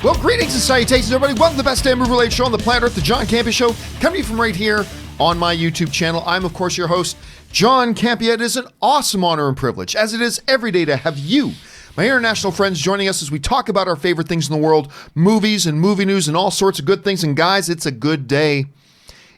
Well, greetings and salutations, everybody. Welcome to the best damn movie-related show on the planet Earth, the John Campea Show, coming to you from right here on my YouTube channel. I'm, of course, your host, John Campea. It is an awesome honor and privilege, as it is every day, to have you, my international friends, joining us as we talk about our favorite things in the world, movies and movie news and all sorts of good things. And guys, it's a good day.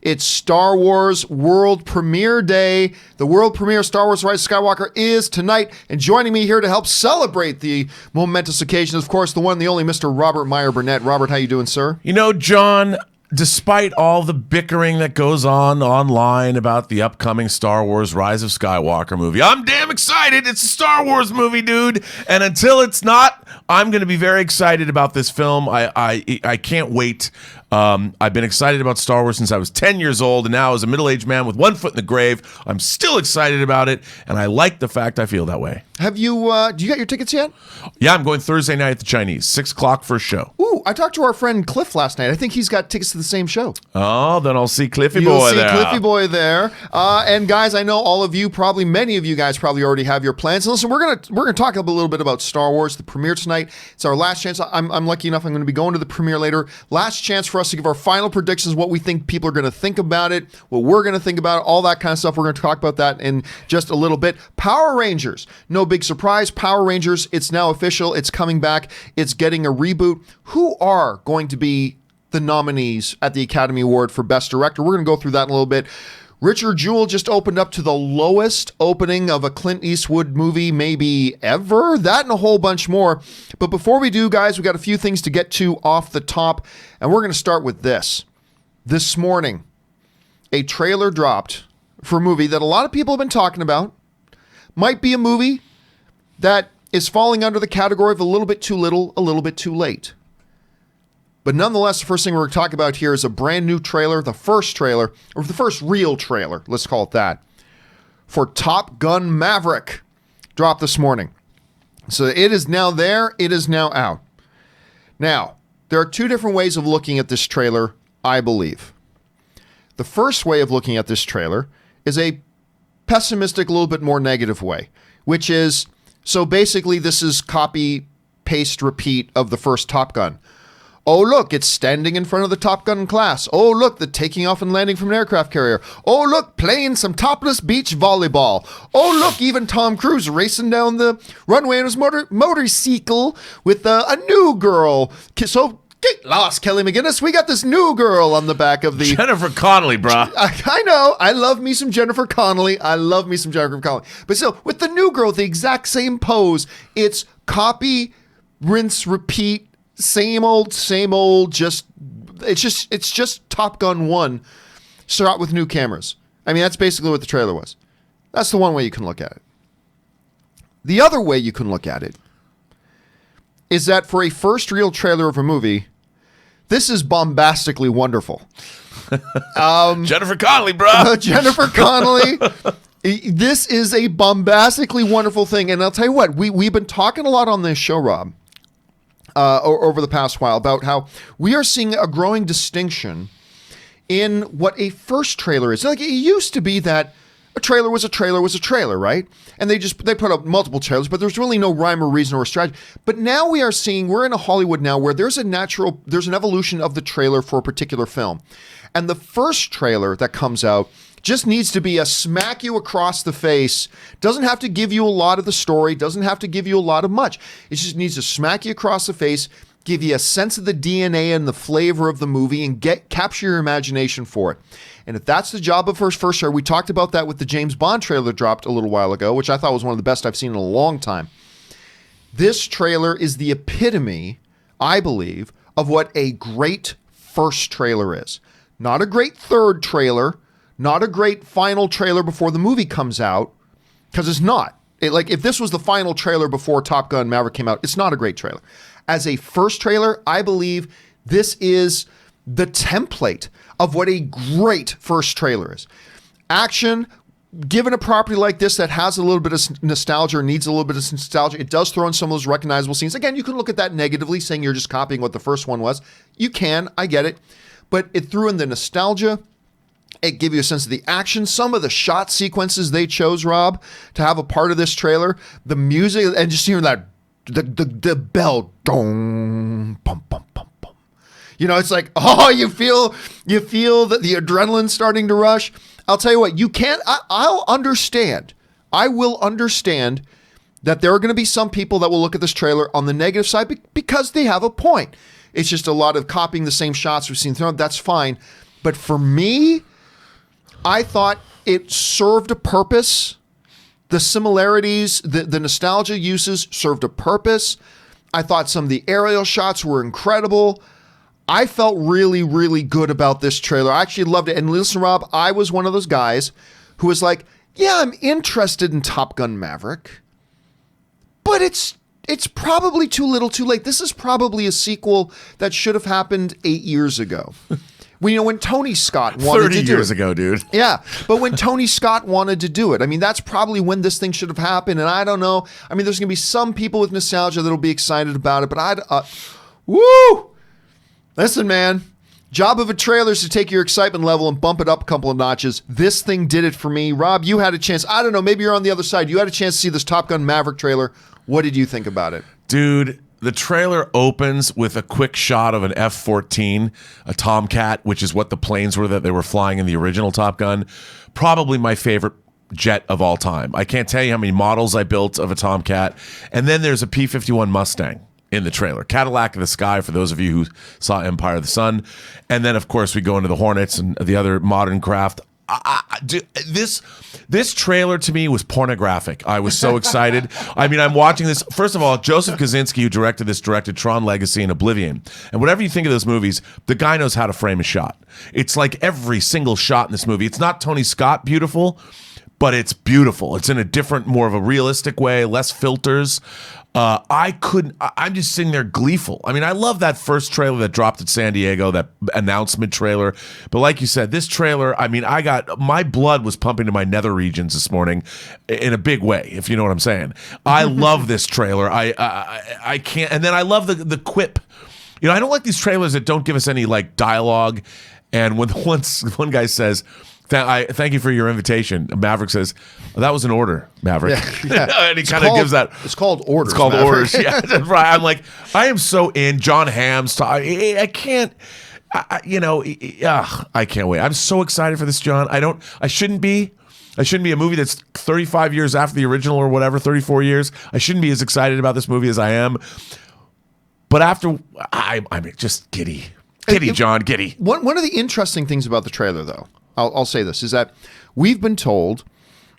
It's Star Wars World Premiere Day. The world premiere of Star Wars Rise of Skywalker is tonight. And joining me here to help celebrate the momentous occasion is, of course, the one and the only Mr. Robert Meyer Burnett. Robert, how you doing, sir? You know, John, despite all the bickering that goes on online about the upcoming Star Wars Rise of Skywalker movie, I'm damn excited. It's a Star Wars movie, dude. And until it's not, I'm going to be very excited about this film. I can't wait. I've been excited about Star Wars since I was 10 years old, and now as a middle-aged man with one foot in the grave, I'm still excited about it, and I like the fact I feel that way. Have you, do you got your tickets yet? Yeah, I'm going Thursday night at the Chinese, 6 o'clock for a show. Ooh, I talked to our friend Cliff last night. I think he's got tickets to the same show. Oh, then I'll see Cliffy You'll Boy see there. Cliffy Boy there. And guys, I know all of you, probably many of you guys probably already have your plans. And listen, we're gonna talk a little bit about Star Wars, the premiere tonight. It's our last chance. I'm lucky enough, I'm going to be going to the premiere later. Last chance for us to give our final predictions, what we think people are going to think about it, what we're going to think about it, all that kind of stuff. We're going to talk about that in just a little bit. Power Rangers, no big surprise. Power Rangers, it's now official. It's coming back. It's getting a reboot. Who are going to be the nominees at the Academy Award for Best Director? We're going to go through that in a little bit. Richard Jewell just opened up to the lowest opening of a Clint Eastwood movie maybe ever. That and a whole bunch more. But before we do, guys, we got a few things to get to off the top, and we're going to start with this. This morning, a trailer dropped for a movie that a lot of people have been talking about. Might be a movie that is falling under the category of a little bit too little, a little bit too late. But nonetheless, the first thing we're going to talk about here is a brand new trailer, the first trailer, or the first real trailer, let's call it that, for Top Gun Maverick, dropped this morning. So it is now there, it is now out. Now, there are two different ways of looking at this trailer, I believe. The first way of looking at this trailer is a pessimistic, a little bit more negative way, which is, so basically this is copy, paste, repeat of the first Top Gun. Oh, look, it's standing in front of the Top Gun class. Oh, look, the taking off and landing from an aircraft carrier. Oh, look, playing some topless beach volleyball. Oh, look, even Tom Cruise racing down the runway on his motorcycle with a new girl. So get lost, Kelly McGinnis. We got this new girl on the back of the... Jennifer Connelly, brah. I know. I love me some Jennifer Connelly. But still, with the new girl, the exact same pose, it's copy, rinse, repeat, same old, it's just Top Gun 1 shot with new cameras. I mean, that's basically what the trailer was. That's the one way you can look at it. The other way you can look at it is that for a first real trailer of a movie, this is bombastically wonderful. Jennifer Connelly, bro. Jennifer Connelly. This is a bombastically wonderful thing. And I'll tell you what, we've been talking a lot on this show, Rob, over the past while about how we are seeing a growing distinction in what a first trailer is. Like, it used to be that a trailer was a trailer, right? And they put up multiple trailers, but there's really no rhyme or reason or strategy. But now we're in a Hollywood now where there's an evolution of the trailer for a particular film. And the first trailer that comes out just needs to be a smack you across the face. Doesn't have to give you a lot of the story. Doesn't have to give you a lot of much. It just needs to smack you across the face, give you a sense of the DNA and the flavor of the movie, and capture your imagination for it. And if that's the job of first trailer, we talked about that with the James Bond trailer that dropped a little while ago, which I thought was one of the best I've seen in a long time. This trailer is the epitome, I believe, of what a great first trailer is. Not a great third trailer, not a great final trailer before the movie comes out, because it's not. If this was the final trailer before Top Gun Maverick came out, it's not a great trailer. As a first trailer, I believe this is the template of what a great first trailer is. Action, given a property like this that has a little bit of nostalgia or needs a little bit of nostalgia, it does throw in some of those recognizable scenes. Again, you can look at that negatively, saying you're just copying what the first one was. You can, I get it. But it threw in the nostalgia. It gave you a sense of the action. Some of the shot sequences they chose, Rob, to have a part of this trailer. The music, and just hearing that, the bell, dong, pum, pum, pum, It's like, oh, you feel that the adrenaline starting to rush. I'll tell you what, you can't. I'll understand. I will understand that there are going to be some people that will look at this trailer on the negative side because they have a point. It's just a lot of copying the same shots we've seen throughout. That's fine. But for me, I thought it served a purpose. The similarities, the nostalgia uses served a purpose. I thought some of the aerial shots were incredible. I felt really, really good about this trailer. I actually loved it. And listen, Rob, I was one of those guys who was like, yeah, I'm interested in Top Gun Maverick, but it's probably too little too late. This is probably a sequel that should have happened 8 years ago. When Tony Scott wanted to do it. 30 years ago, dude. Yeah, but when Tony Scott wanted to do it, I mean, that's probably when this thing should have happened, and I don't know. I mean, there's going to be some people with nostalgia that'll be excited about it, but woo! Listen, man, job of a trailer is to take your excitement level and bump it up a couple of notches. This thing did it for me. Rob, you had a chance. I don't know, maybe you're on the other side. You had a chance to see this Top Gun Maverick trailer. What did you think about it? Dude, the trailer opens with a quick shot of an F-14, a Tomcat, which is what the planes were that they were flying in the original Top Gun. Probably my favorite jet of all time. I can't tell you how many models I built of a Tomcat. And then there's a P-51 Mustang in the trailer. Cadillac of the Sky, for those of you who saw Empire of the Sun. And then, of course, we go into the Hornets and the other modern craft. This trailer to me was pornographic. I was so excited. I mean, I'm watching this. First of all, Joseph Kosinski, who directed Tron Legacy and Oblivion. And whatever you think of those movies, the guy knows how to frame a shot. It's like every single shot in this movie. It's not Tony Scott beautiful, but it's beautiful. It's in a different, more of a realistic way, less filters. I'm just sitting there gleeful. I mean, I love that first trailer that dropped at San Diego, that announcement trailer. But like you said, this trailer, I mean, my blood was pumping to my nether regions this morning in a big way, if you know what I'm saying. I love this trailer. I can't. And then I love the quip. I don't like these trailers that don't give us any like dialogue. And when one guy says, thank you for your invitation, Maverick says, that was an order, Maverick. Yeah. And he kind of gives that. It's called orders. It's called Maverick. orders. Yeah, that's right. I'm like, I am so in. John Hamm's. I can't. I can't wait. I'm so excited for this, John. I shouldn't be. I shouldn't be a movie that's 35 years after the original or whatever, 34 years. I shouldn't be as excited about this movie as I am. But after, I'm just giddy. Giddy, John, giddy. One of the interesting things about the trailer, though, I'll say this, is that we've been told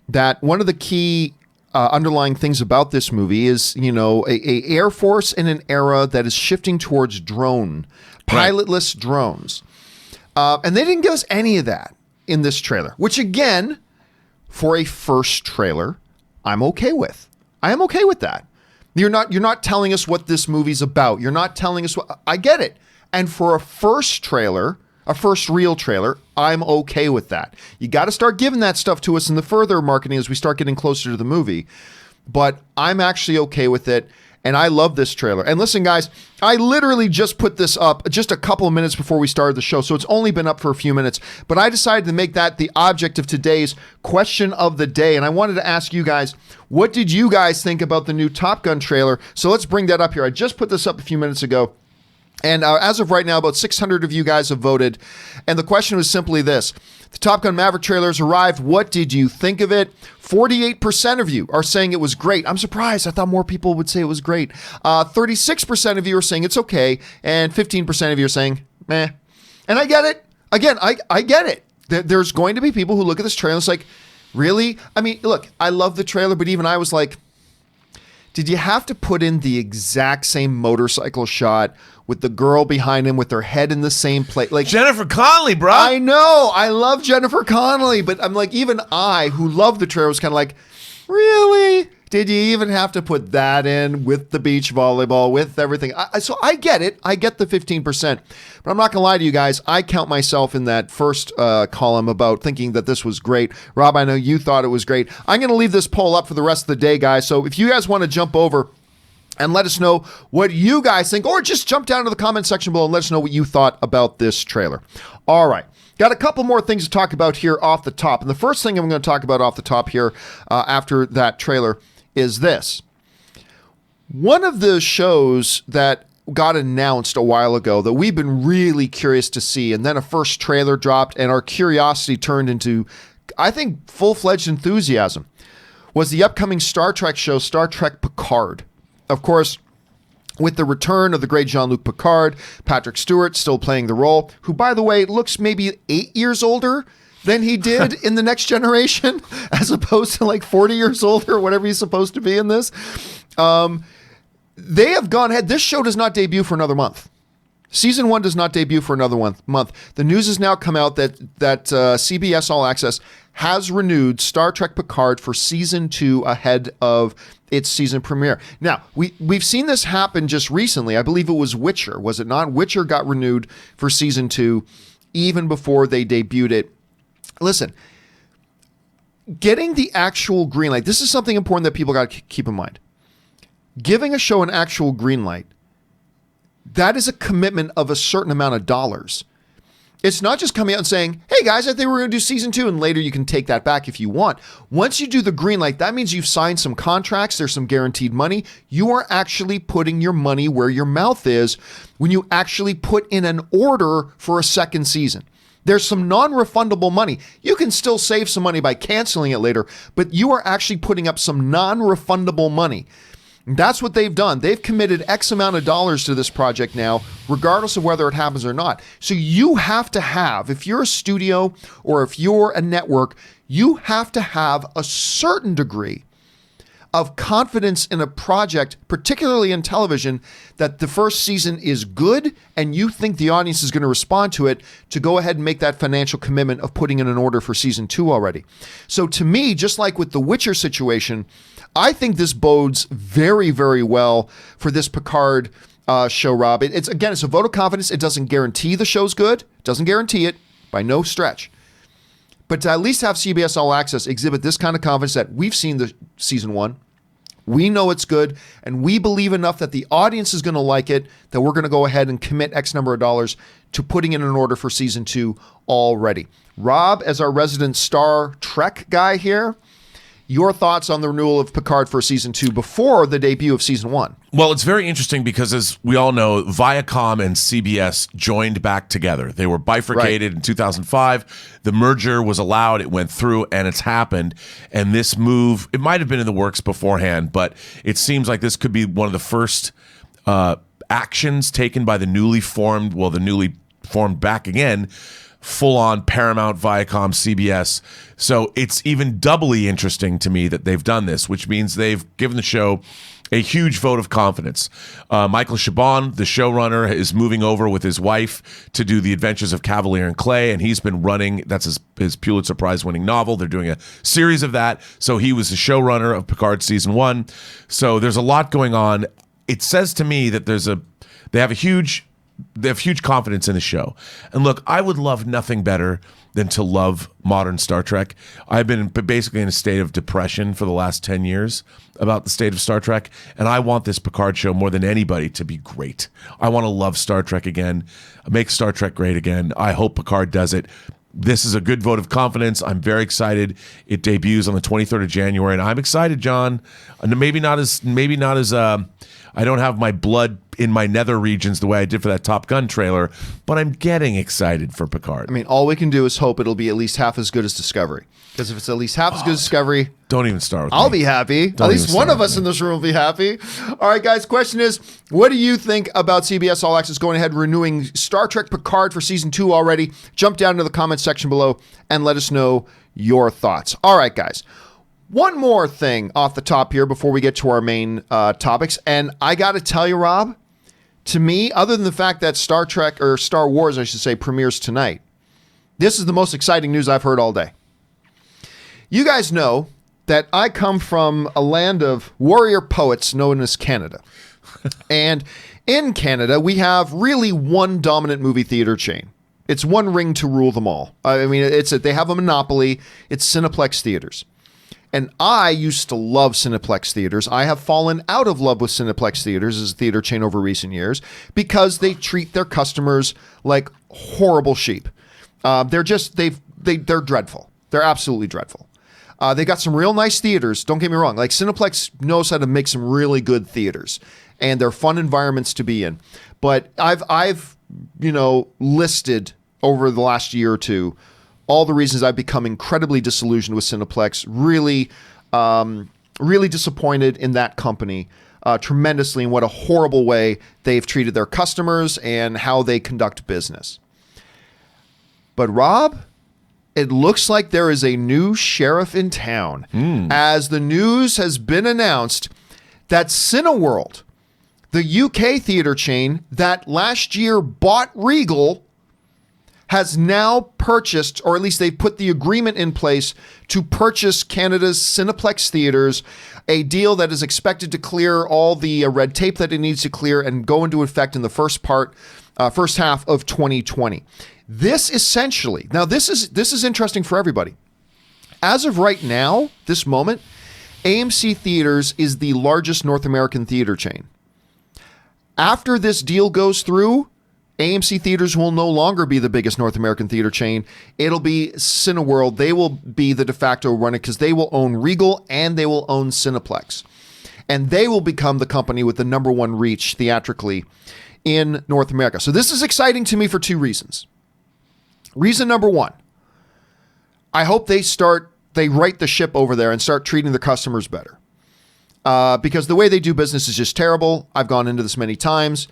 that one of the key underlying things about this movie is, a Air Force in an era that is shifting towards pilotless drones. And they didn't give us any of that in this trailer, which again, for a first trailer, I'm okay with. I am okay with that. You're not telling us what this movie's about. You're not telling us what, I get it. And for a first trailer, a first real trailer, I'm okay with that. You got to start giving that stuff to us in the further marketing as we start getting closer to the movie. But I'm actually okay with it, and I love this trailer. And listen, guys, I literally just put this up just a couple of minutes before we started the show, so it's only been up for a few minutes. But I decided to make that the object of today's question of the day, and I wanted to ask you guys, what did you guys think about the new Top Gun trailer? So let's bring that up here. I just put this up a few minutes ago. And as of right now, about 600 of you guys have voted. And the question was simply this. The Top Gun Maverick trailer has arrived. What did you think of it? 48% of you are saying it was great. I'm surprised. I thought more people would say it was great. 36% of you are saying it's okay. And 15% of you are saying, meh. And I get it. Again, I get it. There's going to be people who look at this trailer and it's like, really? I mean, look, I love the trailer, but even I was like, did you have to put in the exact same motorcycle shot with the girl behind him with her head in the same place? Like Jennifer Connelly, bro. I know. I love Jennifer Connelly, but I'm like, even I, who love the trailer, was kind of like, really? Did you even have to put that in with the beach volleyball, with everything? So I get it. I get the 15%. But I'm not going to lie to you guys. I count myself in that first column about thinking that this was great. Rob, I know you thought it was great. I'm going to leave this poll up for the rest of the day, guys. So if you guys want to jump over and let us know what you guys think, or just jump down to the comment section below and let us know what you thought about this trailer. All right. Got a couple more things to talk about here off the top. And the first thing I'm going to talk about off the top here after that trailer is this. One of the shows that got announced a while ago that we've been really curious to see, and then a first trailer dropped, and our curiosity turned into, I think, full-fledged enthusiasm, was the upcoming Star Trek show, Star Trek Picard. Of course, with the return of the great Jean-Luc Picard, Patrick Stewart still playing the role, who, by the way, looks maybe 8 years older than he did in The Next Generation, as opposed to like 40 years older or whatever he's supposed to be in this. They have gone ahead. This show does not debut for another month. Season 1 does not debut for another month. The news has now come out that CBS All Access has renewed Star Trek Picard for Season 2 ahead of its season premiere. Now, we've seen this happen just recently. I believe it was Witcher, was it not? Witcher got renewed for Season 2 even before they debuted it. Listen, getting the actual green light, this is something important that people got to keep in mind. Giving a show an actual green light, that is a commitment of a certain amount of dollars. It's not just coming out and saying, hey guys, I think we're going to do season 2, and later you can take that back if you want. Once you do the green light, that means you've signed some contracts, there's some guaranteed money. You are actually putting your money where your mouth is when you actually put in an order for a second season. There's some non-refundable money. You can still save some money by canceling it later, but you are actually putting up some non-refundable money. That's what they've done. They've committed X amount of dollars to this project now, regardless of whether it happens or not. So you have to have, if you're a studio or if you're a network, you have to have a certain degree of confidence in a project, particularly in television, that the first season is good and you think the audience is going to respond to it, to go ahead and make that financial commitment of putting in an order for season 2 already. So to me, just like with the Witcher situation, I think this bodes very, very well for this Picard show, Rob. It's a vote of confidence. It doesn't guarantee the show's good. It doesn't guarantee it by no stretch. But to at least have CBS All Access exhibit this kind of confidence that we've seen the season 1, we know it's good, and we believe enough that the audience is going to like it, that we're going to go ahead and commit X number of dollars to putting in an order for season 2 already. Rob, as our resident Star Trek guy here, your thoughts on the renewal of Picard for season 2 before the debut of season 1? Well, it's very interesting because, as we all know, Viacom and CBS joined back together. They were bifurcated in 2005. The merger was allowed. It went through, and it's happened. And this move, it might have been in the works beforehand, but it seems like this could be one of the first actions taken by the newly formed back again, full-on Paramount, Viacom, CBS. So it's even doubly interesting to me that they've done this, which means they've given the show a huge vote of confidence. Michael Chabon, the showrunner, is moving over with his wife to do The Adventures of Cavalier and Clay, and he's been running, that's his Pulitzer Prize-winning novel. They're doing a series of that. So he was the showrunner of Picard Season 1. So there's a lot going on. It says to me that they have huge confidence in the show. And look, I would love nothing better than to love modern Star Trek. I've been basically in a state of depression for the last 10 years about the state of Star Trek, and I want this Picard show more than anybody to be great. I want to love Star Trek again, make Star Trek great again. I hope Picard does it. This is a good vote of confidence. I'm very excited. It debuts on the 23rd of January, and I'm excited, John. And maybe not as I don't have my blood in my nether regions the way I did for that Top Gun trailer, but I'm getting excited for Picard. I mean, all we can do is hope it'll be at least half as good as Discovery. Because if it's at least half as good as Discovery, don't even start with I'll me. be happy. Don't at least one of us in this room will be happy. All right, guys, question is, what do you think about CBS All Access going ahead renewing Star Trek Picard for season 2 already? Jump down into the comments section below and let us know your thoughts. All right, guys. One more thing off the top here before we get to our main topics. And I got to tell you, Rob, to me, other than the fact that Star Trek, or Star Wars, I should say, premieres tonight, this is the most exciting news I've heard all day. You guys know that I come from a land of warrior poets known as Canada. And in Canada, we have really one dominant movie theater chain. It's one ring to rule them all. I mean, they have a monopoly. It's Cineplex Theaters. And I used to love Cineplex Theaters. I have fallen out of love with Cineplex Theaters as a theater chain over recent years because they treat their customers like horrible sheep. They're dreadful. They're absolutely dreadful. They got some real nice theaters. Don't get me wrong. Like Cineplex knows how to make some really good theaters, and they're fun environments to be in. But I've listed over the last year or two all the reasons I've become incredibly disillusioned with Cineplex. Really, really disappointed in that company tremendously, in what a horrible way they've treated their customers and how they conduct business. But Rob, it looks like there is a new sheriff in town, as the news has been announced that Cineworld, the UK theater chain that last year bought Regal, has now purchased, or at least they've put the agreement in place to purchase Canada's Cineplex theaters, a deal that is expected to clear all the red tape that it needs to clear and go into effect in the first half of 2020. This essentially, now this is interesting for everybody. As of right now, this moment, AMC Theaters is the largest North American theater chain. After this deal goes through, AMC Theaters will no longer be the biggest North American theater chain. It'll be Cineworld. They will be the de facto runner because they will own Regal and they will own Cineplex. And they will become the company with the number one reach theatrically in North America. So this is exciting to me for two reasons. Reason number one, I hope they right the ship over there and start treating the customers better. Because the way they do business is just terrible. I've gone into this many times.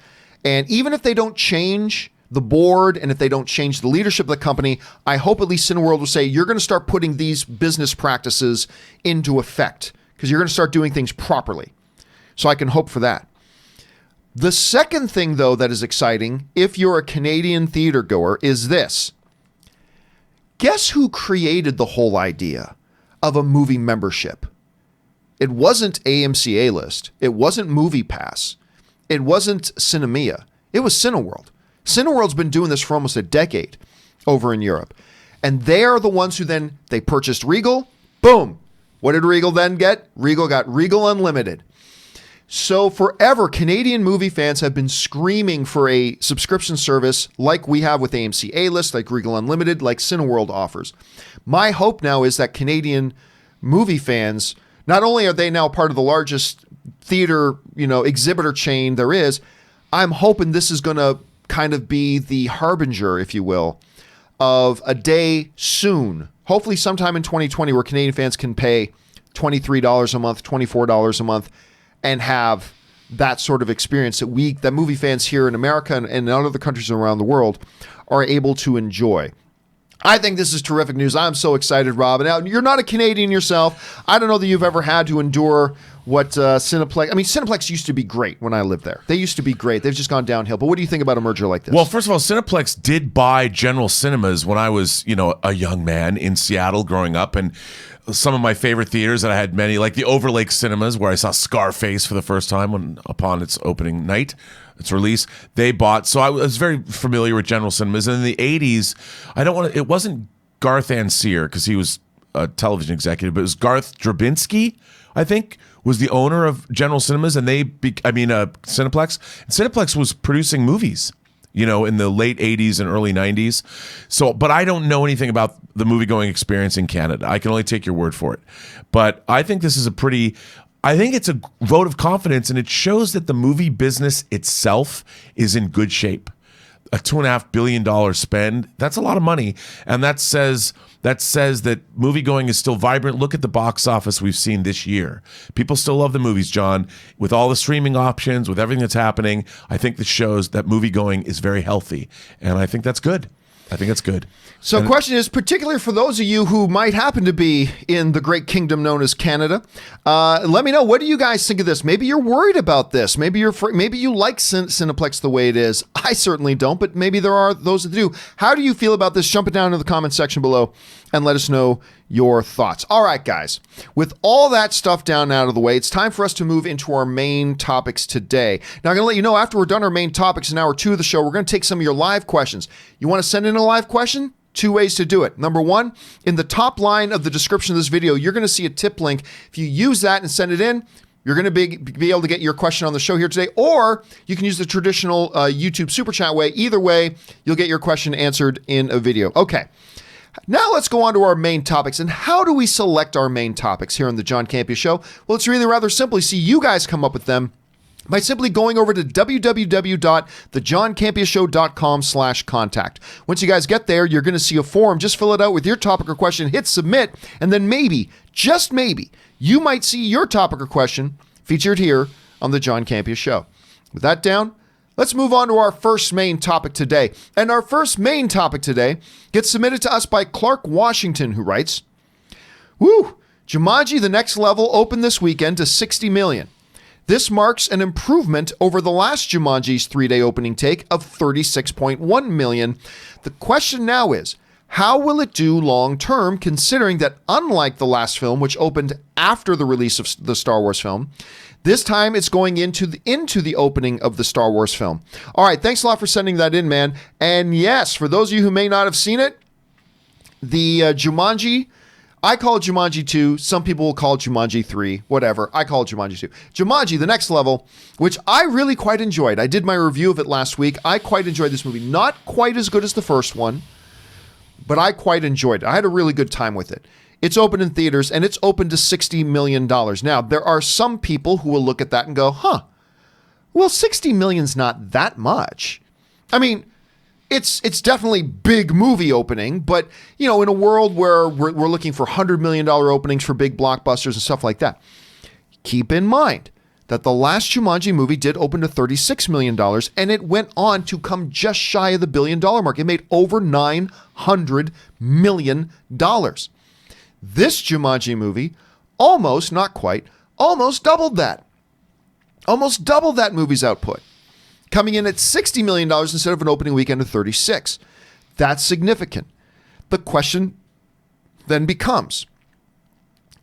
And even if they don't change the board and if they don't change the leadership of the company, I hope at least Cineworld will say, you're going to start putting these business practices into effect because you're going to start doing things properly. So I can hope for that. The second thing, though, that is exciting, if you're a Canadian theater goer, is this. Guess who created the whole idea of a movie membership? It wasn't AMC A-List. It wasn't Movie Pass. It wasn't Cinemia. It was Cineworld. Cineworld's been doing this for almost a decade over in Europe. And they are the ones who then, they purchased Regal. Boom. What did Regal then get? Regal got Regal Unlimited. So forever, Canadian movie fans have been screaming for a subscription service like we have with AMC A-List, like Regal Unlimited, like Cineworld offers. My hope now is that Canadian movie fans, not only are they now part of the largest theater, exhibitor chain there is, I'm hoping this is going to kind of be the harbinger, if you will, of a day soon, hopefully sometime in 2020, where Canadian fans can pay $23 a month, $24 a month, and have that sort of experience that movie fans here in America and in other countries around the world are able to enjoy. I think this is terrific news. I'm so excited, Rob. Now, you're not a Canadian yourself. I don't know that you've ever had to endure what Cineplex... I mean, Cineplex used to be great when I lived there. They used to be great. They've just gone downhill. But what do you think about a merger like this? Well, first of all, Cineplex did buy General Cinemas when I was, a young man in Seattle growing up. And some of my favorite theaters that I had many, like the Overlake Cinemas, where I saw Scarface for the first time upon its opening night, its release, they bought. So I was very familiar with General Cinemas. And in the 80s, it wasn't Garth Ancier, because he was a television executive, but it was Garth Drabinsky, I think, was the owner of General Cinemas, and Cineplex. And Cineplex was producing movies, in the late 80s and early 90s. So, but I don't know anything about the movie-going experience in Canada. I can only take your word for it. But I think this is I think it's a vote of confidence, and it shows that the movie business itself is in good shape. A $2.5 billion spend, that's a lot of money. And that says that movie going is still vibrant. Look at the box office we've seen this year. People still love the movies, John. With all the streaming options, with everything that's happening, I think this shows that movie going is very healthy. And I think that's good. So the question is, particularly for those of you who might happen to be in the great kingdom known as Canada, let me know, what do you guys think of this? Maybe you're worried about this. Maybe you like Cineplex the way it is. I certainly don't, but maybe there are those that do. How do you feel about this? Jump it down in the comment section below and let us know your thoughts. All right, guys, with all that stuff down out of the way, it's time for us to move into our main topics today. Now, I'm going to let you know, after we're done our main topics in hour 2 of the show, we're going to take some of your live questions. You want to send in a live question? 2 ways to do it. Number 1, in the top line of the description of this video, you're going to see a tip link. If you use that and send it in, you're going to be able to get your question on the show here today, or you can use the traditional YouTube Super Chat way. Either way, you'll get your question answered in a video. Okay. Now let's go on to our main topics. And how do we select our main topics here on the John Campea Show? Well, it's really rather simple. See, you guys come up with them by simply going over to www.thejohncampeashow.com/contact. Once you guys get there, you're going to see a form. Just fill it out with your topic or question, hit submit, and then maybe, just maybe, you might see your topic or question featured here on the John Campea Show. With that down, let's move on to our first main topic today. And our first main topic today gets submitted to us by Clark Washington, who writes, "Woo! Jumanji: The Next Level opened this weekend to $60 million. This marks an improvement over the last Jumanji's 3-day opening take of $36.1 million. The question now is, how will it do long term, considering that unlike the last film, which opened after the release of the Star Wars film, this time it's going into the opening of the Star Wars film?" All right, thanks a lot for sending that in, man. And yes, for those of you who may not have seen it, the Jumanji, I call it Jumanji 2. Some people will call it Jumanji 3, whatever. I call it Jumanji 2. Jumanji: The Next Level, which I really quite enjoyed. I did my review of it last week. I quite enjoyed this movie. Not quite as good as the first one, but I quite enjoyed it. I had a really good time with it. It's open in theaters, and it's open to $60 million. Now, there are some people who will look at that and go, well, $60 million's not that much. I mean, it's definitely big movie opening, but, in a world where we're looking for $100 million openings for big blockbusters and stuff like that, keep in mind that the last Jumanji movie did open to $36 million, and it went on to come just shy of the $1 billion mark. It made over $900 million. This Jumanji movie almost, not quite, almost doubled that. Almost doubled that movie's output, coming in at $60 million instead of an opening weekend of 36. That's significant. The question then becomes,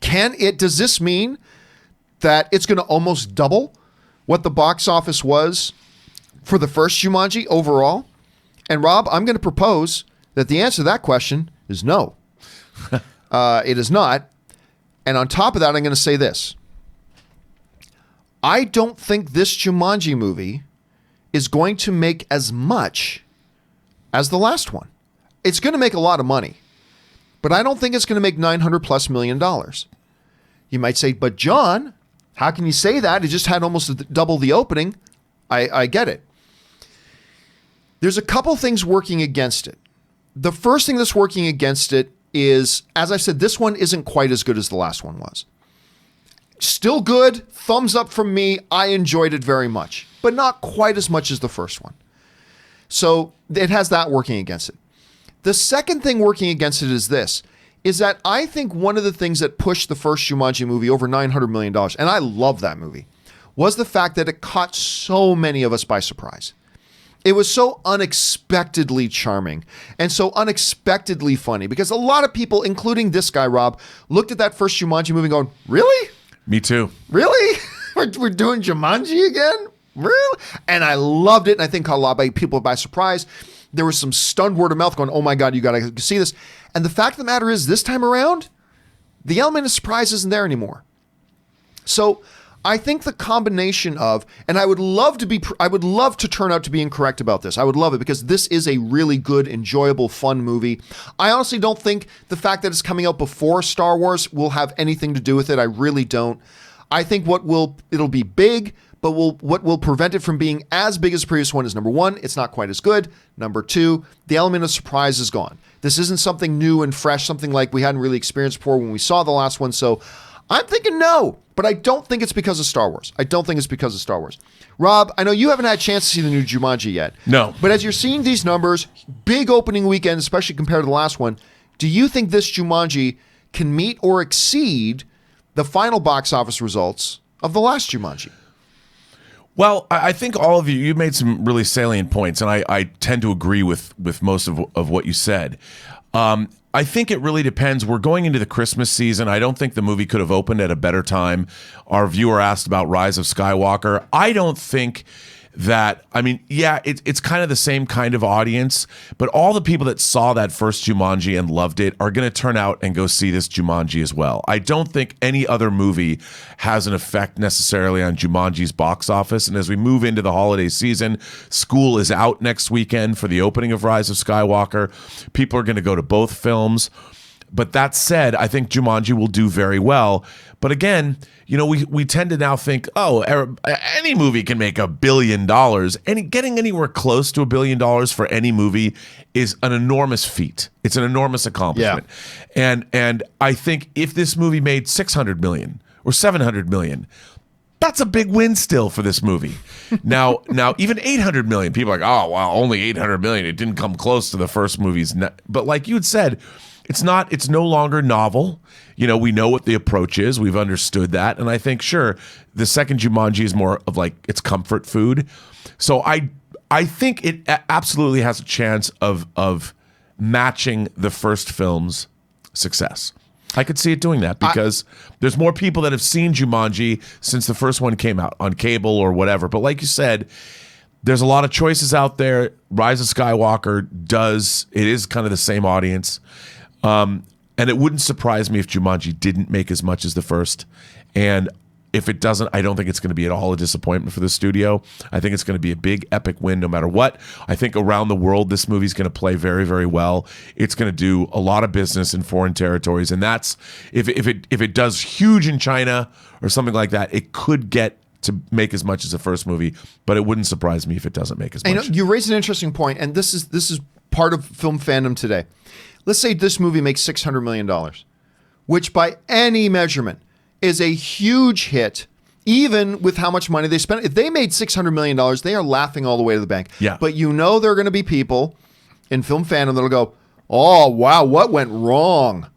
does this mean that it's going to almost double what the box office was for the first Jumanji overall? And Rob, I'm going to propose that the answer to that question is no. It is not. And on top of that, I'm going to say this. I don't think this Jumanji movie is going to make as much as the last one. It's going to make a lot of money, but I don't think it's going to make $900+ million. You might say, but John, how can you say that? It just had almost double the opening. I get it. There's a couple things working against it. The first thing that's working against it is, as I said, this one isn't quite as good as the last one was. Still good, thumbs up from me. I enjoyed it very much, but not quite as much as the first one. So it has that working against it. The second thing working against it is this, is that I think one of the things that pushed the first Jumanji movie over $900 million, and I love that movie, was the fact that it caught so many of us by surprise. It was so unexpectedly charming and so unexpectedly funny because a lot of people, including this guy, Rob, looked at that first Jumanji movie going, really? Me too. Really? We're doing Jumanji again? Really? And I loved it. And I think caught a lot of people by surprise. There was some stunned word of mouth going, oh my God, you got to see this. And the fact of the matter is, this time around, the element of surprise isn't there anymore. So I think the combination of, and I would love to turn out to be incorrect about this. I would love it because this is a really good, enjoyable, fun movie. I honestly don't think the fact that it's coming out before Star Wars will have anything to do with it. I really don't. I think it'll be big, but what will prevent it from being as big as the previous one is, number one, it's not quite as good. Number two, the element of surprise is gone. This isn't something new and fresh, something like we hadn't really experienced before when we saw the last one. So I'm thinking no, but I don't think it's because of Star Wars. Rob, I know you haven't had a chance to see the new Jumanji yet. No. But as you're seeing these numbers, big opening weekend, especially compared to the last one, do you think this Jumanji can meet or exceed the final box office results of the last Jumanji? Well, I think all of you made some really salient points, and I tend to agree with most of what you said. I think it really depends. We're going into the Christmas season. I don't think the movie could have opened at a better time. Our viewer asked about Rise of Skywalker. I don't think that, I mean, yeah, it's kind of the same kind of audience, but all the people that saw that first Jumanji and loved it are going to turn out and go see this Jumanji as well. I don't think any other movie has an effect necessarily on Jumanji's box office. And as we move into the holiday season, school is out next weekend for the opening of Rise of Skywalker. People are going to go to both films. But that said, I think Jumanji will do very well. But again, you know, we tend to now think, oh, any movie can make $1 billion. And getting anywhere close to $1 billion for any movie is an enormous feat. It's an enormous accomplishment. Yeah. And I think if this movie made 600 million or 700 million, that's a big win still for this movie. Now even 800 million, people are like, oh, wow, only 800 million. It didn't come close to the first movie's. But like you had said, it's no longer novel. You know, we know what the approach is. We've understood that. And I think, sure, the second Jumanji is more of like it's comfort food. So I think it absolutely has a chance of matching the first film's success. I could see it doing that because there's more people that have seen Jumanji since the first one came out on cable or whatever. But like you said, there's a lot of choices out there. Rise of Skywalker it is kind of the same audience. And it wouldn't surprise me if Jumanji didn't make as much as the first. And if it doesn't, I don't think it's going to be at all a disappointment for the studio. I think it's going to be a big epic win no matter what. I think around the world, this movie's going to play very, very well. It's going to do a lot of business in foreign territories. And that's, if it does huge in China or something like that, it could get to make as much as the first movie, but it wouldn't surprise me if it doesn't make as much. You know, you raised an interesting point, and this is part of film fandom today. Let's say this movie makes $600 million, which by any measurement is a huge hit, even with how much money they spent. If they made $600 million, they are laughing all the way to the bank. Yeah. But you know there are going to be people in film fandom that'll go, oh, wow, what went wrong?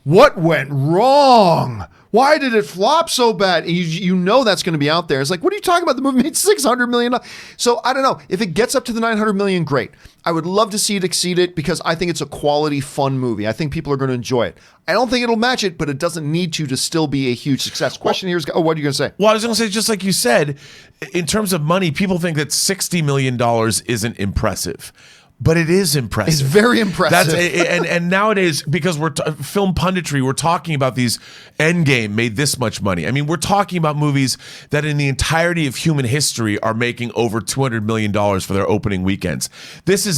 What went wrong? Why did it flop so bad? You know that's going to be out there. It's like, what are you talking about? The movie made $600 million. So I don't know. If it gets up to the $900 million, great. I would love to see it exceed it because I think it's a quality, fun movie. I think people are going to enjoy it. I don't think it'll match it, but it doesn't need to still be a huge success. Question here is, what are you going to say? Well, I was going to say, just like you said, in terms of money, people think that $60 million isn't impressive. But it is impressive. It's very impressive. And nowadays, because we're film punditry, we're talking about these. Endgame made this much money. I mean, we're talking about movies that in the entirety of human history are making over $200 million for their opening weekends. This is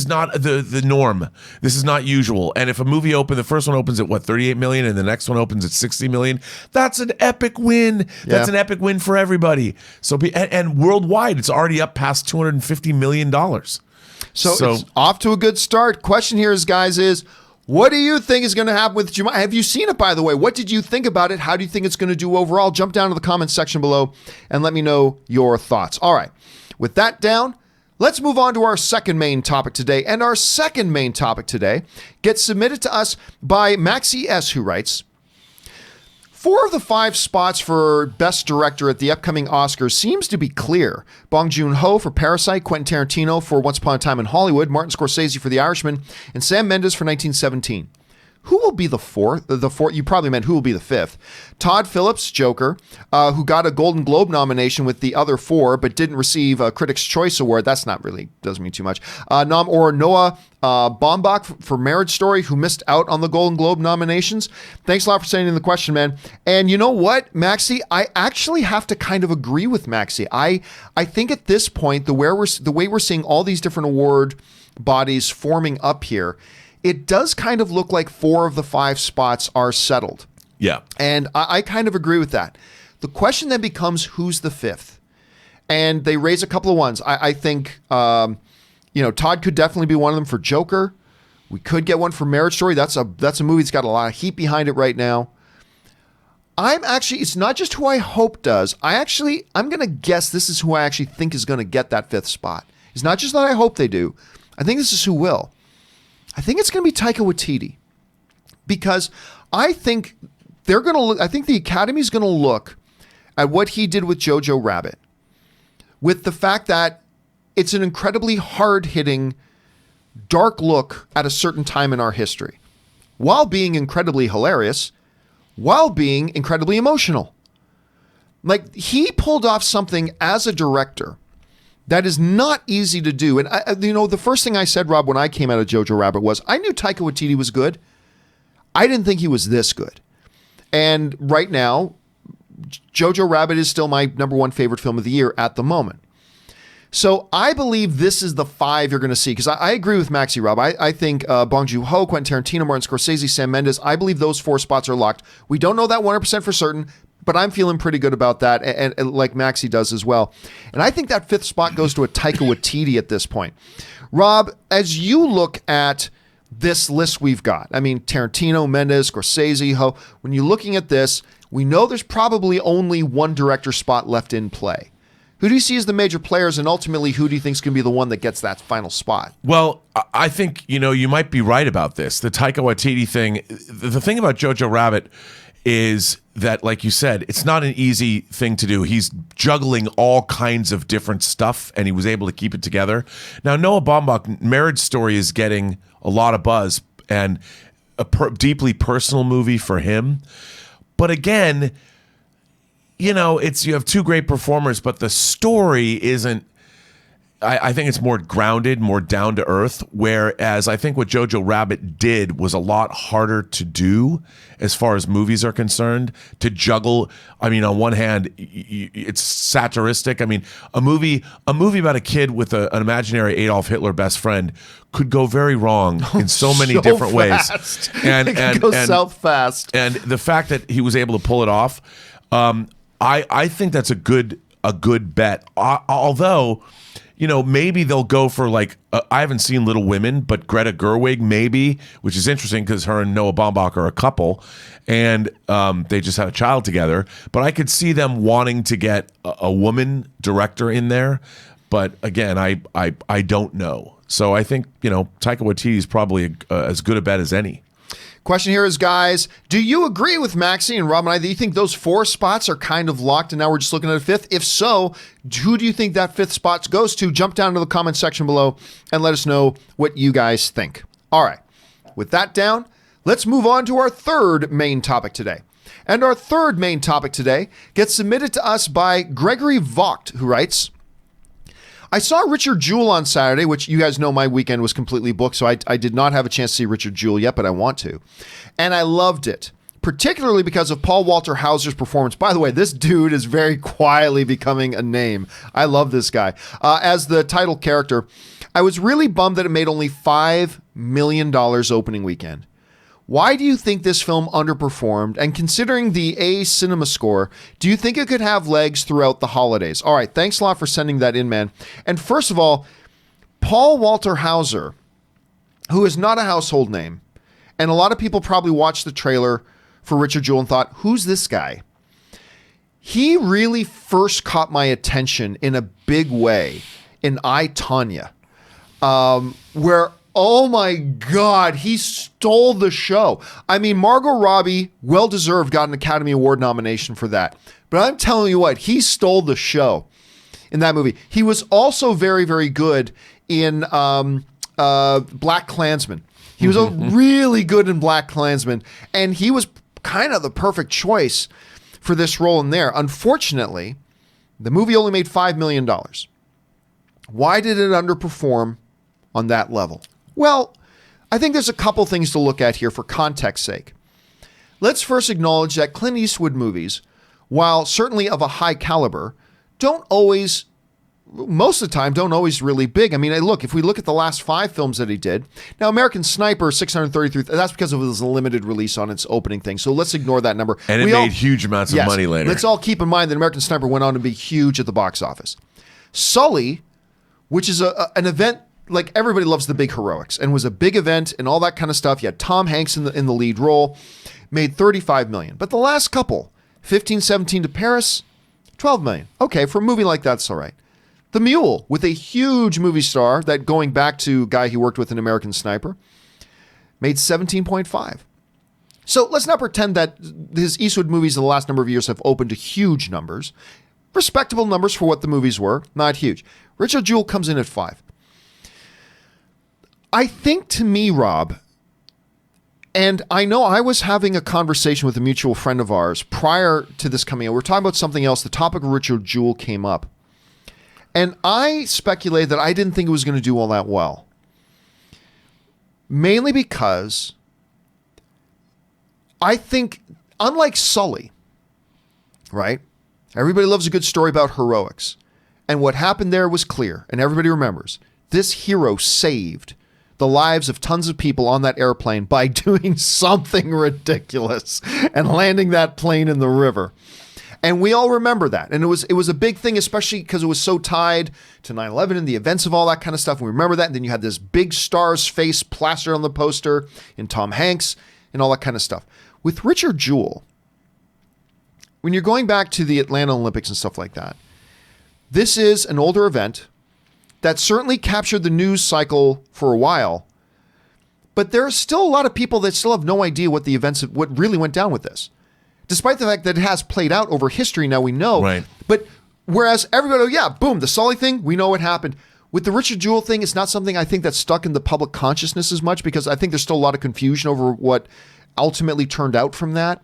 not the norm. This is not usual. And if a movie the first one opens at what, 38 million, and the next one opens at 60 million, that's an epic win. That's an epic win for everybody. So and worldwide, it's already up past $250 million. So it's off to a good start. Question here is, guys, what do you think is going to happen with Jumanji? Have you seen it, by the way? What did you think about it? How do you think it's going to do overall? Jump down to the comments section below and let me know your thoughts. All right. With that down, let's move on to our second main topic today. And our second main topic today gets submitted to us by Maxie S., who writes, 4 of the 5 spots for Best Director at the upcoming Oscars seems to be clear. Bong Joon-ho for Parasite, Quentin Tarantino for Once Upon a Time in Hollywood, Martin Scorsese for The Irishman, and Sam Mendes for 1917. Who will be the fourth? You probably meant who will be the 5th. Todd Phillips, Joker, who got a Golden Globe nomination with the other 4, but didn't receive a Critics' Choice Award. That's not really, doesn't mean too much. Noah Baumbach for Marriage Story, who missed out on the Golden Globe nominations. Thanks a lot for sending in the question, man. And you know what, Maxie? I actually have to kind of agree with Maxie. I think at this point, the way we're seeing all these different award bodies forming up here, it does kind of look like 4 of the 5 spots are settled. Yeah. And I kind of agree with that. The question then becomes, who's the 5th? And they raise a couple of ones. I think, Todd could definitely be one of them for Joker. We could get one for Marriage Story. That's a movie that's got a lot of heat behind it right now. It's not just who I hope does. I'm going to guess this is who I actually think is going to get that 5th spot. It's not just that I hope they do. I think this is who will. I think it's going to be Taika Waititi, because I think I think the Academy is going to look at what he did with Jojo Rabbit, with the fact that it's an incredibly hard-hitting, dark look at a certain time in our history, while being incredibly hilarious, while being incredibly emotional. Like, he pulled off something as a director That is not easy to do. And, the first thing I said, Rob, when I came out of Jojo Rabbit was I knew Taika Waititi was good. I didn't think he was this good. And right now, Jojo Rabbit is still my number one favorite film of the year at the moment. So I believe this is the 5 you're going to see, because I agree with Maxie, Rob. I think Bong Joon-ho, Quentin Tarantino, Martin Scorsese, Sam Mendes, I believe those 4 spots are locked. We don't know that 100% for certain, but I'm feeling pretty good about that, and like Maxie does as well. And I think that 5th spot goes to a Taika Waititi at this point. Rob, as you look at this list we've got, I mean, Tarantino, Mendes, Scorsese, Ho, when you're looking at this, we know there's probably only one director spot left in play. Who do you see as the major players, and ultimately, who do you think is going to be the one that gets that final spot? Well, I think, you might be right about this. The Taika Waititi thing, the thing about Jojo Rabbit is that, like you said, it's not an easy thing to do. He's juggling all kinds of different stuff, and he was able to keep it together. Now, Noah Baumbach, Marriage Story is getting a lot of buzz, and a deeply personal movie for him. But again, you have 2 great performers, but the story isn't. I think it's more grounded, more down to earth. Whereas I think what Jojo Rabbit did was a lot harder to do as far as movies are concerned. To juggle, I mean, on one hand, it's satiristic. I mean, a movie about a kid with an imaginary Adolf Hitler best friend could go very wrong in so many different ways. And it could go south fast. And the fact that he was able to pull it off, I think that's a good bet. Although, maybe they'll go for I haven't seen Little Women, but Greta Gerwig maybe, which is interesting because her and Noah Baumbach are a couple, and they just had a child together. But I could see them wanting to get a woman director in there. But again, I don't know. So I think Taika Waititi is probably as good a bet as any. Question here is, guys, do you agree with Maxie and Rob and I that you think those 4 spots are kind of locked and now we're just looking at a 5th? If so, who do you think that 5th spot goes to? Jump down to the comment section below and let us know what you guys think. All right, with that down, let's move on to our 3rd main topic today. And our 3rd main topic today gets submitted to us by Gregory Vogt, who writes, I saw Richard Jewell on Saturday, which you guys know my weekend was completely booked, so I did not have a chance to see Richard Jewell yet, but I want to. And I loved it, particularly because of Paul Walter Hauser's performance. By the way, this dude is very quietly becoming a name. I love this guy. As the title character, I was really bummed that it made only $5 million opening weekend. Why do you think this film underperformed? And considering the A cinema score, do you think it could have legs throughout the holidays? All right, thanks a lot for sending that in, man. And first of all, Paul Walter Hauser, who is not a household name, and a lot of people probably watched the trailer for Richard Jewell and thought, who's this guy? He really first caught my attention in a big way in I, Tonya, where, oh my God, he stole the show. I mean, Margot Robbie, well-deserved, got an Academy Award nomination for that. But I'm telling you what, he stole the show in that movie. He was also very, very good in Black Klansman. He was really good in Black Klansman, and he was kind of the perfect choice for this role in there. Unfortunately, the movie only made $5 million. Why did it underperform on that level? Well, I think there's a couple things to look at here for context's sake. Let's first acknowledge that Clint Eastwood movies, while certainly of a high caliber, most of the time, don't always really big. I mean, look, if we look at the last 5 films that he did, now American Sniper, 633, that's because it was a limited release on its opening thing. So let's ignore that number. And it made huge amounts of money later. Let's all keep in mind that American Sniper went on to be huge at the box office. Sully, which is an event, like everybody loves the big heroics, and was a big event and all that kind of stuff. You had Tom Hanks in the lead role, made $35 million. But the last couple, 15-17 to Paris, $12 million. Okay, for a movie like that, it's all right. The Mule, with a huge movie star, that going back to a guy he worked with in American Sniper, made 17.5. So let's not pretend that his Eastwood movies in the last number of years have opened to huge numbers. Respectable numbers for what the movies were, not huge. Richard Jewell comes in at 5. I think, to me, Rob, and I know I was having a conversation with a mutual friend of ours prior to this coming out. We were talking about something else. The topic of Richard Jewell came up. And I speculated that I didn't think it was going to do all that well. Mainly because I think, unlike Sully, right? Everybody loves a good story about heroics. And what happened there was clear, and everybody remembers. This hero saved the lives of tons of people on that airplane by doing something ridiculous and landing that plane in the river. And we all remember that. And it was a big thing, especially because it was so tied to 9/11 and the events of all that kind of stuff. And we remember that. And then you had this big star's face plastered on the poster in Tom Hanks and all that kind of stuff. With Richard Jewell, when you're going back to the Atlanta Olympics and stuff like that, this is an older event that certainly captured the news cycle for a while, but there are still a lot of people that still have no idea what really went down with this. Despite the fact that it has played out over history, now we know. Right. But whereas everybody, boom, the Sully thing, we know what happened. With the Richard Jewell thing, it's not something I think that's stuck in the public consciousness as much, because I think there's still a lot of confusion over what ultimately turned out from that.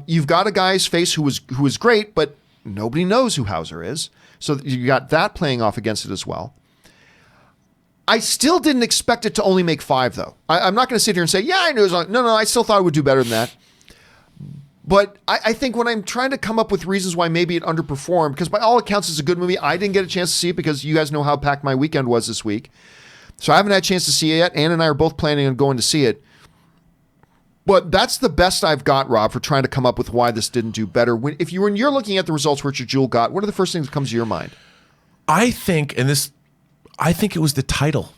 You've got a guy's face who was great, but nobody knows who Hauser is. So you got that playing off against it as well. I still didn't expect it to only make 5, though. I'm not going to sit here and say, I knew it was no, I still thought it would do better than that. But I think when I'm trying to come up with reasons why maybe it underperformed, because by all accounts it's a good movie. I didn't get a chance to see it because you guys know how packed my weekend was this week. So I haven't had a chance to see it yet. Ann and I are both planning on going to see it. But that's the best I've got, Rob, for trying to come up with why this didn't do better. When you're looking at the results Richard Jewell got, what are the first things that comes to your mind? I think it was the title.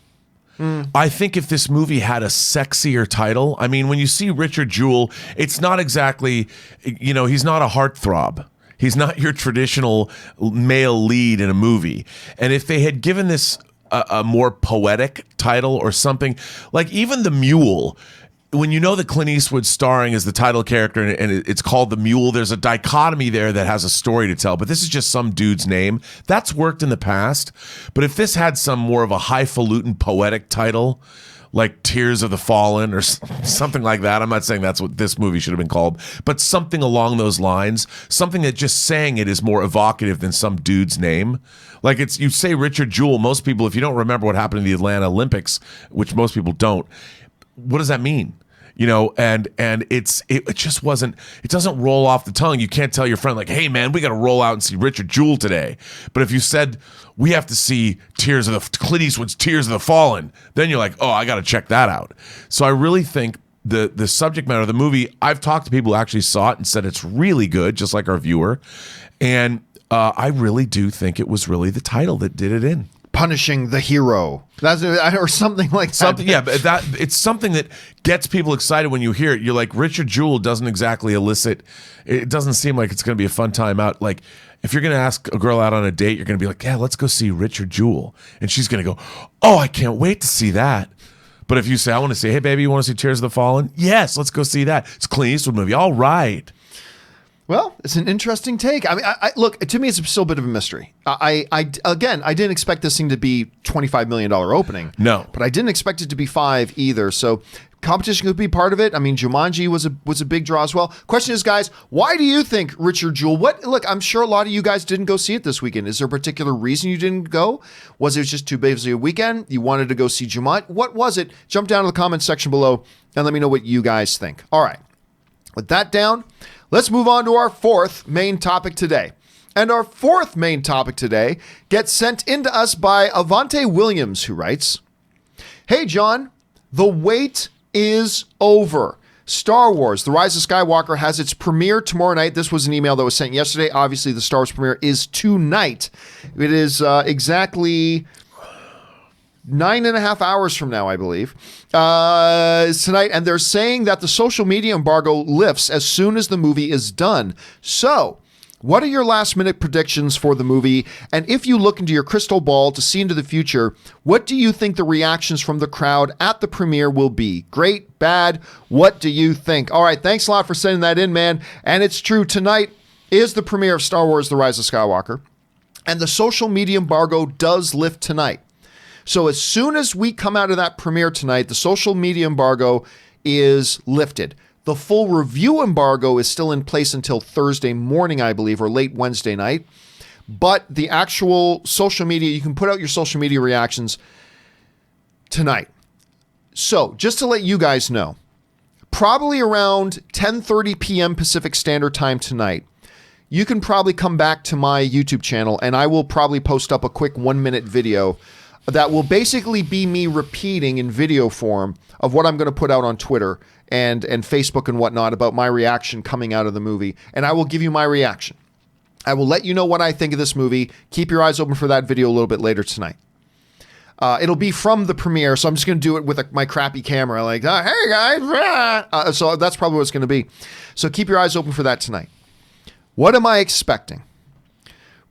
I think if this movie had a sexier title, I mean, when you see Richard Jewell, it's not exactly, he's not a heartthrob. He's not your traditional male lead in a movie. And if they had given this a more poetic title or something, like even The Mule, when you know that Clint Eastwood's starring as the title character and it's called The Mule, there's a dichotomy there that has a story to tell. But this is just some dude's name. That's worked in the past. But if this had some more of a highfalutin poetic title, like Tears of the Fallen or something like that, I'm not saying that's what this movie should have been called, but something along those lines, something that just saying it is more evocative than some dude's name. Like you say Richard Jewell, most people, if you don't remember what happened in the Atlanta Olympics, which most people don't, what does that mean? And it just wasn't, it doesn't roll off the tongue. You can't tell your friend like, hey man, we got to roll out and see Richard Jewell today. But if you said we have to see Clint Eastwood's Tears of the Fallen, then you're like, oh, I got to check that out. So I really think the subject matter of the movie, I've talked to people who actually saw it and said it's really good, just like our viewer. And I really do think it was really the title that did it in. Punishing the hero, or something like that. Something, yeah, but it's something that gets people excited when you hear it. You're like, Richard Jewell doesn't exactly elicit. It doesn't seem like it's going to be a fun time out. Like, if you're going to ask a girl out on a date, you're going to be like, yeah, let's go see Richard Jewell, and she's going to go, oh, I can't wait to see that. But if you say, I want to see, hey baby, you want to see Tears of the Fallen? Yes, let's go see that. It's a Clint Eastwood movie. All right. Well, it's an interesting take. I mean, look, to me, it's still a bit of a mystery. I didn't expect this thing to be $25 million opening. No. But I didn't expect it to be 5 either. So competition could be part of it. I mean, Jumanji was a big draw as well. Question is, guys, why do you think Richard Jewell, look, I'm sure a lot of you guys didn't go see it this weekend. Is there a particular reason you didn't go? Was it just too busy a weekend? You wanted to go see Jumanji? What was it? Jump down to the comments section below and let me know what you guys think. All right. With that down, let's move on to our 4th main topic today. And our 4th main topic today gets sent into us by Avante Williams, who writes, hey, John, the wait is over. Star Wars, The Rise of Skywalker has its premiere tomorrow night. This was an email that was sent yesterday. Obviously, the Star Wars premiere is tonight. It is exactly 9.5 hours from now, I believe, tonight. And they're saying that the social media embargo lifts as soon as the movie is done. So what are your last minute predictions for the movie? And if you look into your crystal ball to see into the future, what do you think the reactions from the crowd at the premiere will be? Great, bad? What do you think? All right. Thanks a lot for sending that in, man. And it's true. Tonight is the premiere of Star Wars, The Rise of Skywalker. And the social media embargo does lift tonight. So as soon as we come out of that premiere tonight, the social media embargo is lifted. The full review embargo is still in place until Thursday morning, I believe, or late Wednesday night. but the actual social media, you can put out your social media reactions tonight. So just to let you guys know, probably around 10:30 p.m. Pacific Standard Time tonight, you can probably come back to my YouTube channel and I will probably post up a quick 1-minute video that will basically be me repeating in video form of what I'm going to put out on Twitter and Facebook and whatnot about my reaction coming out of the movie. And I will give you my reaction. I will let you know what I think of this movie. Keep your eyes open for that video a little bit later tonight. It'll be from the premiere, so I'm just going to do it with my crappy camera, like, hey guys. So that's probably what it's going to be. So keep your eyes open for that tonight. What am I expecting?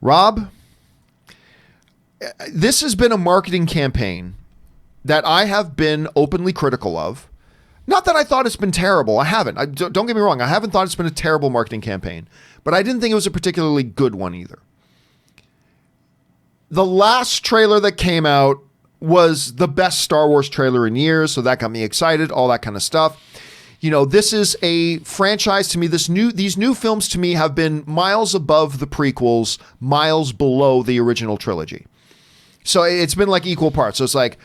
Rob, this has been a marketing campaign that I have been openly critical of. Not that I thought it's been terrible. I haven't. Don't get me wrong. I haven't thought it's been a terrible marketing campaign, but I didn't think it was a particularly good one either. The last trailer that came out was the best Star Wars trailer in years, so that got me excited, all that kind of stuff. You know, this is a franchise to me. These new films to me have been miles above the prequels, miles below the original trilogy. So it's been like equal parts. So it's like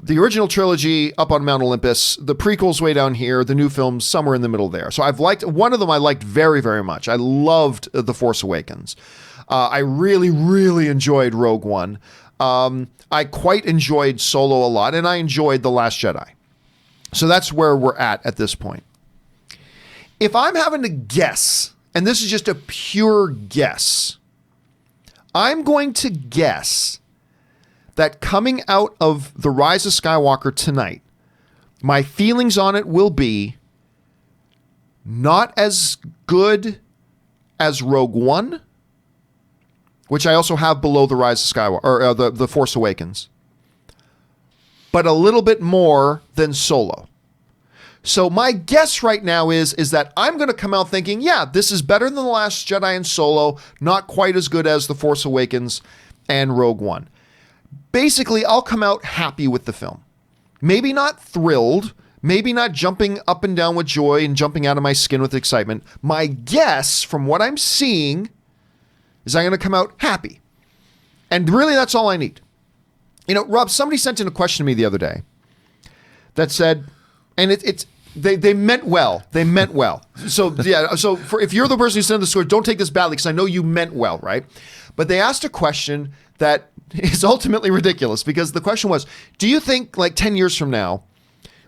the original trilogy up on Mount Olympus, the prequels way down here, the new films somewhere in the middle there. So I've liked one of them. I liked very, very much. I loved The Force Awakens. I really, really enjoyed Rogue One. I quite enjoyed Solo a lot, and I enjoyed The Last Jedi. So that's where we're at this point. If I'm having to guess, and this is just a pure guess, I'm going to guess that coming out of The Rise of Skywalker tonight, my feelings on it will be not as good as Rogue One, which I also have below The Rise of Skywalker, or the Force Awakens, but a little bit more than Solo. So my guess right now is that I'm going to come out thinking, yeah, this is better than The Last Jedi and Solo, not quite as good as The Force Awakens and Rogue One. Basically, I'll come out happy with the film. Maybe not thrilled, maybe not jumping up and down with joy and jumping out of my skin with excitement. My guess from what I'm seeing is I'm going to come out happy. And really, that's all I need. You know, Rob, somebody sent in a question to me the other day that said, and they meant well. They meant well. So, yeah, so if you're the person who sent the story, don't take this badly because I know you meant well, right? But they asked a question that is ultimately ridiculous because the question was, do you think like 10 years from now,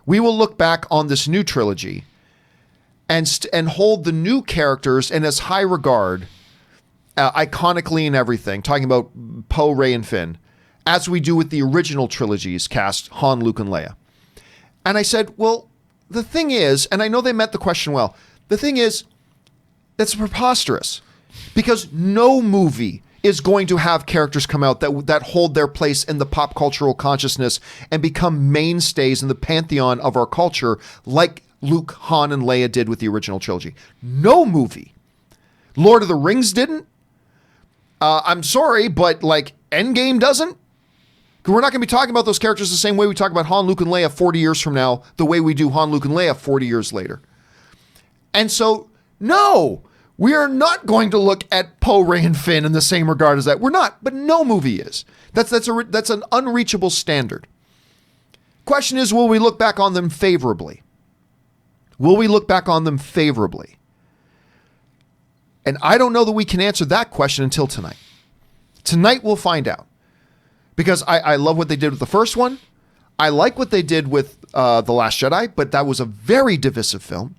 we will look back on this new trilogy and hold the new characters in as high regard, iconically and everything, talking about Poe, Rey, and Finn, as we do with the original trilogy's cast, Han, Luke, and Leia? And I said, well, the thing is, and I know they meant the question well, the thing is, that's preposterous because no movie is going to have characters come out that hold their place in the pop cultural consciousness and become mainstays in the pantheon of our culture like Luke, Han, and Leia did with the original trilogy. No movie. Lord of the Rings didn't. I'm sorry, but like Endgame doesn't. We're not going to be talking about those characters the same way we talk about Han, Luke, and Leia 40 years from now, the way we do Han, Luke, and Leia 40 years later. And so, no, we are not going to look at Poe, Rey, and Finn in the same regard as that. We're not, but no movie is. That's an unreachable standard. Question is, will we look back on them favorably? Will we look back on them favorably? And I don't know that we can answer that question until tonight. Tonight we'll find out. Because I love what they did with the first one. I like what they did with The Last Jedi, but that was a very divisive film.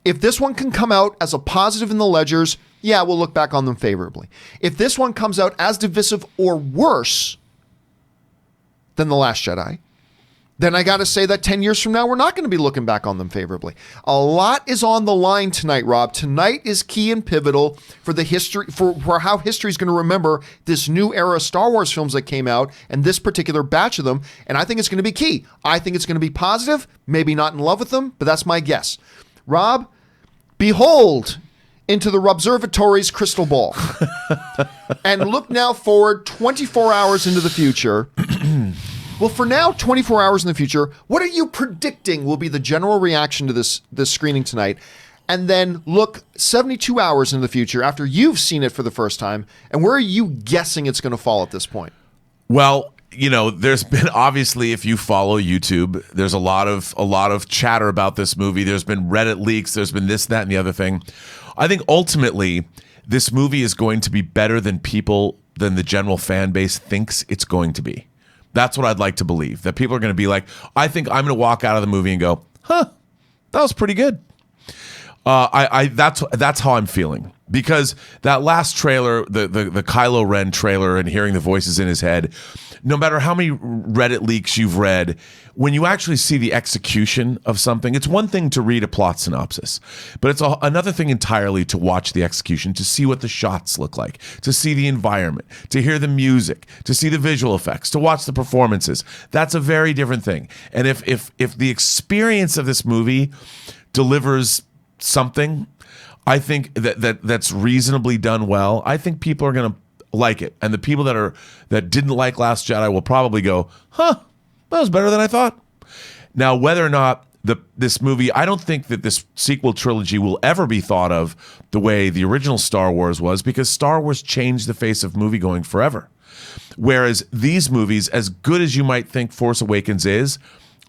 If this one can come out as a positive in the ledgers, yeah, we'll look back on them favorably. If this one comes out as divisive or worse than The Last Jedi, then I got to say that 10 years from now, we're not going to be looking back on them favorably. A lot is on the line tonight, Rob. Tonight is key and pivotal for the history, for how history is going to remember this new era of Star Wars films that came out and this particular batch of them. And I think it's going to be key. I think it's going to be positive, maybe not in love with them, but that's my guess. Rob, behold into the Robservatory's crystal ball and look now forward 24 hours into the future. Well, for now, 24 hours in the future, what are you predicting will be the general reaction to this screening tonight? and then look 72 hours in the future after you've seen it for the first time, and where are you guessing it's going to fall at this point? Well, there's been, obviously, if you follow YouTube, there's a lot of chatter about this movie. There's been Reddit leaks. There's been this, that, and the other thing. I think ultimately this movie is going to be better than the general fan base thinks it's going to be. That's what I'd like to believe. That people are going to be like, I think I'm going to walk out of the movie and go, that was pretty good. That's how I'm feeling, because that last trailer, the Kylo Ren trailer, and hearing the voices in his head, no matter how many Reddit leaks you've read, when you actually see the execution of something, it's one thing to read a plot synopsis, but it's another thing entirely to watch the execution, to see what the shots look like, to see the environment, to hear the music, to see the visual effects, to watch the performances. That's a very different thing. And if the experience of this movie delivers something, I think that's reasonably done well, I think people are going to like it. And the people that didn't like Last Jedi will probably go, that was better than I thought. Now, whether or not this movie, I don't think that this sequel trilogy will ever be thought of the way the original Star Wars was, because Star Wars changed the face of moviegoing forever. Whereas these movies, as good as you might think Force Awakens is,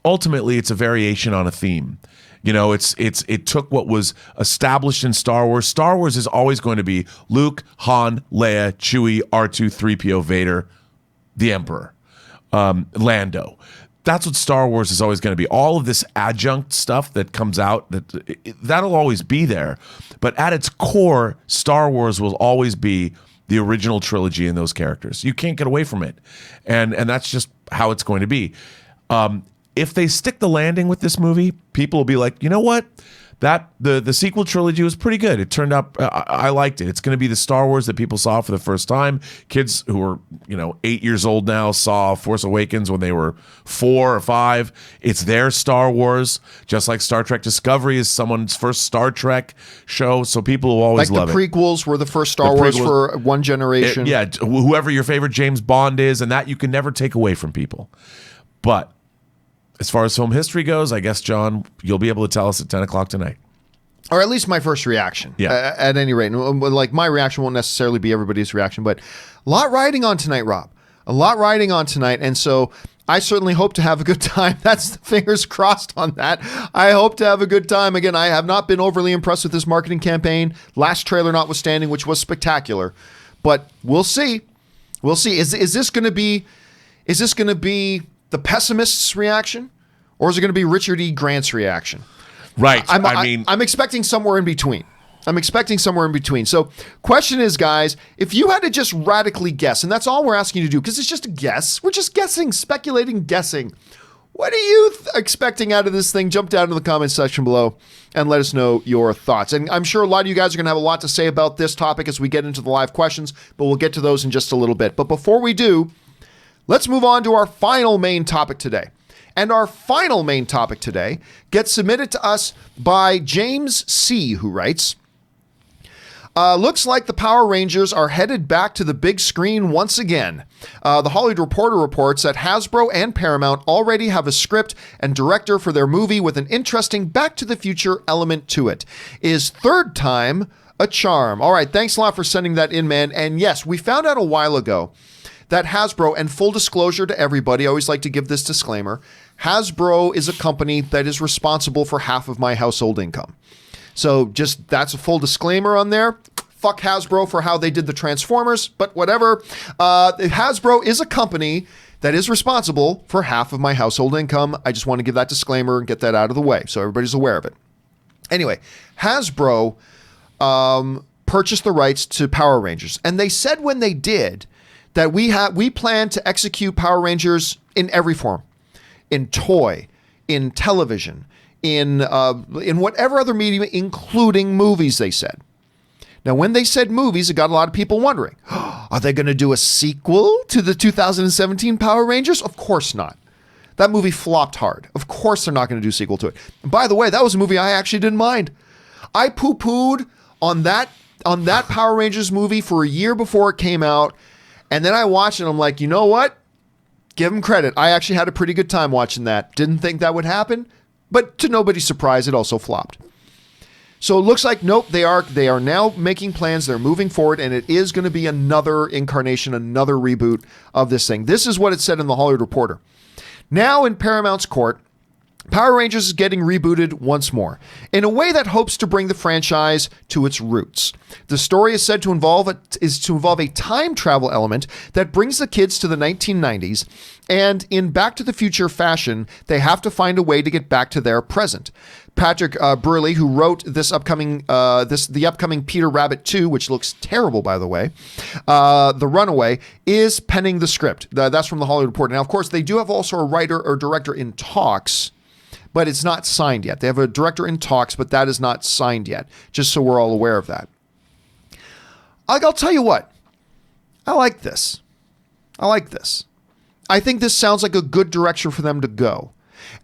ultimately it's a variation on a theme. It took what was established in Star Wars. Star Wars is always going to be Luke, Han, Leia, Chewie, R2, 3PO, Vader, the Emperor, Lando. That's what Star Wars is always going to be. All of this adjunct stuff that comes out, that'll always be there. But at its core, Star Wars will always be the original trilogy and those characters. You can't get away from it. And that's just how it's going to be. If they stick the landing with this movie, people will be like, you know what? The sequel trilogy was pretty good. It turned out, I liked it. It's going to be the Star Wars that people saw for the first time. Kids who are 8 years old now saw Force Awakens when they were 4 or 5. It's their Star Wars, just like Star Trek Discovery is someone's first Star Trek show. So people will always love it. Like the prequels were the first Star Wars for one generation. Whoever your favorite James Bond is, and that you can never take away from people. But as far as film history goes, I guess, John, you'll be able to tell us at 10 o'clock tonight. Or at least my first reaction. Yeah. At any rate. Like, my reaction won't necessarily be everybody's reaction, but a lot riding on tonight, Rob. A lot riding on tonight. And so I certainly hope to have a good time. That's fingers crossed on that. I hope to have a good time. Again, I have not been overly impressed with this marketing campaign. Last trailer notwithstanding, which was spectacular. But we'll see. We'll see. Is this going to be the pessimist's reaction, or is it going to be Richard E. Grant's reaction? Right. I'm expecting somewhere in between. So question is, guys, if you had to just radically guess, and that's all we're asking you to do, because it's just a guess. We're just guessing, speculating, guessing. What are you expecting out of this thing? Jump down to the comment section below and let us know your thoughts. And I'm sure a lot of you guys are going to have a lot to say about this topic as we get into the live questions, but we'll get to those in just a little bit. But before we do, let's move on to our final main topic today. And our final main topic today gets submitted to us by James C., who writes, looks like the Power Rangers are headed back to the big screen once again. The Hollywood Reporter reports that Hasbro and Paramount already have a script and director for their movie with an interesting Back to the Future element to it. Is third time a charm? All right, thanks a lot for sending that in, man. And yes, we found out a while ago that Hasbro, and full disclosure to everybody, I always like to give this disclaimer, Hasbro is a company that is responsible for half of my household income. So just, that's a full disclaimer on there. Fuck Hasbro for how they did the Transformers, but whatever. Hasbro is a company that is responsible for half of my household income. I just want to give that disclaimer and get that out of the way so everybody's aware of it. Anyway, Hasbro purchased the rights to Power Rangers, and they said when they did that we plan to execute Power Rangers in every form, in toy, in television, in whatever other medium, including movies, they said. Now, when they said movies, it got a lot of people wondering, are they going to do a sequel to the 2017 Power Rangers? Of course not. That movie flopped hard. Of course they're not going to do a sequel to it. And by the way, that was a movie I actually didn't mind. I poo-pooed on that Power Rangers movie for a year before it came out. And then I watched it and I'm like, you know what? Give them credit. I actually had a pretty good time watching that. Didn't think that would happen, but to nobody's surprise, it also flopped. So it looks like, nope, they are now making plans. They're moving forward, and it is going to be another incarnation, another reboot of this thing. This is what it said in the Hollywood Reporter. Now in Paramount's court, Power Rangers is getting rebooted once more in a way that hopes to bring the franchise to its roots. The story is said to involve a time travel element that brings the kids to the 1990s, and in Back to the Future fashion, they have to find a way to get back to their present. Patrick Burley, who wrote the upcoming Peter Rabbit 2, which looks terrible, by the way, The Runaway, is penning the script. That's from the Hollywood Reporter. Now, of course, they do have also a writer or director in talks, but it's not signed yet. They have a director in talks, but that is not signed yet, just so we're all aware of that. I'll tell you what. I like this. I think this sounds like a good direction for them to go.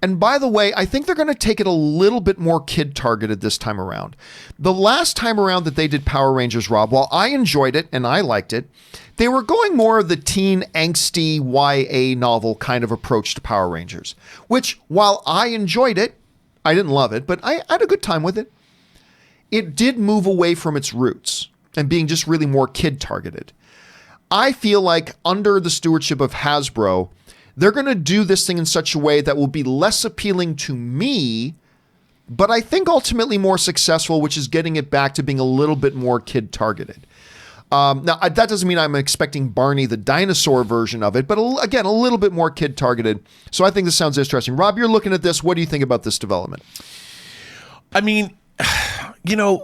And by the way, I think they're going to take it a little bit more kid-targeted this time around. The last time around that they did Power Rangers, Rob, while I enjoyed it and I liked it, they were going more of the teen angsty YA novel kind of approach to Power Rangers, which, while I enjoyed it, I didn't love it, but I had a good time with it. It did move away from its roots and being just really more kid-targeted. I feel like under the stewardship of Hasbro, they're going to do this thing in such a way that will be less appealing to me, but I think ultimately more successful, which is getting it back to being a little bit more kid-targeted. Now, that doesn't mean I'm expecting Barney the dinosaur version of it, but again, a little bit more kid-targeted. So I think this sounds interesting. Rob, you're looking at this. What do you think about this development? I mean,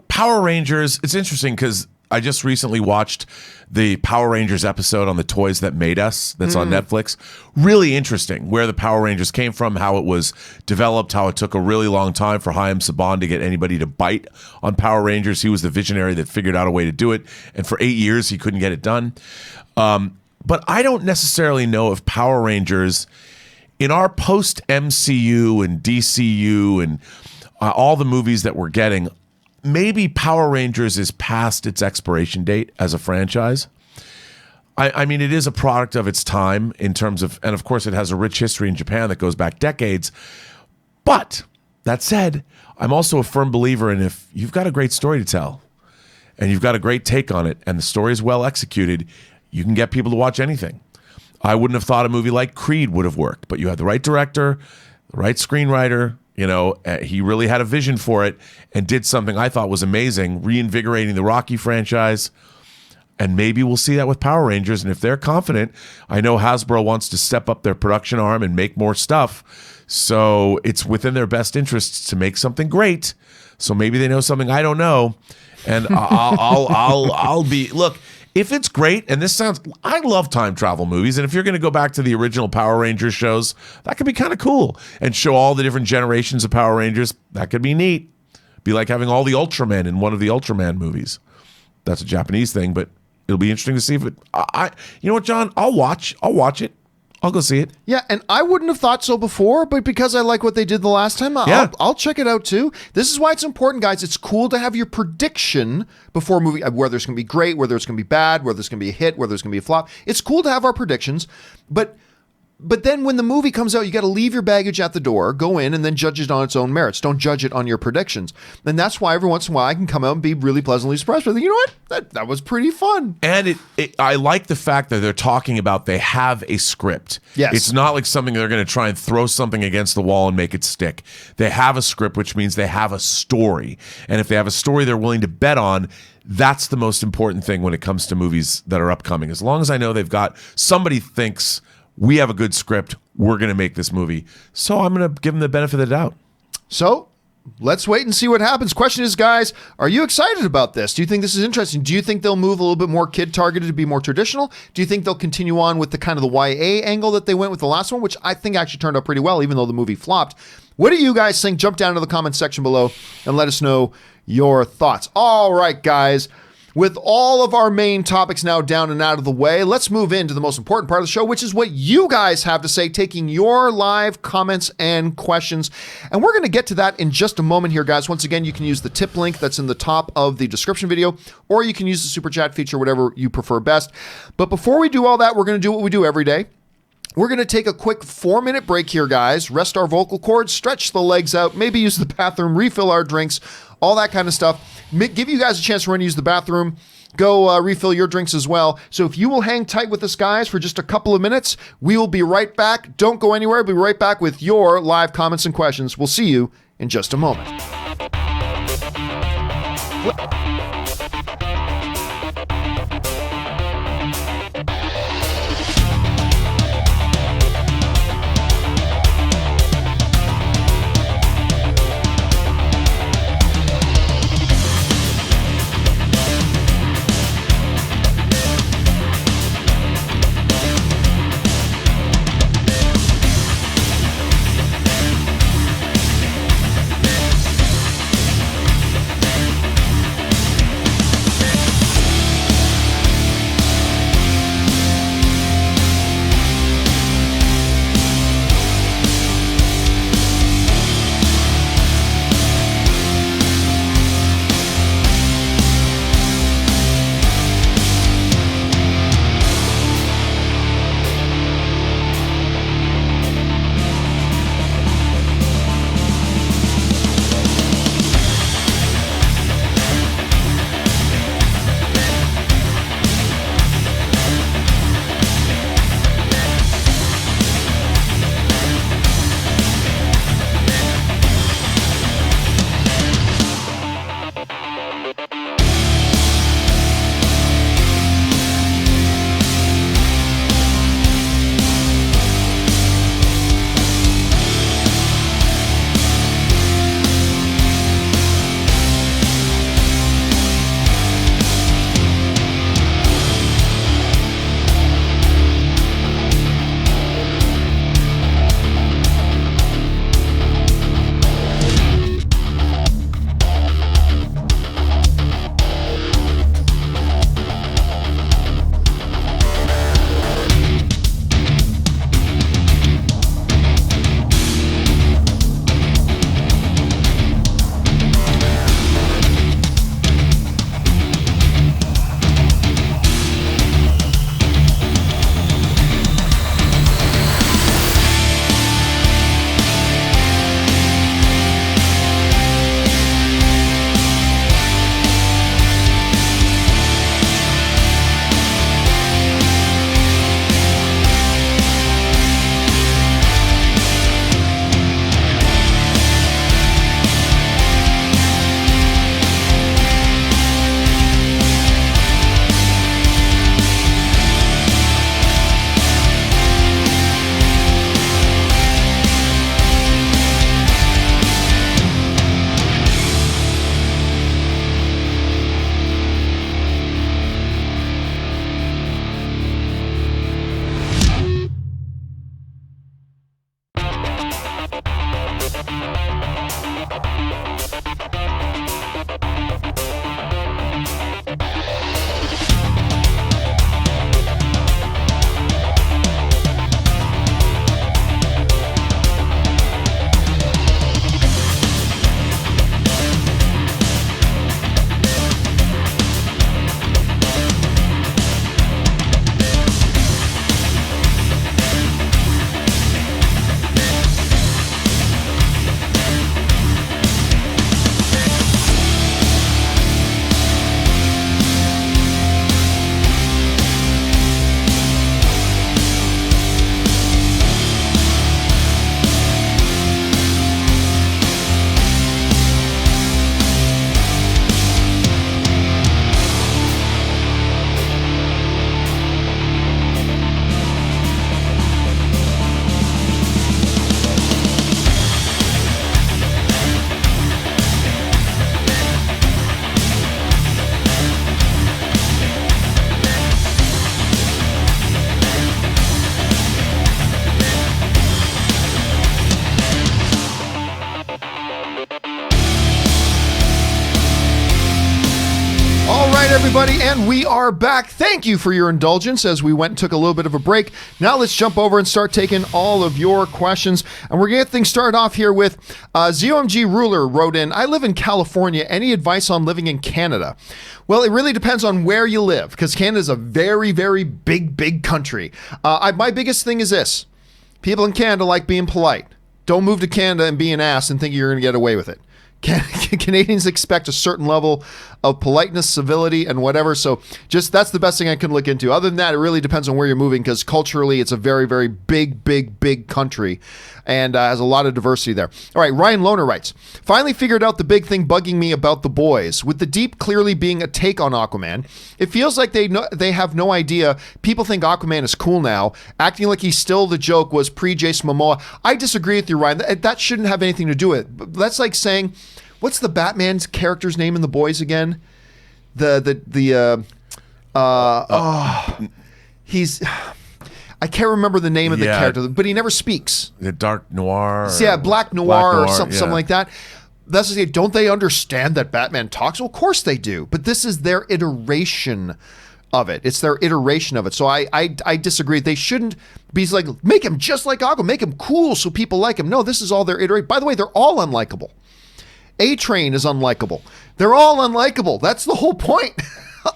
Power Rangers, it's interesting because I just recently watched the Power Rangers episode on the Toys That Made Us that's on Netflix. Really interesting where the Power Rangers came from, how it was developed, how it took a really long time for Chaim Saban to get anybody to bite on Power Rangers. He was the visionary that figured out a way to do it. And for 8 years, he couldn't get it done. But I don't necessarily know if Power Rangers, in our post-MCU and DCU and all the movies that we're getting, maybe Power Rangers is past its expiration date as a franchise. I mean, it is a product of its time in terms of, and of course it has a rich history in Japan that goes back decades. But that said, I'm also a firm believer in if you've got a great story to tell and you've got a great take on it and the story is well executed, you can get people to watch anything. I wouldn't have thought a movie like Creed would have worked, but you had the right director, the right screenwriter. He really had a vision for it and did something I thought was amazing, reinvigorating the Rocky franchise. And maybe we'll see that with Power Rangers. And if they're confident, I know Hasbro wants to step up their production arm and make more stuff. So it's within their best interests to make something great. So maybe they know something I don't know. And I'll be, look, if it's great, and this sounds, I love time travel movies, and if you're going to go back to the original Power Rangers shows, that could be kind of cool, and show all the different generations of Power Rangers, that could be neat. Be like having all the Ultramen in one of the Ultraman movies. That's a Japanese thing, but it'll be interesting to see if it, you know what, John, I'll watch it. I'll go see it. Yeah, and I wouldn't have thought so before, but because I like what they did the last time, I'll check it out too. This is why it's important, guys. It's cool to have your prediction before a movie, whether it's going to be great, whether it's going to be bad, whether it's going to be a hit, whether it's going to be a flop. It's cool to have our predictions, but then when the movie comes out, you got to leave your baggage at the door, go in, and then judge it on its own merits. Don't judge it on your predictions. And that's why every once in a while I can come out and be really pleasantly surprised. But you know what? That was pretty fun. And I like the fact that they're talking about they have a script. Yes. It's not like something they're going to try and throw something against the wall and make it stick. They have a script, which means they have a story. And if they have a story they're willing to bet on, that's the most important thing when it comes to movies that are upcoming. As long as I know they've got, somebody thinks, we have a good script, we're going to make this movie. So I'm going to give them the benefit of the doubt. So let's wait and see what happens. Question is, guys, are you excited about this? Do you think this is interesting? Do you think they'll move a little bit more kid-targeted to be more traditional? Do you think they'll continue on with the kind of the YA angle that they went with the last one, which I think actually turned out pretty well, even though the movie flopped? What do you guys think? Jump down into the comments section below and let us know your thoughts. All right, guys. With all of our main topics now down and out of the way, let's move into the most important part of the show, which is what you guys have to say, taking your live comments and questions. And we're going to get to that in just a moment here, guys. Once again, you can use the tip link that's in the top of the description video, or you can use the super chat feature, whatever you prefer best. But before we do all that, we're going to do what we do every day. We're going to take a quick 4-minute break here, guys. Rest our vocal cords, stretch the legs out, maybe use the bathroom, refill our drinks, all that kind of stuff. Give you guys a chance to run and use the bathroom. Go refill your drinks as well. So if you will hang tight with us, guys, for just a couple of minutes, we will be right back. Don't go anywhere. We'll be right back with your live comments and questions. We'll see you in just a moment. everybody, and we are back. Thank you for your indulgence as we went and took a little bit of a break. Now let's jump over and start taking all of your questions. And we're going to get things started off here with ZOMG Ruler wrote in, I live in California. Any advice on living in Canada? Well, it really depends on where you live, because Canada is a very, very big country. My biggest thing is this. People in Canada like being polite. Don't move to Canada and be an ass and think you're going to get away with it. Canadians expect a certain level of politeness, civility, and whatever. So just that's the best thing I can look into. Other than that, it really depends on where you're moving, because culturally it's a very, very big country and has a lot of diversity there. All right, Ryan Lohner writes, finally figured out the big thing bugging me about The Boys. With The Deep clearly being a take on Aquaman, it feels like they have no idea people think Aquaman is cool now, acting like he's still the joke was pre-Jason Momoa. I disagree with you, Ryan. That shouldn't have anything to do with it. That's like saying, what's the Batman's character's name in The Boys again? He's... I can't remember the name of the character, but he never speaks. The Dark Noir. Yeah, Black Noir or something like that. That's to say, don't they understand that Batman talks? Well, of course they do, but this is their iteration of it. It's their iteration of it. So I disagree. They shouldn't be like, make him just like Aquaman, make him cool so people like him. No, this is all their iteration. By the way, they're all unlikable. A-Train is unlikable. They're all unlikable. That's the whole point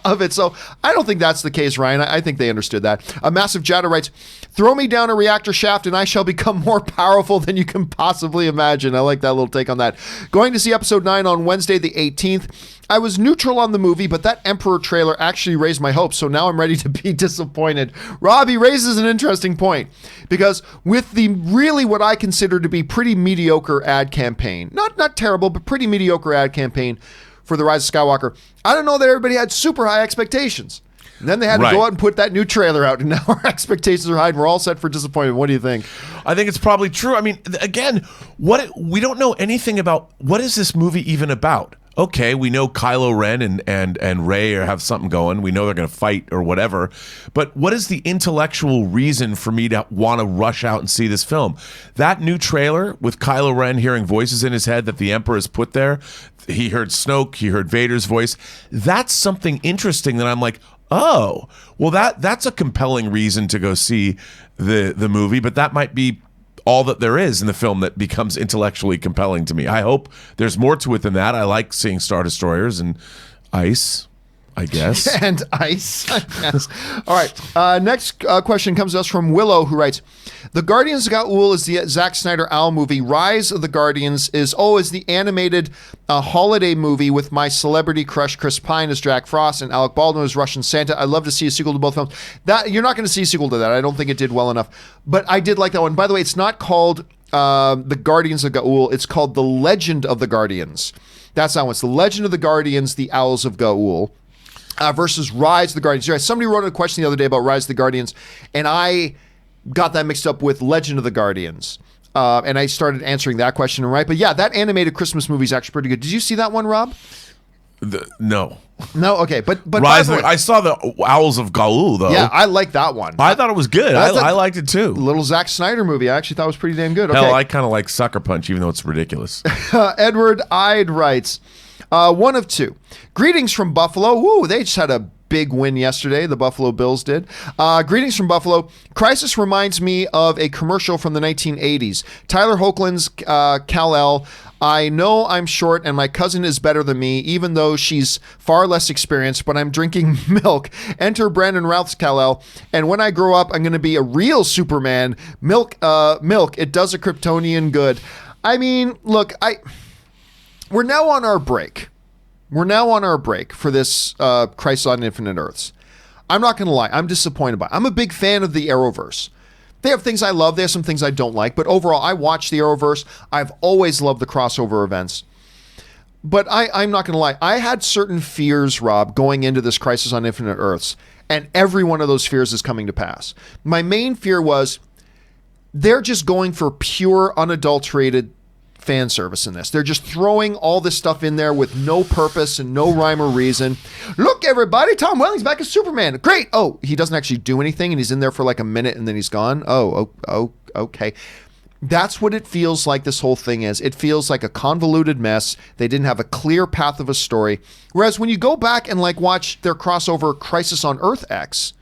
of it. So I don't think that's the case, Ryan. I think they understood that. A Massive Jada writes, throw me down a reactor shaft and I shall become more powerful than you can possibly imagine. I like that little take on that. Going to see episode 9 on Wednesday the 18th. I was neutral on the movie, but that Emperor trailer actually raised my hopes, so now I'm ready to be disappointed. Robbie raises an interesting point, because with the really what I consider to be pretty mediocre ad campaign, not terrible, but pretty mediocre ad campaign for The Rise of Skywalker, I don't know that everybody had super high expectations. And then they had to go out and put that new trailer out, and now our expectations are high, and we're all set for disappointment. What do you think? I think it's probably true. I mean, again, we don't know anything about what is this movie even about. Okay, we know Kylo Ren and Rey have something going. We know they're going to fight or whatever. But what is the intellectual reason for me to want to rush out and see this film? That new trailer with Kylo Ren hearing voices in his head that the Emperor has put there. He heard Snoke. He heard Vader's voice. That's something interesting that I'm like, oh, well, that's a compelling reason to go see the movie. But that might be all that there is in the film that becomes intellectually compelling to me. I hope there's more to it than that. I like seeing Star Destroyers and ice, I guess. And ice, I guess. All right. Next question comes to us from Willow, who writes, The Guardians of Gaul is the Zack Snyder Owl movie. Rise of the Guardians is the animated holiday movie with my celebrity crush Chris Pine as Jack Frost and Alec Baldwin as Russian Santa. I'd love to see a sequel to both films. That you're not going to see a sequel to that. I don't think it did well enough. But I did like that one. By the way, it's not called The Guardians of Gaul. It's called The Legend of the Guardians. That's that one. It's The Legend of the Guardians, The Owls of Gaul. Versus Rise of the Guardians. Somebody wrote a question the other day about Rise of the Guardians, and I got that mixed up with Legend of the Guardians. And I started answering that question, right? But yeah, that animated Christmas movie is actually pretty good. Did you see that one, Rob? No. No? Okay. But Rise of I saw the Owls of Gaul, though. Yeah, I like that one. I thought it was good. I liked it, too. Little Zack Snyder movie. I actually thought it was pretty damn good. Okay. Hell, I kind of like Sucker Punch, even though it's ridiculous. Edward Ide writes, one of two. Greetings from Buffalo. Woo, they just had a big win yesterday. The Buffalo Bills did. Greetings from Buffalo. Crisis reminds me of a commercial from the 1980s. Tyler Hoechlin's Kal-El. I know I'm short and my cousin is better than me, even though she's far less experienced, but I'm drinking milk. Enter Brandon Routh's Kal-El. And when I grow up, I'm going to be a real Superman. Milk, it does a Kryptonian good. I mean, look, we're now on our break. We're now on our break for this Crisis on Infinite Earths. I'm not going to lie. I'm disappointed by it. I'm a big fan of the Arrowverse. They have things I love. They have some things I don't like. But overall, I watch the Arrowverse. I've always loved the crossover events. But I'm not going to lie. I had certain fears, Rob, going into this Crisis on Infinite Earths. And every one of those fears is coming to pass. My main fear was they're just going for pure, unadulterated fan service in this. They're just throwing all this stuff in there with no purpose and no rhyme or reason. Look, everybody, Tom Welling's back as Superman. Great. Oh, he doesn't actually do anything and he's in there for like a minute and then he's gone. Oh, okay. That's what it feels like this whole thing is. It feels like a convoluted mess. They didn't have a clear path of a story. Whereas when you go back and like watch their crossover Crisis on Earth X,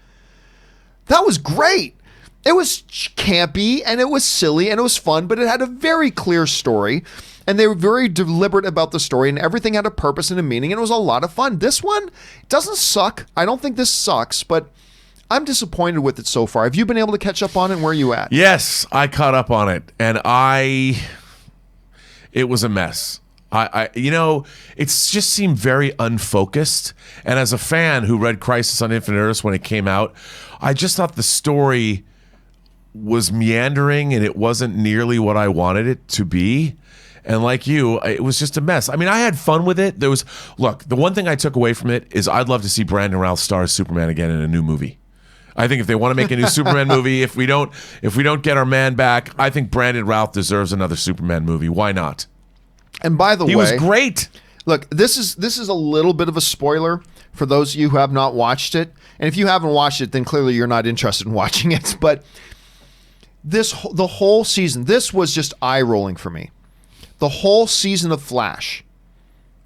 that was great. It was campy and it was silly and it was fun, but it had a very clear story and they were very deliberate about the story and everything had a purpose and a meaning and it was a lot of fun. This one doesn't suck. I don't think this sucks, but I'm disappointed with it so far. Have you been able to catch up on it and where are you at? Yes, I caught up on it and it was a mess. It just seemed very unfocused. And as a fan who read Crisis on Infinite Earths when it came out, I just thought the story was meandering and it wasn't nearly what I wanted it to be. And like you, it was just a mess. I mean, I had fun with it. The one thing I took away from it is I'd love to see Brandon Routh star as Superman again in a new movie. I think if they want to make a new Superman movie, if we don't get our man back, I think Brandon Routh deserves another Superman movie. Why not? And by the way, he was great. Look, this is a little bit of a spoiler for those of you who have not watched it. And if you haven't watched it, then clearly you're not interested in watching it. But the whole season, this was just eye-rolling for me. The whole season of Flash.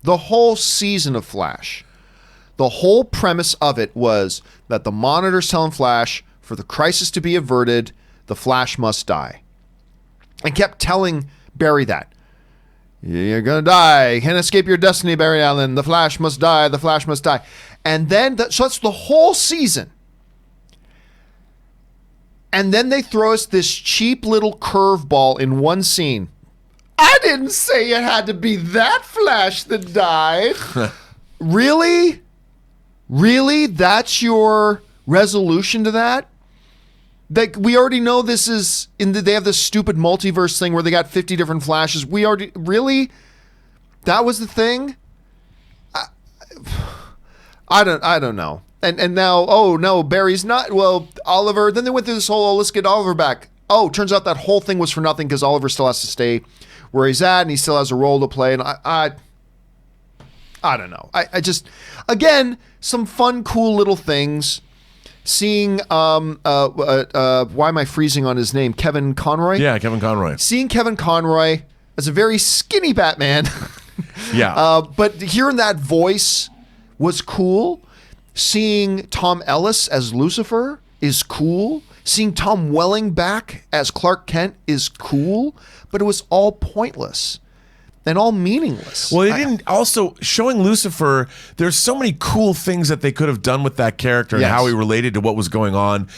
The whole premise of it was that the Monitor's telling Flash for the crisis to be averted, the Flash must die. And kept telling Barry that. You're going to die. You can't escape your destiny, Barry Allen. The Flash must die. The Flash must die. And then, so that's the whole season. And then they throw us this cheap little curveball in one scene. I didn't say it had to be that Flash that died. Really? Really? That's your resolution to that? Like, we already know this is they have this stupid multiverse thing where they got 50 different Flashes. Really? That was the thing? I don't know. And now, oh no, Barry's not, well, Oliver, then they went through this whole, let's get Oliver back. Oh, turns out that whole thing was for nothing because Oliver still has to stay where he's at and he still has a role to play. And I don't know. I just, again, some fun, cool little things. Seeing, why am I freezing on his name? Kevin Conroy? Yeah, Kevin Conroy. Seeing Kevin Conroy as a very skinny Batman. Yeah. But hearing that voice was cool. Seeing Tom Ellis as Lucifer is cool. Seeing Tom Welling back as Clark Kent is cool. But it was all pointless. And all meaningless. Well, they didn't. Also, showing Lucifer, there's so many cool things that they could have done with that character and how he related to what was going on,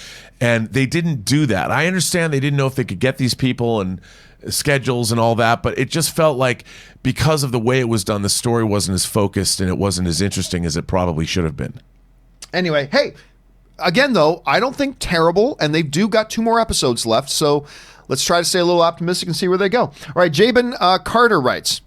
and they didn't do that. I understand they didn't know if they could get these people and schedules and all that, but it just felt like because of the way it was done, the story wasn't as focused and it wasn't as interesting as it probably should have been. Anyway, hey, again, though, I don't think terrible, and they do got 2 more episodes left, so let's try to stay a little optimistic and see where they go. All right, Jabin Carter writes,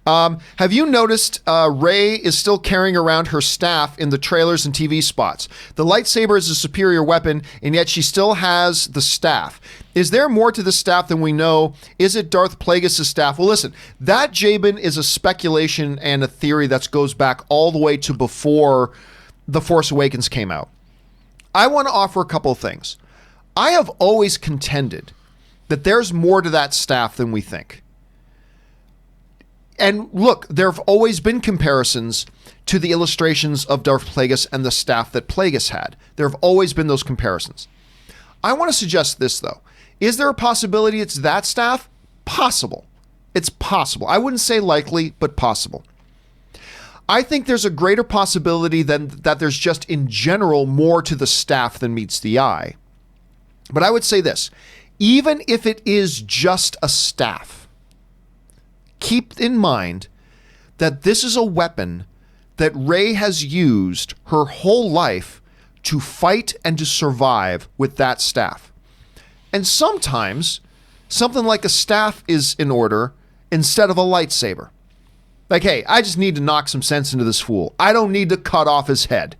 have you noticed Rey is still carrying around her staff in the trailers and TV spots? The lightsaber is a superior weapon, and yet she still has the staff. Is there more to the staff than we know? Is it Darth Plagueis' staff? Well, listen, that, Jabin, is a speculation and a theory that goes back all the way to before The Force Awakens came out. I want to offer a couple of things. I have always contended that there's more to that staff than we think. And look, there have always been comparisons to the illustrations of Darth Plagueis and the staff that Plagueis had. There have always been those comparisons. I want to suggest this, though. Is there a possibility it's that staff? Possible. It's possible. I wouldn't say likely, but possible. I think there's a greater possibility than that there's just in general more to the staff than meets the eye. But I would say this. Even if it is just a staff, keep in mind that this is a weapon that Rey has used her whole life to fight and to survive with that staff. And sometimes something like a staff is in order instead of a lightsaber. Like, hey, I just need to knock some sense into this fool. I don't need to cut off his head.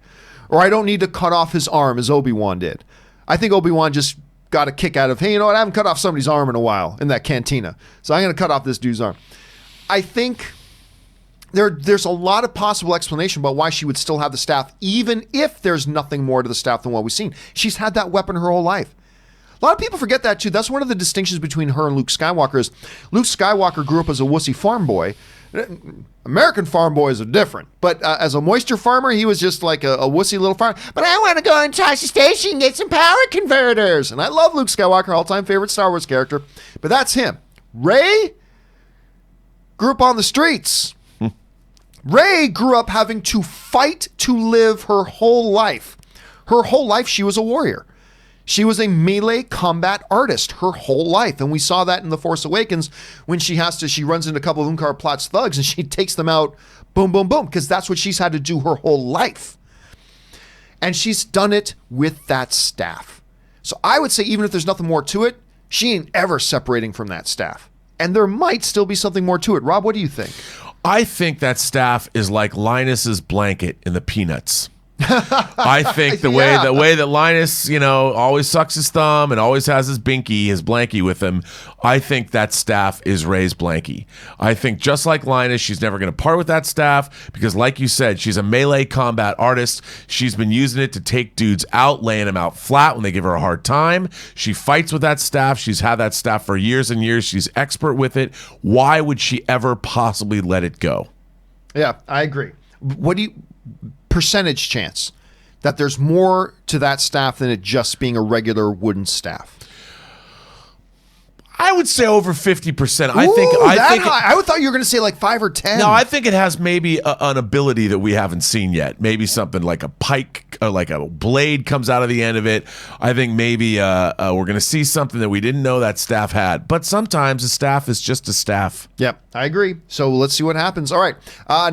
Or I don't need to cut off his arm as Obi-Wan did. I think Obi-Wan just got a kick out of, hey, you know what? I haven't cut off somebody's arm in a while in that cantina. So I'm going to cut off this dude's arm. I think there's a lot of possible explanation about why she would still have the staff, even if there's nothing more to the staff than what we've seen. She's had that weapon her whole life. A lot of people forget that too. That's one of the distinctions between her and Luke Skywalker is Luke Skywalker grew up as a wussy farm boy. American farm boys are different, but as a moisture farmer, he was just like a wussy little farmer. But I want to go and Tosche Station and get some power converters. And I love Luke Skywalker, all-time favorite Star Wars character. But that's him. Rey grew up on the streets. Rey grew up having to fight to live her whole life. Her whole life, she was a warrior. She was a melee combat artist her whole life. And we saw that in The Force Awakens when she runs into a couple of Unkar Platt's thugs and she takes them out, boom, boom, boom, because that's what she's had to do her whole life. And she's done it with that staff. So I would say even if there's nothing more to it, she ain't ever separating from that staff. And there might still be something more to it. Rob, what do you think? I think that staff is like Linus's blanket in the Peanuts. I think the way that Linus, always sucks his thumb and always has his blankie with him. I think that staff is Rey's blankie. I think just like Linus, she's never going to part with that staff because, like you said, she's a melee combat artist. She's been using it to take dudes out, laying them out flat when they give her a hard time. She fights with that staff. She's had that staff for years and years. She's expert with it. Why would she ever possibly let it go? Yeah, I agree. Percentage chance that there's more to that staff than it just being a regular wooden staff? I would say over 50%. I thought you were going to say like 5 or 10. No, I think it has maybe an ability that we haven't seen yet. Maybe something like a pike or like a blade comes out of the end of it. I think maybe we're going to see something that we didn't know that staff had. But sometimes a staff is just a staff. Yep, I agree. So let's see what happens. All right.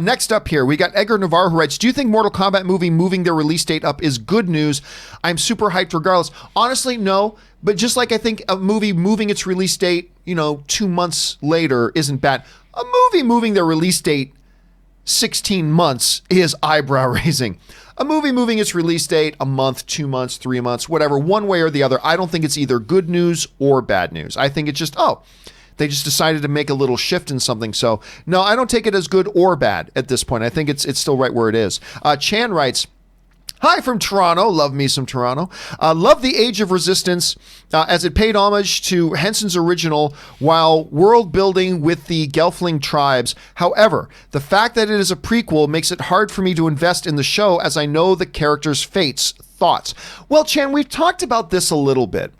Next up here, we got Edgar Navarro who writes, do you think Mortal Kombat movie moving their release date up is good news? I'm super hyped regardless. Honestly, no. But just like I think a movie moving its release date, 2 months later isn't bad. A movie moving their release date 16 months is eyebrow raising. A movie moving its release date a month, 2 months, 3 months, whatever, one way or the other, I don't think it's either good news or bad news. I think it's just, they just decided to make a little shift in something. So, no, I don't take it as good or bad at this point. I think it's still right where it is. Chan writes, hi from Toronto. Love me some Toronto. Love the Age of Resistance as it paid homage to Henson's original while world building with the Gelfling tribes. However, the fact that it is a prequel makes it hard for me to invest in the show as I know the characters' fates. Thoughts? Well, Chan, we've talked about this a little bit.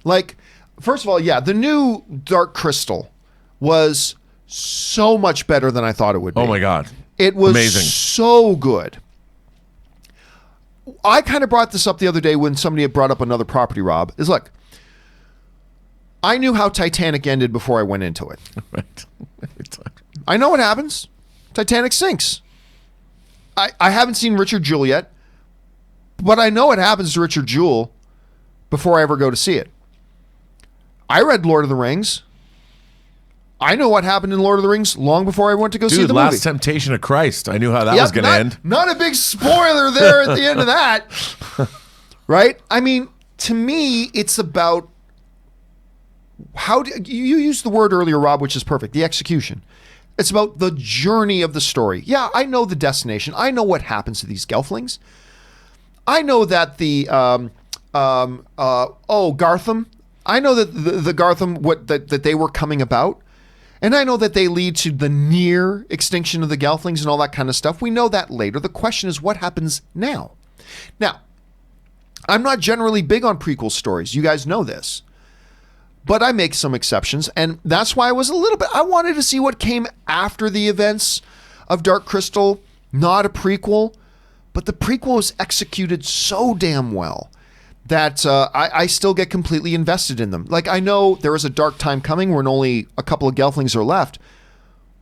Like, first of all, yeah, the new Dark Crystal was so much better than I thought it would be. Oh my God. It was amazing. So good. I kind of brought this up the other day when somebody had brought up another property, Rob, is look, I knew how Titanic ended before I went into it. Right. I know what happens. Titanic sinks. I haven't seen Richard Jewell yet, but I know what happens to Richard Jewell before I ever go to see it. I read Lord of the Rings. I know what happened in Lord of the Rings long before I went to go see the movie. Last Temptation of Christ. I knew how that was going to end. Not a big spoiler there at the end of that. Right? I mean, to me, it's about you used the word earlier, Rob, which is perfect. The execution. It's about the journey of the story. Yeah, I know the destination. I know what happens to these Gelflings. I know that the Gartham. I know that the Gartham that they were coming about. And I know that they lead to the near extinction of the Gelflings and all that kind of stuff. We know that later. The question is what happens now? Now, I'm not generally big on prequel stories. You guys know this. But I make some exceptions. And that's why I was I wanted to see what came after the events of Dark Crystal. Not a prequel. But the prequel was executed so damn well that I still get completely invested in them. Like, I know there is a dark time coming when only a couple of Gelflings are left.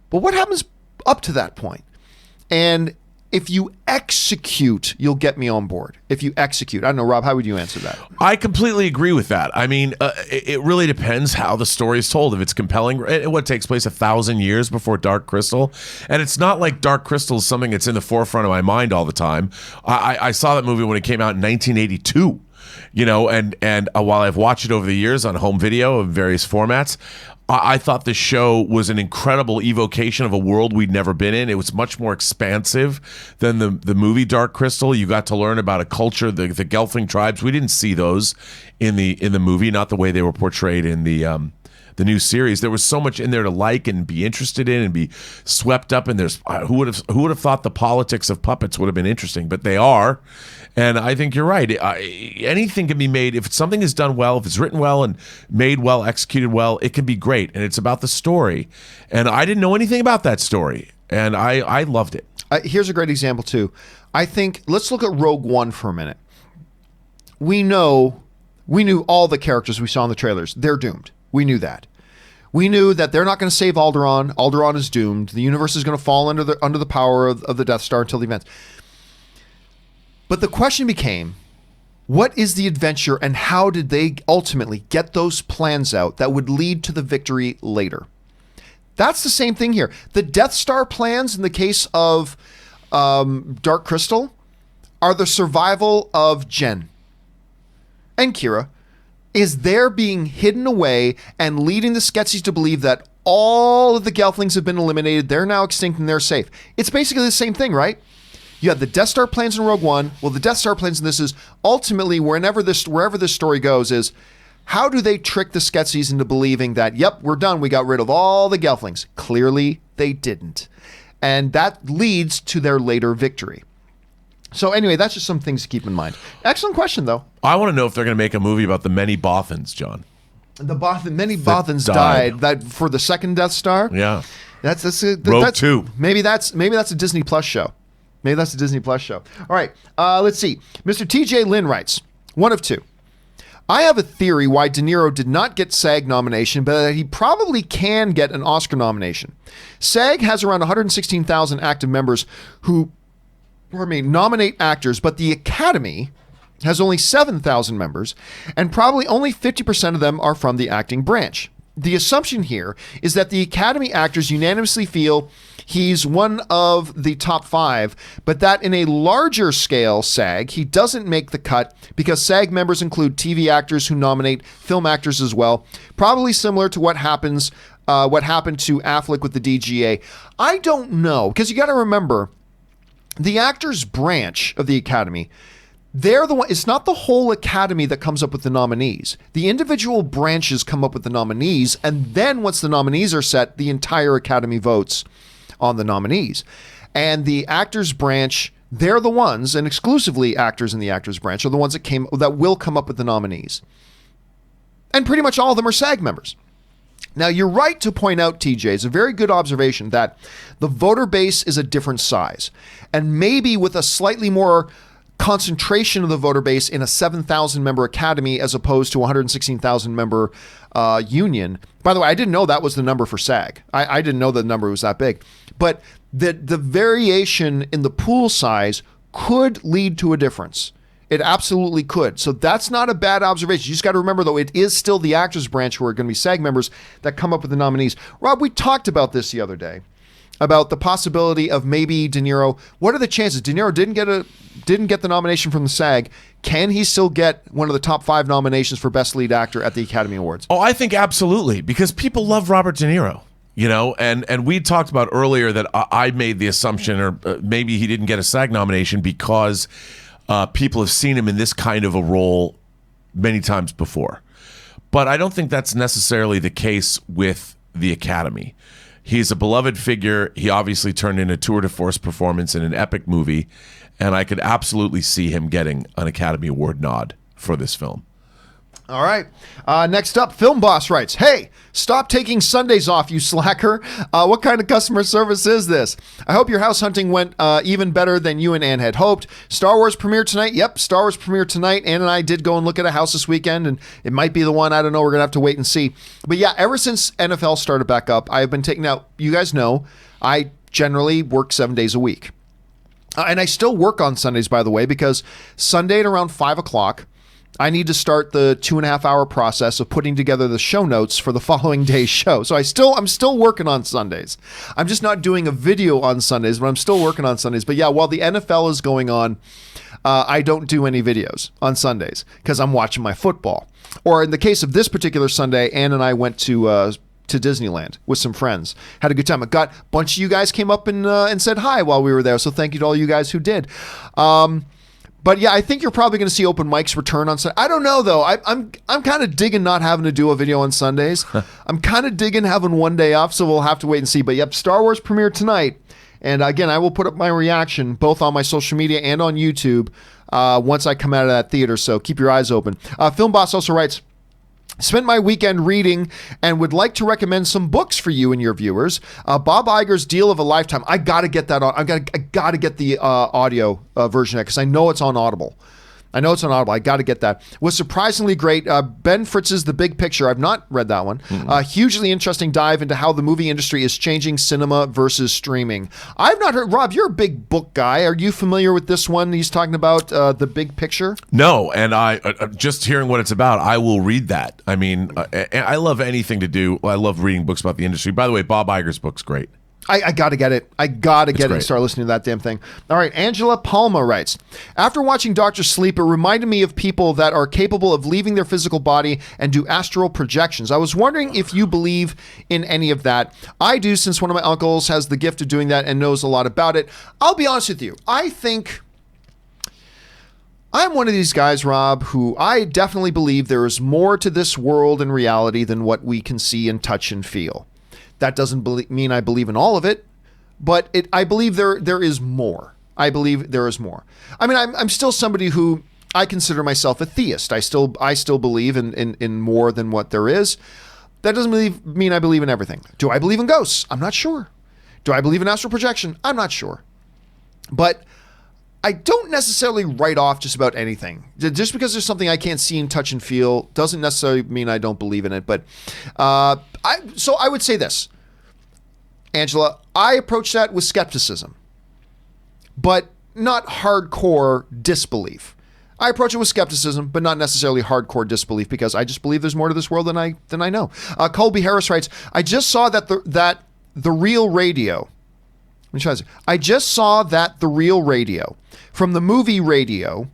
But what happens up to that point? And if you execute, you'll get me on board. If you execute. I don't know, Rob, how would you answer that? I completely agree with that. I mean, it really depends how the story is told. If it's compelling, what takes place 1,000 years before Dark Crystal. And it's not like Dark Crystal is something that's in the forefront of my mind all the time. I saw that movie when it came out in 1982. And while I've watched it over the years on home video in various formats, I thought the show was an incredible evocation of a world we'd never been in. It was much more expansive than the movie Dark Crystal. You got to learn about a culture, the Gelfling tribes. We didn't see those in the movie, not the way they were portrayed in the new series. There was so much in there to like and be interested in and be swept up in. There's who would have thought the politics of puppets would have been interesting, but they are. And I think you're right. Anything can be made if something is done well, if it's written well and made well, executed well, it can be great. And it's about the story. And I didn't know anything about that story, and I loved it. Here's a great example too. I think let's look at Rogue One for a minute. We knew all the characters we saw in the trailers. They're doomed. We knew that. We knew that they're not going to save Alderaan. Alderaan is doomed. The universe is going to fall under the power of the Death Star until the events. But the question became, what is the adventure and how did they ultimately get those plans out that would lead to the victory later? That's the same thing here. The Death Star plans in the case of Dark Crystal are the survival of Jen and Kira. Is there being hidden away and leading the Skeksis to believe that all of the Gelflings have been eliminated, they're now extinct and they're safe. It's basically the same thing, right? You have the Death Star plans in Rogue One. Well, the Death Star plans in this is ultimately wherever this story goes is how do they trick the Skeksis into believing that, yep, we're done. We got rid of all the Gelflings. Clearly, they didn't. And that leads to their later victory. So anyway, that's just some things to keep in mind. Excellent question, though. I want to know if they're going to make a movie about the many Bothans, John. Many Bothans died that for the second Death Star. Yeah, Rogue 2. Maybe that's a Disney Plus show. Maybe that's a Disney Plus show. All right, let's see. Mr. TJ Lynn writes, one of two. I have a theory why De Niro did not get SAG nomination, but that he probably can get an Oscar nomination. SAG has around 116,000 active members who nominate actors, but the Academy has only 7,000 members, and probably only 50% of them are from the acting branch. The assumption here is that the Academy actors unanimously feel he's one of the top 5, but that in a larger scale SAG, he doesn't make the cut because SAG members include TV actors who nominate film actors as well, probably similar to what happened to Affleck with the DGA. I don't know, because you got to remember, the actors branch of the Academy, they're the one. It's not the whole Academy that comes up with the nominees. The individual branches come up with the nominees, and then once the nominees are set, the entire Academy votes on the nominees. And the actors branch, they're the ones, and exclusively actors in the actors branch are the ones that will come up with the nominees. And pretty much all of them are SAG members. Now, you're right to point out, TJ, it's a very good observation that the voter base is a different size. And maybe with a slightly more concentration of the voter base in a 7,000 member Academy as opposed to 116,000 member union. By the way, I didn't know that was the number for SAG. I didn't know the number was that big. But the variation in the pool size could lead to a difference. It absolutely could. So that's not a bad observation. You just got to remember, though, it is still the actors branch who are going to be SAG members that come up with the nominees. Rob, we talked about this the other day, about the possibility of maybe De Niro. What are the chances? De Niro didn't get the nomination from the SAG. Can he still get one of the top 5 nominations for Best Lead Actor at the Academy Awards? Oh, I think absolutely, because people love Robert De Niro. You know, and we talked about earlier that I made the assumption, or maybe he didn't get a SAG nomination because people have seen him in this kind of a role many times before. But I don't think that's necessarily the case with the Academy. He's a beloved figure. He obviously turned in a tour de force performance in an epic movie, and I could absolutely see him getting an Academy Award nod for this film. All right. Next up, Film Boss writes, hey, stop taking Sundays off, you slacker. What kind of customer service is this? I hope your house hunting went even better than you and Ann had hoped. Star Wars premiered tonight. Yep, Star Wars premiered tonight. Ann and I did go and look at a house this weekend, and it might be the one. I don't know. We're going to have to wait and see. But yeah, ever since NFL started back up, I've been taking out, you guys know, I generally work 7 days a week. And I still work on Sundays, by the way, because Sunday at around 5 o'clock, I need to start the 2.5 hour process of putting together the show notes for the following day's show. So I'm still working on Sundays. I'm just not doing a video on Sundays, but I'm still working on Sundays. But yeah, while the NFL is going on, I don't do any videos on Sundays because I'm watching my football. Or in the case of this particular Sunday, Ann and I went to to Disneyland with some friends. Had a good time. A bunch of you guys came up and said hi while we were there. So thank you to all you guys who did. But yeah, I think you're probably going to see open mics return on Sunday. I don't know though. I'm kind of digging not having to do a video on Sundays. I'm kind of digging having one day off, so we'll have to wait and see. But yep, Star Wars premiere tonight. And again, I will put up my reaction both on my social media and on YouTube once I come out of that theater. So keep your eyes open. Film Boss also writes, spent my weekend reading and would like to recommend some books for you and your viewers. Bob Iger's Deal of a Lifetime. I got to get that on. I got to get the audio version of it because I know it's on Audible. I got to get that. Was surprisingly great. Ben Fritz's The Big Picture. I've not read that one. Hugely interesting dive into how the movie industry is changing cinema versus streaming. I've not heard. Rob, you're a big book guy. Are you familiar with this one? He's talking about The Big Picture. No, and I just hearing what it's about, I will read that. I mean, I love anything to do. I love reading books about the industry. By the way, Bob Iger's book's great. I got to get it. I got to get it and start listening to that damn thing. All right. Angela Palma writes, after watching Dr. Sleep, it reminded me of people that are capable of leaving their physical body and do astral projections. I was wondering if you believe in any of that. I do, since one of my uncles has the gift of doing that and knows a lot about it. I'll be honest with you. I think I'm one of these guys, Rob, who I definitely believe there is more to this world and reality than what we can see and touch and feel. That doesn't mean I believe in all of it, but I believe there is more. I believe there is more. I mean, I'm still somebody who I consider myself a theist. I still believe in more than what there is. That doesn't mean I believe in everything. Do I believe in ghosts? I'm not sure. Do I believe in astral projection? I'm not sure. But I don't necessarily write off just about anything. Just because there's something I can't see and touch and feel doesn't necessarily mean I don't believe in it. But so I would say this, Angela, I approach that with skepticism, but not hardcore disbelief. I approach it with skepticism, but not necessarily hardcore disbelief, because I just believe there's more to this world than I know. Colby Harris writes, I just saw that the Real Radio. I just saw that the Real Radio from the movie Radio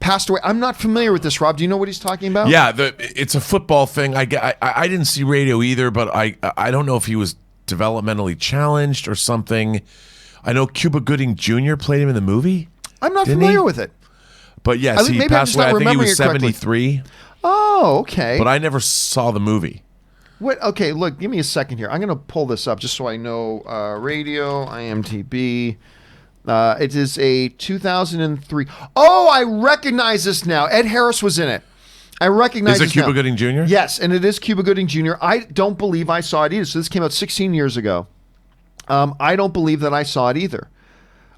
passed away. I'm not familiar with this, Rob. Do you know what he's talking about? Yeah, it's a football thing. I didn't see Radio either, but I don't know if he was developmentally challenged or something. I know Cuba Gooding Jr. played him in the movie. I'm not familiar with it. But yes, he passed away. I think he was 73. Oh, okay. But I never saw the movie. What? Okay, look, give me a second here. I'm going to pull this up just so I know. Radio, IMDb. It is a 2003. Oh, I recognize this now. Ed Harris was in it. I recognize this now. Is it Cuba Gooding Jr.? Yes, and it is Cuba Gooding Jr. I don't believe I saw it either. So this came out 16 years ago. I don't believe that I saw it either.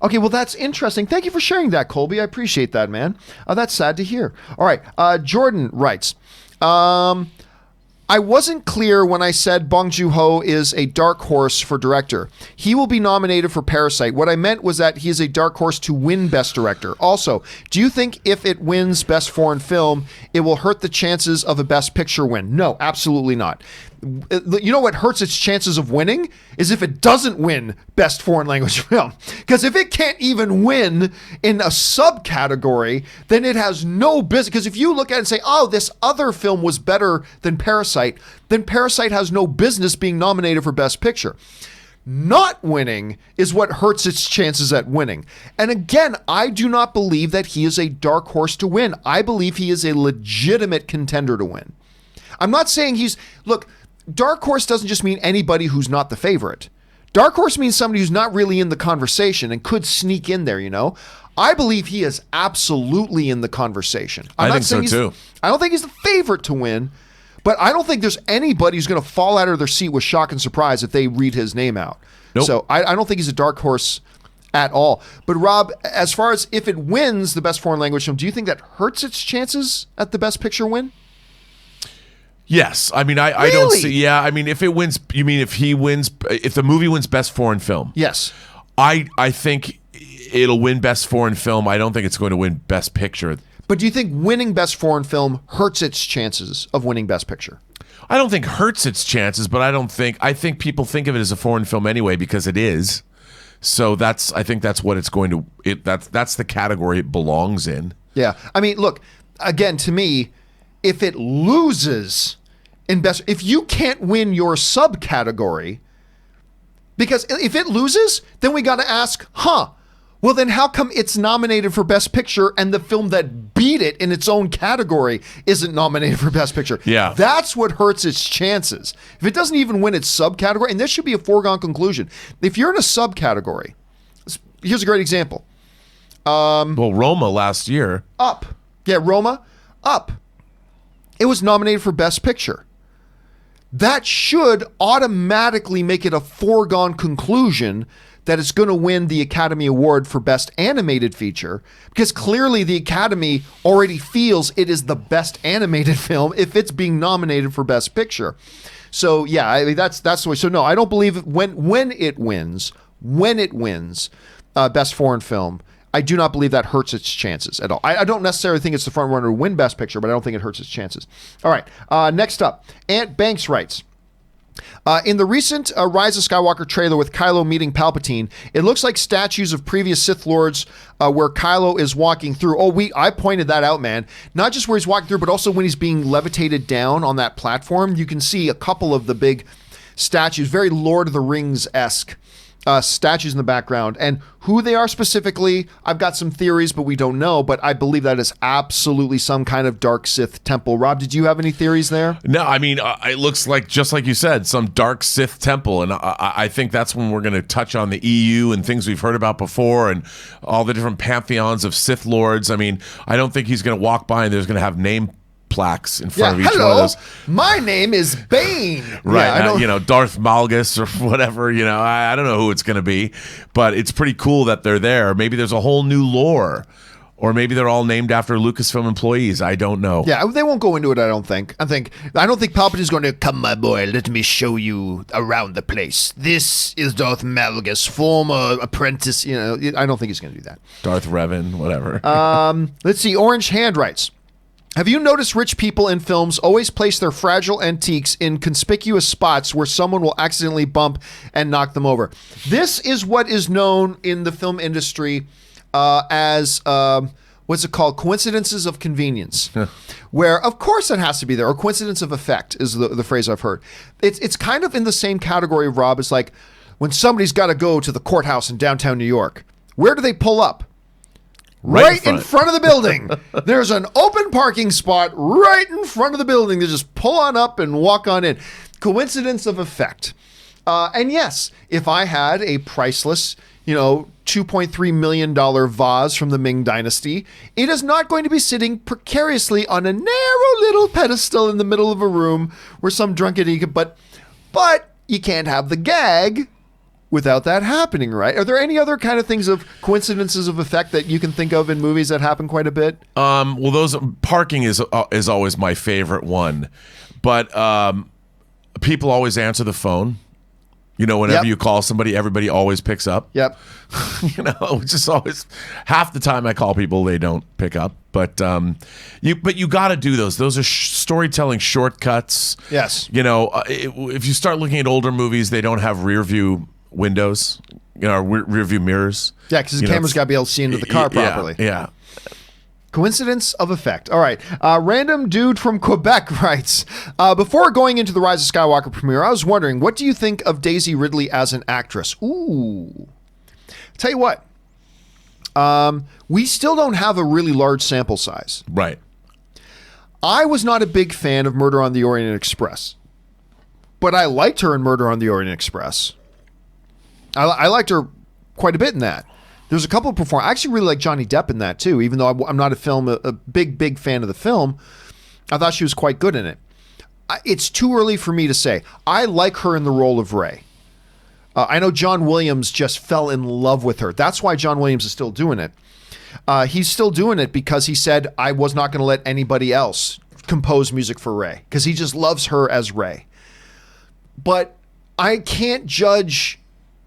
Okay, well, that's interesting. Thank you for sharing that, Colby. I appreciate that, man. That's sad to hear. All right, Jordan writes, I wasn't clear when I said Bong Joon-ho is a dark horse for director. He will be nominated for Parasite. What I meant was that he is a dark horse to win Best Director. Also, do you think if it wins Best Foreign Film, it will hurt the chances of a Best Picture win? No, absolutely not. You know what hurts its chances of winning is if it doesn't win Best Foreign Language Film. Because if it can't even win in a subcategory, then it has no business. Because if you look at it and say, oh, this other film was better than Parasite, then Parasite has no business being nominated for Best Picture. Not winning is what hurts its chances at winning. And again, I do not believe that he is a dark horse to win. I believe he is a legitimate contender to win. I'm not saying look, dark horse doesn't just mean anybody who's not the favorite. Dark horse means somebody who's not really in the conversation and could sneak in there, you know? I believe he is absolutely in the conversation. I think so too. I don't think he's the favorite to win, but I don't think there's anybody who's going to fall out of their seat with shock and surprise if they read his name out. Nope. So I don't think he's a dark horse at all. But Rob, as far as if it wins the Best Foreign Language Film, do you think that hurts its chances at the Best Picture win? Yes. I mean, I don't see. Yeah. I mean, if it wins, you mean if the movie wins Best Foreign Film? Yes. I think it'll win Best Foreign Film. I don't think it's going to win Best Picture. But do you think winning Best Foreign Film hurts its chances of winning Best Picture? I don't think hurts its chances, but I think people think of it as a foreign film anyway because it is. So I think that's what it's going to. That's the category it belongs in. Yeah. I mean, look, again, to me, if it loses in best. If you can't win your subcategory, because if it loses, then we got to ask, well, then how come it's nominated for Best Picture and the film that beat it in its own category isn't nominated for Best Picture? Yeah. That's what hurts its chances. If it doesn't even win its subcategory, and this should be a foregone conclusion, if you're in a subcategory, here's a great example. Well, Roma last year. Up. Yeah, Roma, Up. It was nominated for Best Picture. That should automatically make it a foregone conclusion that it's going to win the Academy Award for Best Animated Feature, because clearly the Academy already feels it is the best animated film if it's being nominated for Best Picture. So yeah, I mean, that's the way. So no, I don't believe when it wins Best Foreign Film, I do not believe that hurts its chances at all. I don't necessarily think it's the front runner to win Best Picture, but I don't think it hurts its chances. All right, next up, Ant Banks writes, in the recent Rise of Skywalker trailer with Kylo meeting Palpatine, it looks like statues of previous Sith Lords where Kylo is walking through. I pointed that out, man. Not just where he's walking through, but also when he's being levitated down on that platform. You can see a couple of the big statues, very Lord of the Rings-esque statues in the background, and who they are specifically, I've got some theories, but we don't know, but I believe that is absolutely some kind of dark Sith temple. Rob, did you have any theories there? No, I mean, it looks like, just like you said, some dark Sith temple, and I think that's when we're going to touch on the EU and things we've heard about before and all the different pantheons of Sith Lords. I mean, I don't think he's going to walk by and there's going to have name plaques in front of each one of those. My name is Bane. Right. Darth Malgus or whatever, I don't know who it's going to be, but it's pretty cool that they're there. Maybe there's a whole new lore, or maybe they're all named after Lucasfilm employees. I don't know. Yeah, they won't go into it, I don't think. I don't think Palpatine's going to, come, my boy, let me show you around the place. This is Darth Malgus, former apprentice. I don't think he's going to do that. Darth Revan, whatever. Let's see. Orange Hand writes, have you noticed rich people in films always place their fragile antiques in conspicuous spots where someone will accidentally bump and knock them over? This is what is known in the film industry as, what's it called? Coincidences of convenience. Where, of course, it has to be there. Or coincidence of effect is the phrase I've heard. It's kind of in the same category of, Rob. It's like when somebody's got to go to the courthouse in downtown New York. Where do they pull up? Right in front of the building. There's an open parking spot right in front of the building. They just pull on up and walk on in. Coincidence of effect. And yes, if I had a priceless, $2.3 million vase from the Ming Dynasty, it is not going to be sitting precariously on a narrow little pedestal in the middle of a room where some drunken idiot, but you can't have the gag without that happening, right? Are there any other kind of things of coincidences of effect that you can think of in movies that happen quite a bit? Well, those parking is always my favorite one, but people always answer the phone. Whenever you call somebody, everybody always picks up. Yep. Just always half the time I call people, they don't pick up. But you got to do those. Those are storytelling shortcuts. Yes. If you start looking at older movies, they don't have rear view windows, rear view mirrors. Yeah, because the camera's got to be able to see into the car properly. Yeah. Coincidence of effect. All right. Random dude from Quebec writes, before going into the Rise of Skywalker premiere, I was wondering, what do you think of Daisy Ridley as an actress? Ooh. Tell you what. We still don't have a really large sample size. Right. I was not a big fan of Murder on the Orient Express, but I liked her in Murder on the Orient Express. I liked her quite a bit in that. There's a couple of performances. I actually really like Johnny Depp in that too, even though I'm not a big fan of the film. I thought she was quite good in it. It's too early for me to say. I like her in the role of Rey. I know John Williams just fell in love with her. That's why John Williams is still doing it. He's still doing it because he said, I was not going to let anybody else compose music for Rey, because he just loves her as Rey. But I can't judge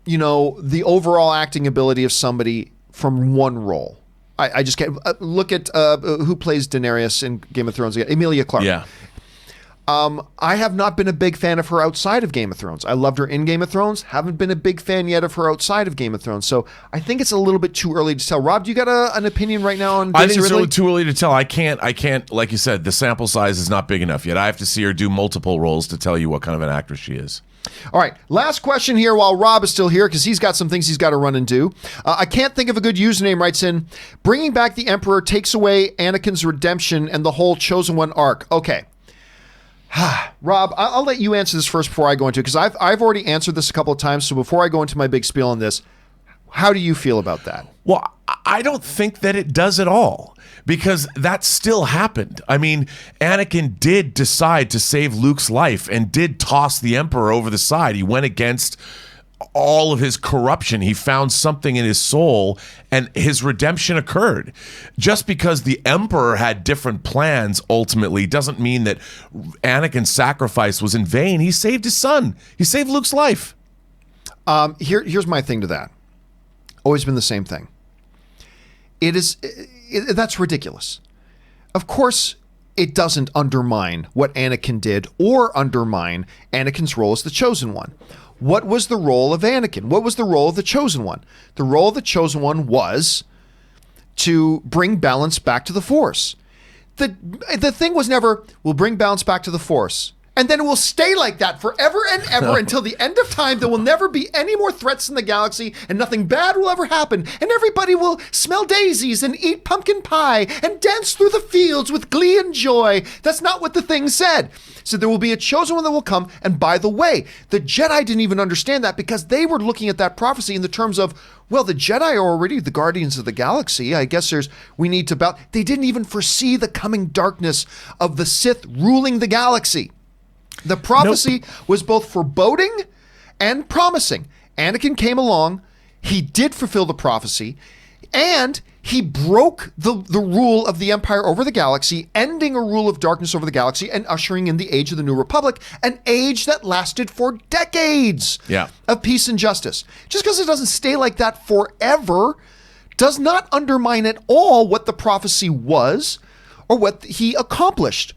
the overall acting ability of somebody from one role. I just can't. Look at who plays Daenerys in Game of Thrones again. Emilia Clarke. Yeah. I have not been a big fan of her outside of Game of Thrones. I loved her in Game of Thrones. Haven't been a big fan yet of her outside of Game of Thrones. So I think it's a little bit too early to tell. Rob, do you got an opinion right now on Daisy I think it's Ridley? too early to tell. I can't, like you said, the sample size is not big enough yet. I have to see her do multiple roles to tell you what kind of an actress she is. All right, last question here while Rob is still here because he's got some things he's got to run and do. I can't think of a good username, writes in, bringing back the Emperor takes away Anakin's redemption and the whole Chosen One arc. Okay. Rob, I'll let you answer this first before I go into it because I've already answered this a couple of times. So before I go into my big spiel on this, how do you feel about that? Well, I don't think that it does at all because that still happened. I mean, Anakin did decide to save Luke's life and did toss the Emperor over the side. He went against all of his corruption. He found something in his soul and his redemption occurred. Just because the Emperor had different plans ultimately doesn't mean that Anakin's sacrifice was in vain. He saved his son. He saved Luke's life. Here's my thing to that. Always been the same thing. That's ridiculous. Of course, it doesn't undermine what Anakin did or undermine Anakin's role as the Chosen One. What was the role of Anakin? What was the role of the Chosen One? The role of the Chosen One was to bring balance back to the Force. The thing was never, we'll bring balance back to the Force. And then it will stay like that forever and ever until the end of time. There will never be any more threats in the galaxy and nothing bad will ever happen. And everybody will smell daisies and eat pumpkin pie and dance through the fields with glee and joy. That's not what the thing said. So there will be a chosen one that will come. And by the way, the Jedi didn't even understand that because they were looking at that prophecy in the terms of, well, the Jedi are already the guardians of the galaxy. I guess we need to They didn't even foresee the coming darkness of the Sith ruling the galaxy. The prophecy was both foreboding and promising. Anakin came along, he did fulfill the prophecy, and he broke the rule of the Empire over the galaxy, ending a rule of darkness over the galaxy and ushering in the age of the New Republic, an age that lasted for decades of peace and justice. Just because it doesn't stay like that forever does not undermine at all what the prophecy was or what he accomplished.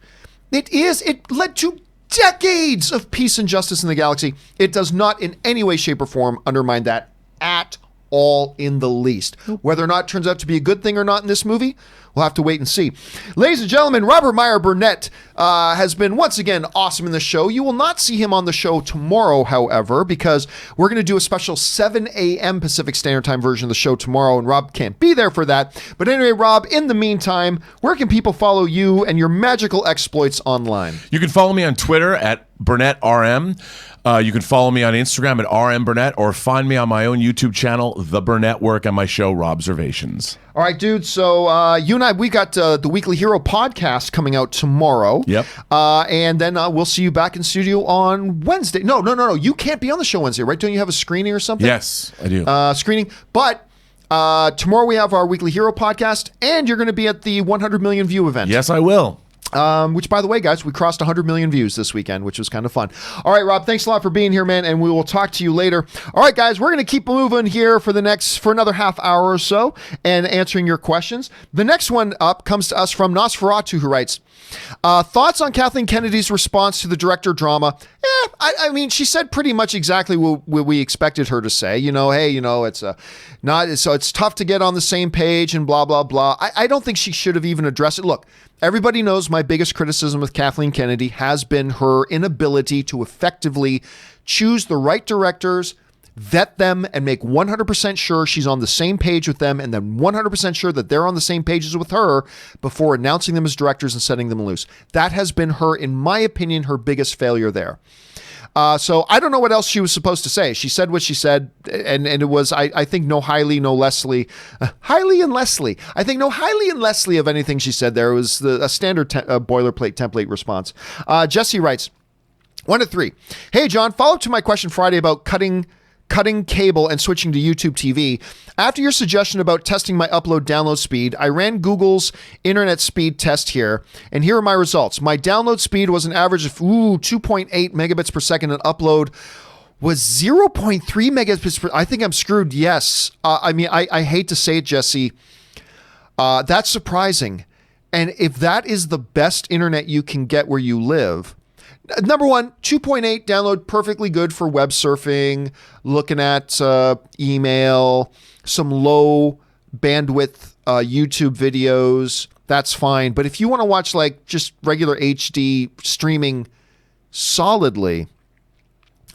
It led to decades of peace and justice in the galaxy. It does not in any way, shape, or form undermine that at all in the least. Whether or not it turns out to be a good thing or not in this movie, we'll have to wait and see. Ladies and gentlemen, Robert Meyer Burnett has been once again awesome in the show. You will not see him on the show tomorrow, however, because we're going to do a special 7 a.m. Pacific Standard Time version of the show tomorrow, and Rob can't be there for that. But anyway, Rob, in the meantime, where can people follow you and your magical exploits online? You can follow me on Twitter at BurnettRM. You can follow me on Instagram at RMBurnett or find me on my own YouTube channel, The Burnett Work, and my show, Robservations. All right, dude. So you and I, we got the Weekly Hero podcast coming out tomorrow. Yep. And then we'll see you back in studio on Wednesday. No. You can't be on the show Wednesday, right? Don't you have a screening or something? Yes, I do. Screening. But tomorrow we have our Weekly Hero podcast, and you're going to be at the 100 million view event. Yes, I will. Which, by the way, guys, we crossed 100 million views this weekend, which was kind of fun. All right, Rob, thanks a lot for being here, man, and we will talk to you later. All right, guys, we're going to keep moving here for another half hour or so and answering your questions. The next one up comes to us from Nosferatu, who writes, thoughts on Kathleen Kennedy's response to the director drama? I mean, she said pretty much exactly what we expected her to say. It's tough to get on the same page and blah, blah, blah. I don't think she should have even addressed it. Look, everybody knows my biggest criticism with Kathleen Kennedy has been her inability to effectively choose the right directors, vet them, and make 100% sure she's on the same page with them, and then 100% sure that they're on the same pages with her before announcing them as directors and setting them loose. That has been her, in my opinion, her biggest failure there. So I don't know what else she was supposed to say. She said what she said, and it was, I think, no Hailey, no Leslie. Hailey and Leslie. I think no Hailey and Leslie of anything she said there. It was a standard boilerplate template response. Jesse writes, 1 to 3. Hey, John, follow up to my question Friday about cutting cable and switching to YouTube TV. After your suggestion about testing my upload-download speed, I ran Google's internet speed test here, and here are my results. My download speed was an average of 2.8 megabits per second, and upload was 0.3 megabits per. I think I'm screwed. Yes. I hate to say it, Jesse. That's surprising. And if that is the best internet you can get where you live, Number one, 2.8 download, perfectly good for web surfing, looking at email, some low bandwidth YouTube videos. That's fine. But if you want to watch like just regular HD streaming solidly,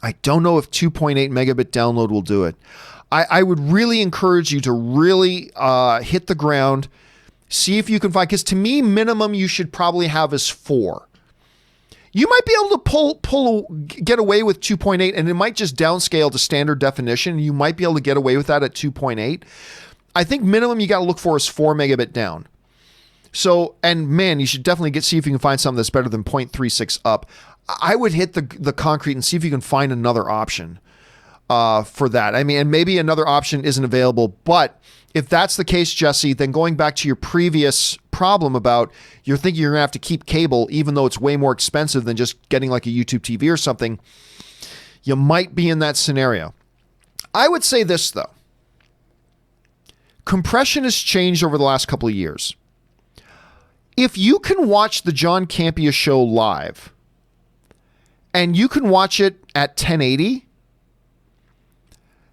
I don't know if 2.8 megabit download will do it. I would really encourage you to really hit the ground, see if you can find, because to me, minimum you should probably have is 4. You might be able to get away with 2.8, and it might just downscale to standard definition. You might be able to get away with that at 2.8. I think minimum you got to look for is 4 megabit down. So, and man, you should definitely see if you can find something that's better than 0.36 up. I would hit the concrete and see if you can find another option for that. I mean, and maybe another option isn't available, but if that's the case, Jesse, then going back to your previous problem about you're thinking you're going to have to keep cable, even though it's way more expensive than just getting like a YouTube TV or something, you might be in that scenario. I would say this, though. Compression has changed over the last couple of years. If you can watch the John Campea Show live, and you can watch it at 1080,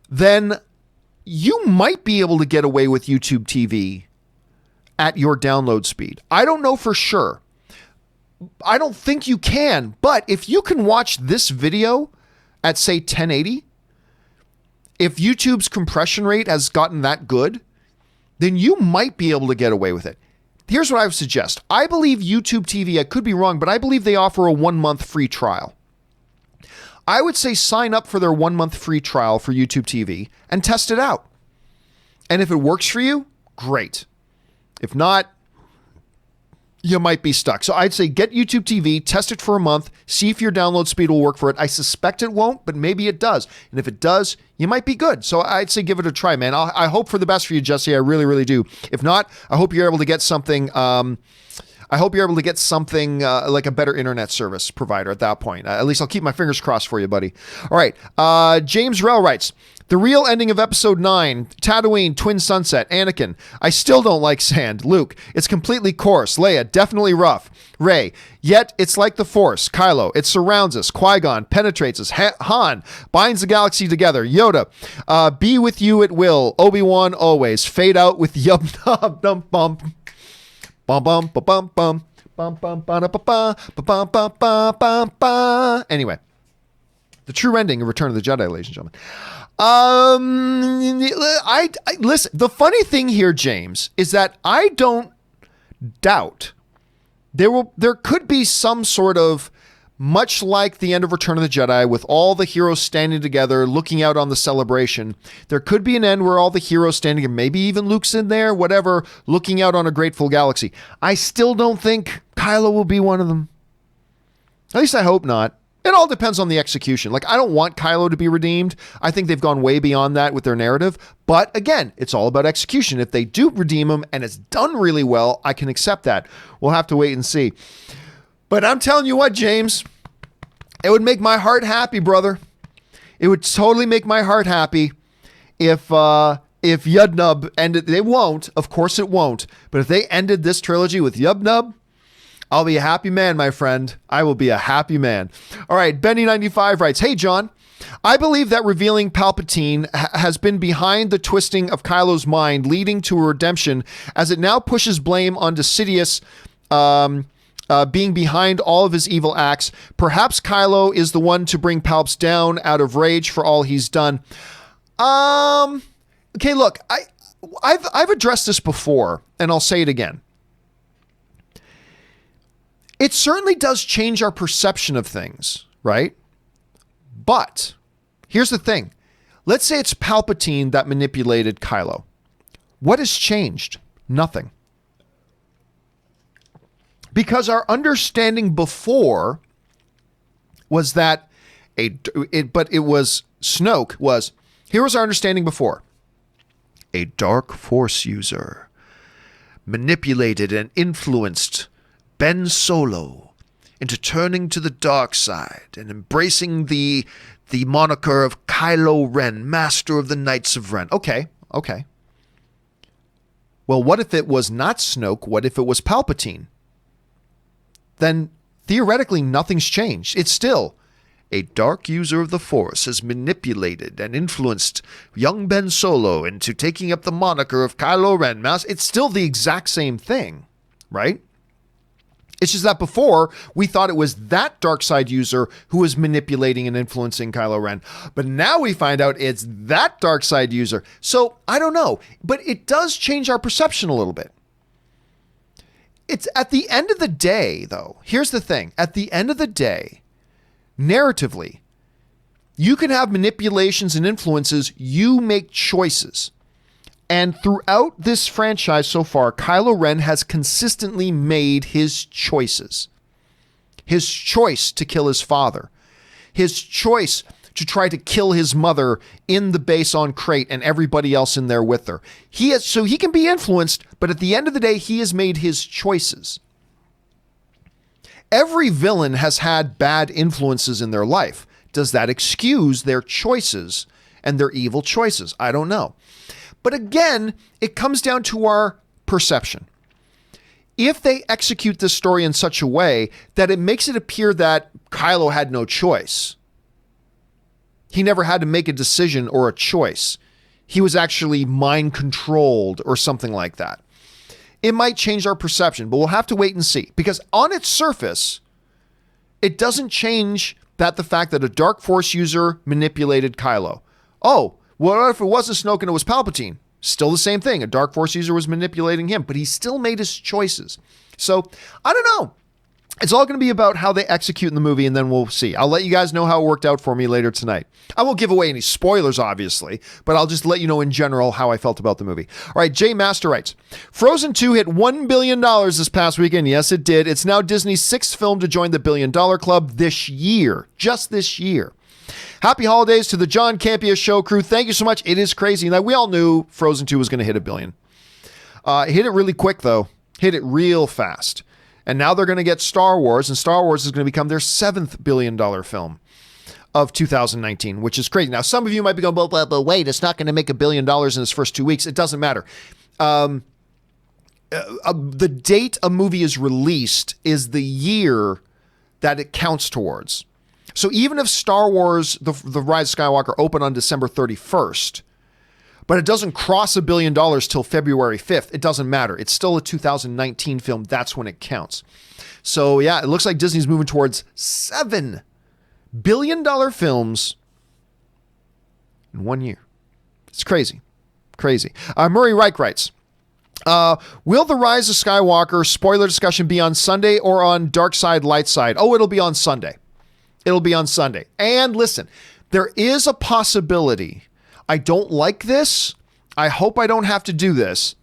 then you might be able to get away with YouTube TV at your download speed. I don't know for sure. I don't think you can, but if you can watch this video at, say, 1080, if YouTube's compression rate has gotten that good, then you might be able to get away with it. Here's what I would suggest. I believe YouTube TV, I could be wrong, but I believe they offer a 1-month free trial. I would say sign up for their 1-month free trial for YouTube TV and test it out. And if it works for you, great. If not, you might be stuck. So I'd say get YouTube TV, test it for a month, see if your download speed will work for it. I suspect it won't, but maybe it does. And if it does, you might be good. So I'd say give it a try, man. I hope for the best for you, Jesse. I really, really do. If not, I hope you're able to get something. Like a better internet service provider at that point. At least I'll keep my fingers crossed for you, buddy. All right. James Rell writes, the real ending of episode 9, Tatooine, Twin Sunset, Anakin. I still don't like sand. Luke, it's completely coarse. Leia, definitely rough. Rey, yet it's like the Force. Kylo, it surrounds us. Qui-Gon penetrates us. Han binds the galaxy together. Yoda, be with you at will. Obi-Wan always. Fade out with yub nub dum bum. Bum bum ba bum bum bum bum ba da ba ba ba ba ba ba ba. Anyway, the true ending of Return of the Jedi, ladies and gentlemen. I listen. The funny thing here, James, is that I don't doubt there could be some sort of, much like the end of Return of the Jedi, with all the heroes standing together, looking out on the celebration. There could be an end where all the heroes standing, and maybe even Luke's in there, whatever, looking out on a grateful galaxy. I still don't think Kylo will be one of them. At least I hope not. It all depends on the execution. Like, I don't want Kylo to be redeemed. I think they've gone way beyond that with their narrative. But again, it's all about execution. If they do redeem him and it's done really well, I can accept that. We'll have to wait and see. But I'm telling you what, James, it would make my heart happy, brother. It would totally make my heart happy if Yub-Nub ended. They won't, of course it won't. But if they ended this trilogy with Yub-Nub, I'll be a happy man, my friend. I will be a happy man. All right, Benny95 writes, hey, John, I believe that revealing Palpatine has been behind the twisting of Kylo's mind, leading to a redemption, as it now pushes blame onto Sidious being behind all of his evil acts. Perhaps Kylo is the one to bring Palps down out of rage for all he's done. Okay, look, I've addressed this before, and I'll say it again. It certainly does change our perception of things, right? But here's the thing. Let's say it's Palpatine that manipulated Kylo. What has changed? Nothing. Because our understanding before was that here was our understanding before. A dark force user manipulated and influenced Ben Solo into turning to the dark side and embracing the moniker of Kylo Ren, Master of the Knights of Ren. Okay. Well, what if it was not Snoke? What if it was Palpatine? Then theoretically nothing's changed. It's still a dark user of the Force has manipulated and influenced young Ben Solo into taking up the moniker of Kylo Ren. It's still the exact same thing, right? It's just that before, we thought it was that dark side user who was manipulating and influencing Kylo Ren. But now we find out it's that dark side user. So, I don't know. But it does change our perception a little bit. It's at the end of the day, though. Here's the thing. At the end of the day, narratively, you can have manipulations and influences. You make choices. And throughout this franchise so far, Kylo Ren has consistently made his choices. His choice to kill his father. His choice to try to kill his mother in the base on Crate and everybody else in there with her. So he can be influenced, but at the end of the day, he has made his choices. Every villain has had bad influences in their life. Does that excuse their choices and their evil choices? I don't know. But again, it comes down to our perception. If they execute this story in such a way that it makes it appear that Kylo had no choice, he never had to make a decision or a choice, he was actually mind controlled or something like that, it might change our perception, but we'll have to wait and see. Because on its surface, it doesn't change the fact that a Dark Force user manipulated Kylo. Oh, what if it wasn't Snoke and it was Palpatine? Still the same thing. A Dark Force user was manipulating him, but he still made his choices. So, I don't know. It's all going to be about how they execute in the movie, and then we'll see. I'll let you guys know how it worked out for me later tonight. I won't give away any spoilers, obviously, but I'll just let you know in general how I felt about the movie. All right, Jay Master writes, Frozen 2 hit $1 billion this past weekend. Yes, it did. It's now Disney's 6th film to join the $1 billion club this year. Just this year. Happy holidays to the John Campea Show crew. Thank you so much. It is crazy. Like, we all knew Frozen 2 was going to hit $1 billion. Hit it really quick, though. Hit it real fast. And now they're going to get Star Wars, and Star Wars is going to become their 7th billion-dollar film of 2019, which is crazy. Now, some of you might be going, but wait, it's not going to make $1 billion in its first 2 weeks. It doesn't matter. The date a movie is released is the year that it counts towards. So even if Star Wars, The Rise of Skywalker, opened on December 31st, but it doesn't cross $1 billion till February 5th, it doesn't matter. It's still a 2019 film. That's when it counts. So yeah, it looks like Disney's moving towards $7 billion films in 1 year. It's crazy. Crazy. Murray Reich writes, will The Rise of Skywalker spoiler discussion be on Sunday or on Dark Side, Light Side? Oh, it'll be on Sunday. It'll be on Sunday. And listen, there is a possibility. I don't like this. I hope I don't have to do this.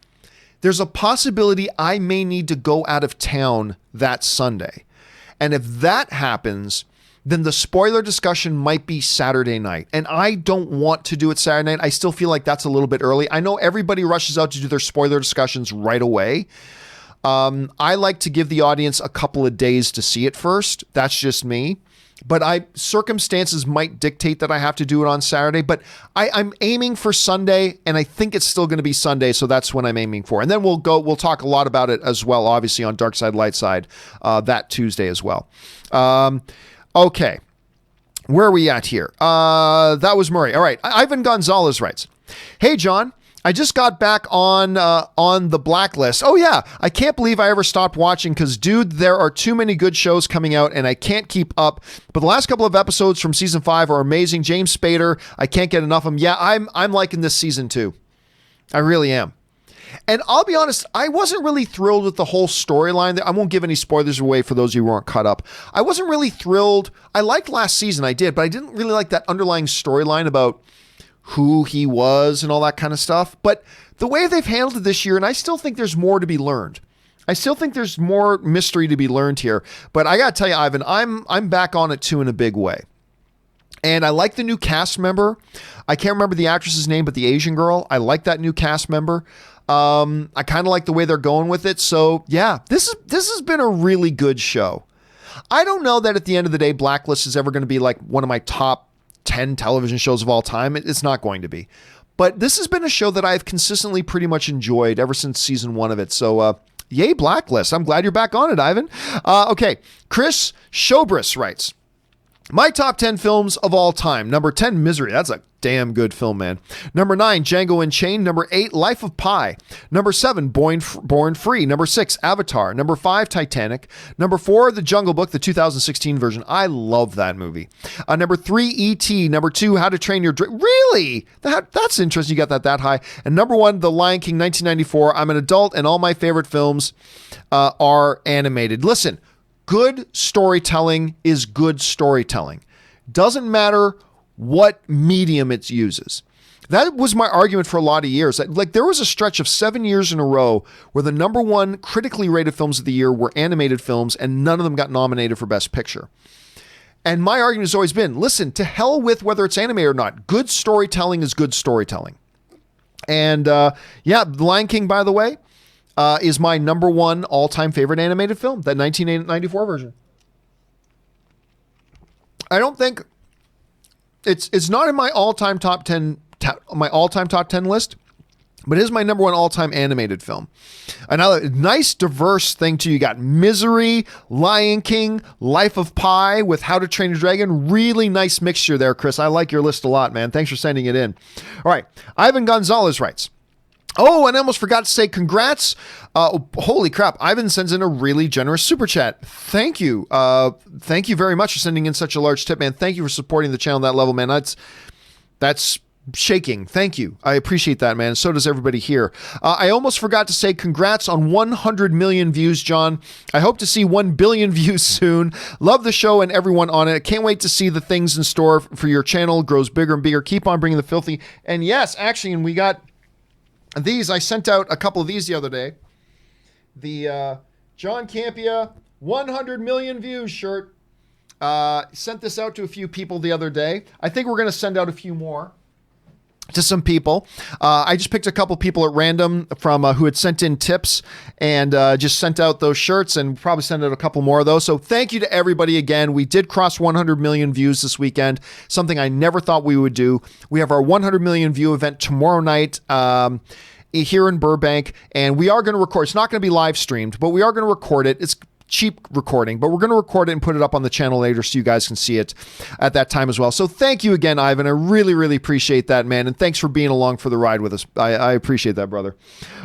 There's a possibility I may need to go out of town that Sunday. And if that happens, then the spoiler discussion might be Saturday night. And I don't want to do it Saturday night. I still feel like that's a little bit early. I know everybody rushes out to do their spoiler discussions right away. I like to give the audience a couple of days to see it first. That's just me. But circumstances might dictate that I have to do it on Saturday. But I'm aiming for Sunday, and I think it's still going to be Sunday, so that's when I'm aiming for. And then we'll talk a lot about it as well, obviously, on Dark Side, Light Side that Tuesday as well. Okay. Where are we at here? That was Murray. All right. Ivan Gonzalez writes, hey, John. I just got back on the Blacklist. Oh, yeah. I can't believe I ever stopped watching because, dude, there are too many good shows coming out and I can't keep up. But the last couple of episodes from season 5 are amazing. James Spader, I can't get enough of him. Yeah, I'm liking this season too. I really am. And I'll be honest, I wasn't really thrilled with the whole storyline. I won't give any spoilers away for those of you who aren't caught up. I wasn't really thrilled. I liked last season, I did, but I didn't really like that underlying storyline about who he was and all that kind of stuff. But the way they've handled it this year, and I still think there's more to be learned. I still think there's more mystery to be learned here. But I got to tell you, Ivan, I'm back on it too in a big way. And I like the new cast member. I can't remember the actress's name, but the Asian girl. I like that new cast member. I kind of like the way they're going with it. So yeah, this has been a really good show. I don't know that at the end of the day, Blacklist is ever going to be like one of my top 10 television shows of all time. It's not going to be. But this has been a show that I've consistently pretty much enjoyed ever since season 1 of it. So Yay, Blacklist. I'm glad you're back on it, Ivan. Okay, Chris Shobris writes, my top 10 films of all time. Number 10, Misery. That's a damn good film, man. Number 9, Django Unchained. Number 8, Life of Pi. Number 7, Born Free. Number 6, Avatar. Number 5, Titanic. Number 4, The Jungle Book, the 2016 version. I love that movie. Number 3, E.T. Number 2, How to Train Your Dragon. Really? That's interesting. You got that high. And number 1, The Lion King, 1994. I'm an adult, and all my favorite films are animated. Listen, good storytelling is good storytelling. Doesn't matter what medium it uses. That was my argument for a lot of years. Like, there was a stretch of 7 years in a row where the number 1 critically rated films of the year were animated films, and none of them got nominated for Best Picture. And my argument has always been, listen, to hell with whether it's animated or not. Good storytelling is good storytelling. And yeah, The Lion King, by the way, is my number 1 all-time favorite animated film, that 1994 version. I don't think it's not in my all-time top 10 list, but it is my number 1 all-time animated film. Another nice diverse thing too. You got Misery, Lion King, Life of Pi with How to Train Your Dragon. Really nice mixture there, Chris. I like your list a lot, man. Thanks for sending it in. All right, Ivan Gonzalez writes, oh, and I almost forgot to say congrats. Holy crap. Ivan sends in a really generous super chat. Thank you. Thank you very much for sending in such a large tip, man. Thank you for supporting the channel on that level, man. That's shaking. Thank you. I appreciate that, man. So does everybody here. I almost forgot to say congrats on 100 million views, John. I hope to see 1 billion views soon. Love the show and everyone on it. Can't wait to see the things in store for your channel. Grows bigger and bigger. Keep on bringing the filthy. And yes, actually, and we got these. I sent out a couple of these the other day. The John Campea 100 million views shirt. Sent this out to a few people the other day. I think we're going to send out a few more to some people. I just picked a couple people at random from who had sent in tips and just sent out those shirts, and probably send out a couple more of those. So thank you to everybody again. We did cross 100 million views this weekend, something I never thought we would do. We have our 100 million view event tomorrow night here in Burbank, and we are going to record. It's not going to be live streamed, but we are going to record it. It's cheap recording, but we're going to record it and put it up on the channel later so you guys can see it at that time as well. So thank you again, Ivan. I really, really appreciate that, man. And thanks for being along for the ride with us. I appreciate that, brother.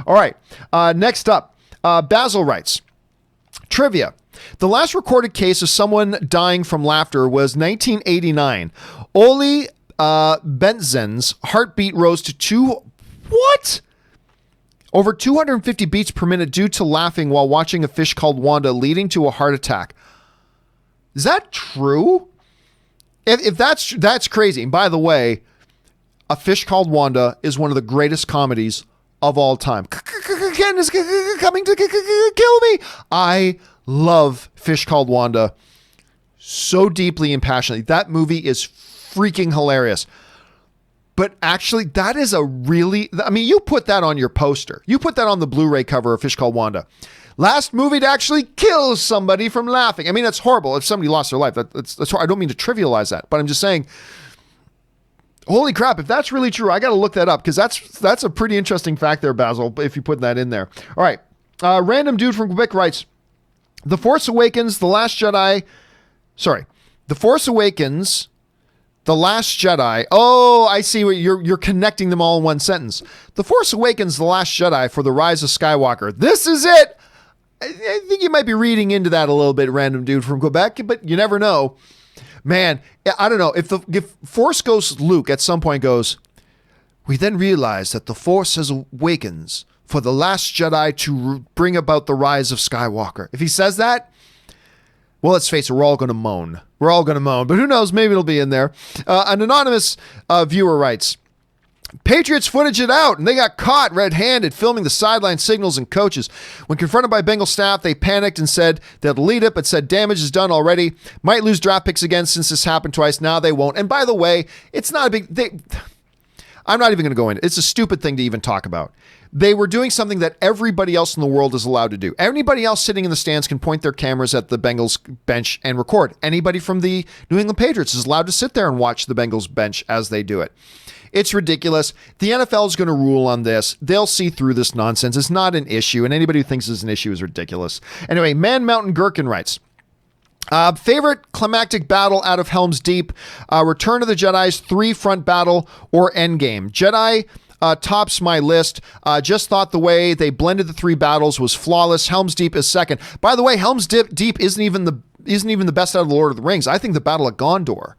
All right. Next up, Basil writes, trivia. The last recorded case of someone dying from laughter was 1989. Oli Bentzen's heartbeat rose to over 250 beats per minute due to laughing while watching A Fish Called Wanda, leading to a heart attack. Is that true? If that's crazy. And by the way, A Fish Called Wanda is one of the greatest comedies of all time. Ken is coming to kill me. I love Fish Called Wanda so deeply and passionately. That movie is freaking hilarious. But actually, that is you put that on your poster. You put that on the Blu-ray cover of Fish Called Wanda. Last movie to actually kill somebody from laughing. I mean, that's horrible. If somebody lost their life, that's I don't mean to trivialize that, but I'm just saying, holy crap, if that's really true, I got to look that up, because that's a pretty interesting fact there, Basil, if you put that in there. All right. Random dude from Quebec writes, The Force Awakens, The Last Jedi. The Last Jedi. Oh, I see what you're connecting them all in one sentence. The Force Awakens, The Last Jedi for The Rise of Skywalker. This is it. I think you might be reading into that a little bit, random dude from Quebec, but you never know. Man, I don't know. If Force Ghost Luke at some point goes, we then realize that the Force has awakens for The Last Jedi to bring about the rise of Skywalker. If he says that, well, let's face it, we're all going to moan. We're all going to moan, but who knows? Maybe it'll be in there. An anonymous viewer writes, Patriots footage it out, and they got caught red-handed filming the sideline signals and coaches. When confronted by Bengal staff, they panicked and said they'll delete it, but said damage is done already. Might lose draft picks again since this happened twice. Now they won't. And by the way, it's not a big... I'm not even going to go into it. It's a stupid thing to even talk about. They were doing something that everybody else in the world is allowed to do. Anybody else sitting in the stands can point their cameras at the Bengals bench and record. Anybody from the New England Patriots is allowed to sit there and watch the Bengals bench as they do it. It's ridiculous. The NFL is going to rule on this. They'll see through this nonsense. It's not an issue, and anybody who thinks it's an issue is ridiculous. Anyway, Man Mountain Gherkin writes, favorite climactic battle out of Helm's Deep, Return of the Jedi's 3 front battle or Endgame. Jedi tops my list. Just thought the way they blended the 3 battles was flawless. Helm's Deep is second. By the way, Helm's Deep isn't even the best out of the Lord of the Rings. I think the Battle at Gondor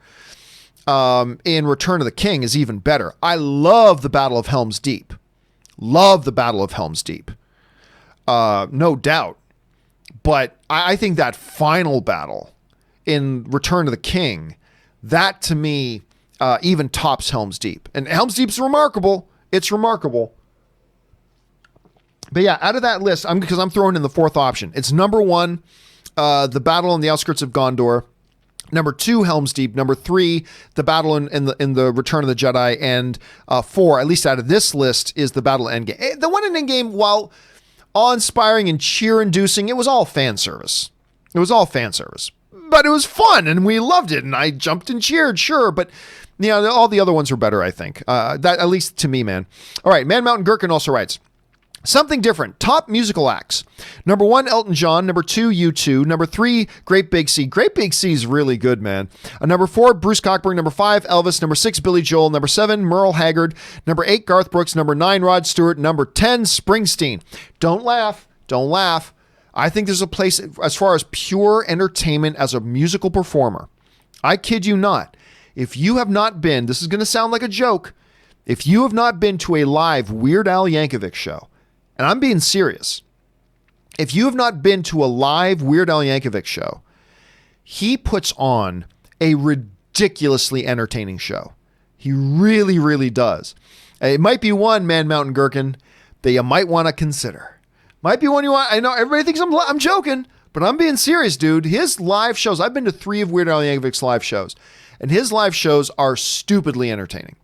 in Return of the King is even better. I love the Battle of Helm's Deep. Love the Battle of Helm's Deep. No doubt. But I think that final battle in Return of the King, that to me even tops Helm's Deep. And Helm's Deep's remarkable. It's remarkable. But yeah, out of that list, because I'm throwing in the 4th option. It's number 1, the battle on the outskirts of Gondor. Number 2, Helm's Deep. Number 3, the battle in the Return of the Jedi. And 4, at least out of this list, is the battle at Endgame. The one in Endgame, while awe-inspiring and cheer-inducing, it was all fan service. It was all fan service. But it was fun, and we loved it, and I jumped and cheered, sure, but all the other ones were better, I think. That, at least to me, man. All right, Man Mountain Gherkin also writes, something different. Top musical acts. Number 1, Elton John. Number 2, U2. Number 3, Great Big Sea. Great Big Sea is really good, man. Number 4, Bruce Cockburn. Number 5, Elvis. Number 6, Billy Joel. Number 7, Merle Haggard. Number 8, Garth Brooks. Number 9, Rod Stewart. Number 10, Springsteen. Don't laugh. Don't laugh. I think there's a place as far as pure entertainment as a musical performer. I kid you not. If you have not been, this is going to sound like a joke, if you have not been to a live Weird Al Yankovic show, and I'm being serious, if you have not been to a live Weird Al Yankovic show, he puts on a ridiculously entertaining show. He really, really does. It might be one, Man Mountain Gherkin, that you might want to consider. Might be one you want. I know everybody thinks I'm joking, but I'm being serious, dude. His live shows, I've been to 3 of Weird Al Yankovic's live shows, and his live shows are stupidly entertaining.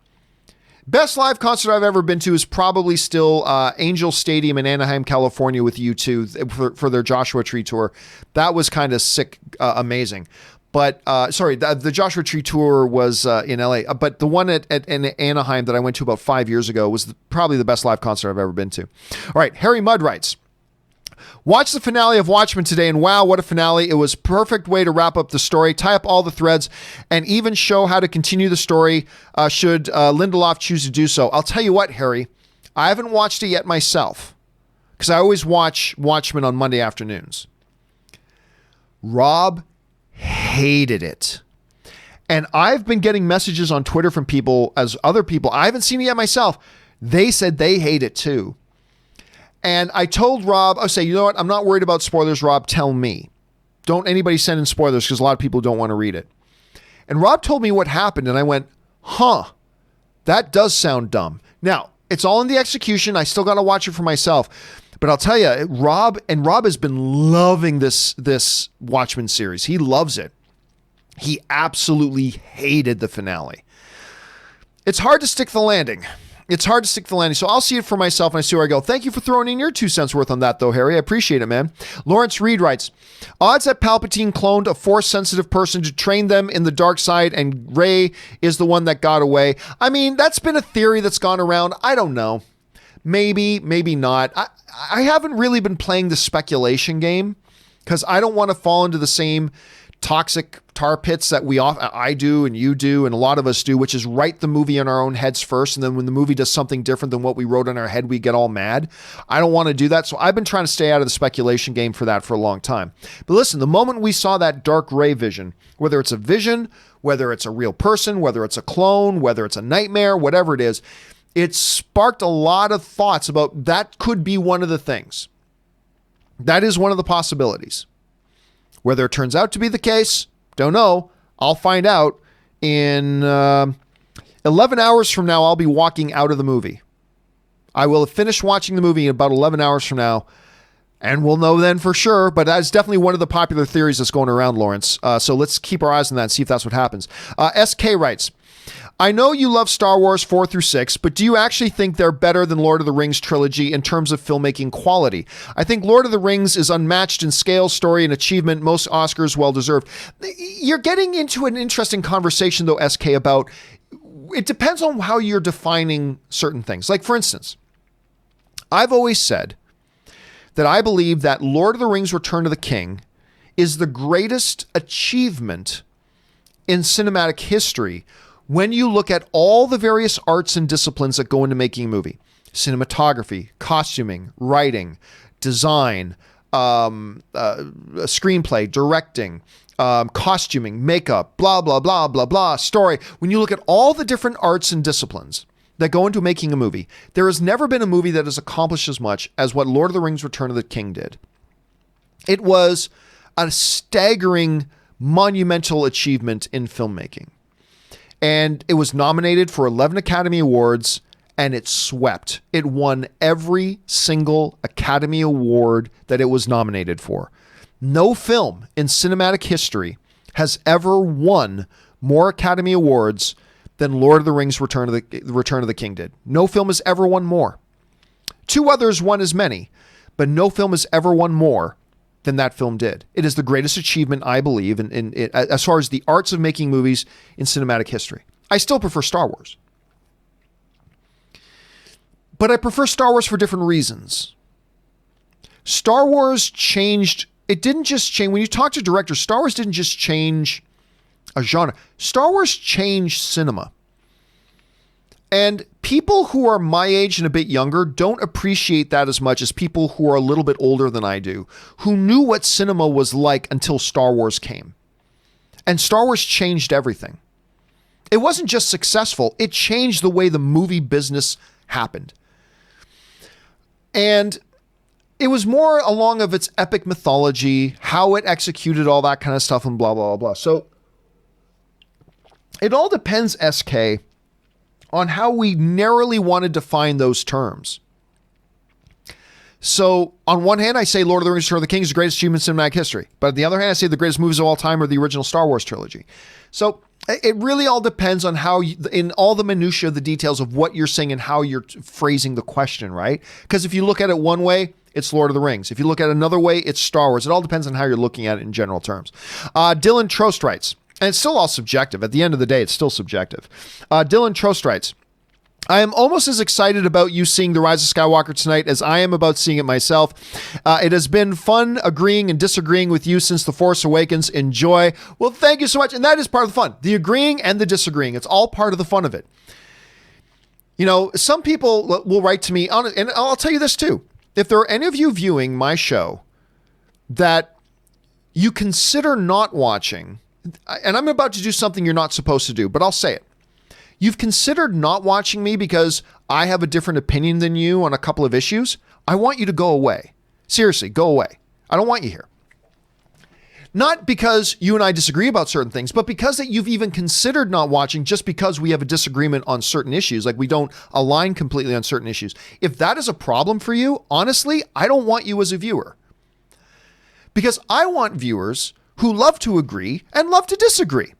Best live concert I've ever been to is probably still Angel Stadium in Anaheim, California with U2 for their Joshua Tree tour. That was kind of sick, amazing. But, the Joshua Tree tour was in LA, but the one at Anaheim that I went to about 5 years ago was probably the best live concert I've ever been to. All right, Harry Mudd writes, watch the finale of Watchmen today, and wow, what a finale. It was a perfect way to wrap up the story, tie up all the threads, and even show how to continue the story should Lindelof choose to do so. I'll tell you what, Harry, I haven't watched it yet myself, because I always watch Watchmen on Monday afternoons. Rob hated it. And I've been getting messages on Twitter from people, as other people, I haven't seen it yet myself. They said they hate it too. And I told Rob, I say, you know what? I'm not worried about spoilers, Rob. Tell me. Don't anybody send in spoilers because a lot of people don't want to read it. And Rob told me what happened, and I went, that does sound dumb. Now, it's all in the execution. I still got to watch it for myself. But I'll tell you, Rob has been loving this Watchmen series. He loves it. He absolutely hated the finale. It's hard to stick the landing. So I'll see it for myself and I see where I go. Thank you for throwing in your 2 cents worth on that, though, Harry. I appreciate it, man. Lawrence Reed writes, odds that Palpatine cloned a Force-sensitive person to train them in the dark side and Rey is the one that got away. I mean, that's been a theory that's gone around. I don't know. Maybe, maybe not. I haven't really been playing the speculation game because I don't want to fall into the same toxic tar pits that I do and you do and a lot of us do, which is write the movie in our own heads first, and then when the movie does something different than what we wrote in our head, we get all mad. I don't want to do that, so I've been trying to stay out of the speculation game for that for a long time. But listen, the moment we saw that dark Rey vision, whether it's a vision, whether it's a real person, whether it's a clone, whether it's a nightmare, whatever it is, it sparked a lot of thoughts about that could be one of the things. That is one of the possibilities. Whether it turns out to be the case, don't know. I'll find out in 11 hours from now. I'll be walking out of the movie. I will have finished watching the movie in about 11 hours from now, and we'll know then for sure. But that's definitely one of the popular theories that's going around, Lawrence. So let's keep our eyes on that and see if that's what happens. SK writes, I know you love Star Wars 4 through 6, but do you actually think they're better than Lord of the Rings trilogy in terms of filmmaking quality? I think Lord of the Rings is unmatched in scale, story, and achievement. Most Oscars well deserved. You're getting into an interesting conversation, though, SK, about it depends on how you're defining certain things. Like, for instance, I've always said that I believe that Lord of the Rings Return of the King is the greatest achievement in cinematic history when you look at all the various arts and disciplines that go into making a movie. Cinematography, costuming, writing, design, screenplay, directing, costuming, makeup, blah, blah, blah, blah, blah, story. When you look at all the different arts and disciplines that go into making a movie, there has never been a movie that has accomplished as much as what Lord of the Rings Return of the King did. It was a staggering, monumental achievement in filmmaking. And it was nominated for 11 Academy Awards, and it swept. It won every single Academy Award that it was nominated for. No film in cinematic history has ever won more Academy Awards than Lord of the Rings Return of the King did. No film has ever won more. Two others won as many, but no film has ever won more than that film did. It is the greatest achievement, I believe, in as far as the arts of making movies in cinematic history. I still prefer Star Wars. But I prefer Star Wars for different reasons. Star Wars changed. It didn't just change. When you talk to directors, Star Wars didn't just change a genre. Star Wars changed cinema. And people who are my age and a bit younger don't appreciate that as much as people who are a little bit older than I do, who knew what cinema was like until Star Wars came. And Star Wars changed everything. It wasn't just successful, it changed the way the movie business happened. And it was more along of its epic mythology, how it executed all that kind of stuff, and blah, blah, blah, blah. So it all depends, SK, on how we narrowly want to define those terms. So on one hand, I say Lord of the Rings Return of the King is the greatest achievement in cinematic history. But on the other hand, I say the greatest movies of all time are the original Star Wars trilogy. So it really all depends on how, in all the minutiae of the details of what you're saying and how you're phrasing the question, right? Because if you look at it one way, it's Lord of the Rings. If you look at it another way, it's Star Wars. It all depends on how you're looking at it in general terms. Dylan Trost writes, and it's still all subjective. At the end of the day, it's still subjective. Dylan Trost writes, I am almost as excited about you seeing The Rise of Skywalker tonight as I am about seeing it myself. It has been fun agreeing and disagreeing with you since The Force Awakens. Enjoy. Well, thank you so much. And that is part of the fun. The agreeing and the disagreeing. It's all part of the fun of it. You know, some people will write to me, and I'll tell you this too. If there are any of you viewing my show that you consider not watching, and I'm about to do something you're not supposed to do, but I'll say it. You've considered not watching me because I have a different opinion than you on a couple of issues. I want you to go away. Seriously, go away. I don't want you here. Not because you and I disagree about certain things, but because that you've even considered not watching just because we have a disagreement on certain issues, like we don't align completely on certain issues. If that is a problem for you, honestly, I don't want you as a viewer. Because I want viewers who love to agree and love to disagree.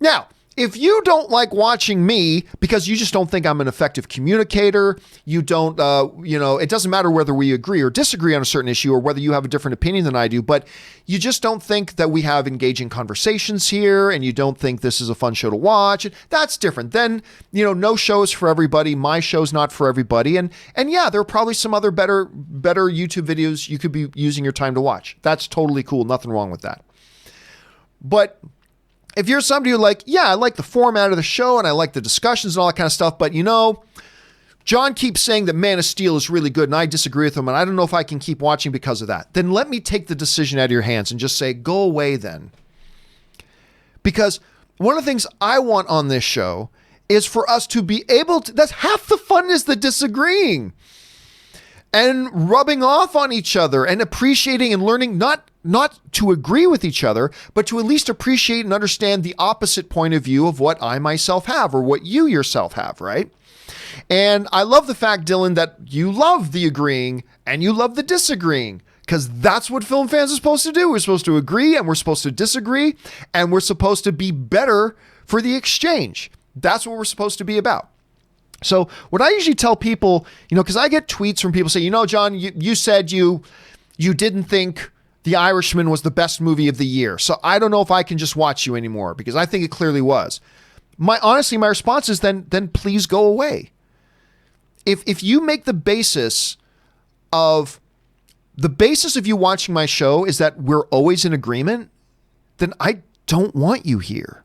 Now, if you don't like watching me because you just don't think I'm an effective communicator, you don't, it doesn't matter whether we agree or disagree on a certain issue or whether you have a different opinion than I do, but you just don't think that we have engaging conversations here and you don't think this is a fun show to watch, that's different. Then, no show is for everybody. My show's not for everybody. And yeah, there are probably some other better YouTube videos you could be using your time to watch. That's totally cool. Nothing wrong with that. But if you're somebody who I like the format of the show and I like the discussions and all that kind of stuff, but John keeps saying that Man of Steel is really good and I disagree with him and I don't know if I can keep watching because of that, then let me take the decision out of your hands and just say, go away then. Because one of the things I want on this show is for us to be able to, that's half the fun is the disagreeing and rubbing off on each other and appreciating and learning not to agree with each other, but to at least appreciate and understand the opposite point of view of what I myself have or what you yourself have, right? And I love the fact, Dylan, that you love the agreeing and you love the disagreeing because that's what film fans are supposed to do. We're supposed to agree and we're supposed to disagree and we're supposed to be better for the exchange. That's what we're supposed to be about. So what I usually tell people, because I get tweets from people saying, John, you said you didn't think The Irishman was the best movie of the year. So I don't know if I can just watch you anymore because I think it clearly was. my response is then please go away. If you make the basis of you watching my show is that we're always in agreement, then I don't want you here.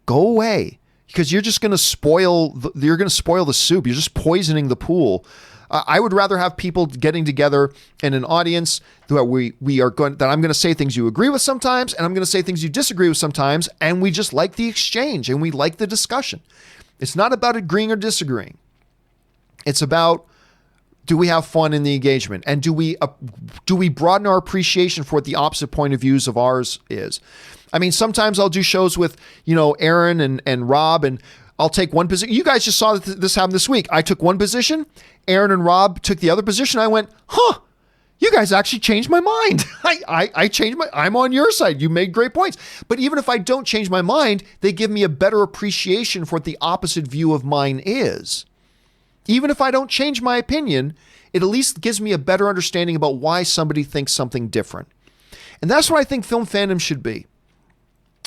Go away, because you're just going to spoil the soup. You're just poisoning the pool. I would rather have people getting together in an audience that I'm going to say things you agree with sometimes, and I'm going to say things you disagree with sometimes, and we just like the exchange and we like the discussion. It's not about agreeing or disagreeing. It's about, do we have fun in the engagement, and do we broaden our appreciation for what the opposite point of views of ours is? I mean, sometimes I'll do shows with, Aaron and Rob, and I'll take one position. You guys just saw this happen this week. I took one position. Aaron and Rob took the other position. I went, you guys actually changed my mind. I changed I'm on your side. You made great points. But even if I don't change my mind, they give me a better appreciation for what the opposite view of mine is. Even if I don't change my opinion, it at least gives me a better understanding about why somebody thinks something different. And that's what I think film fandom should be.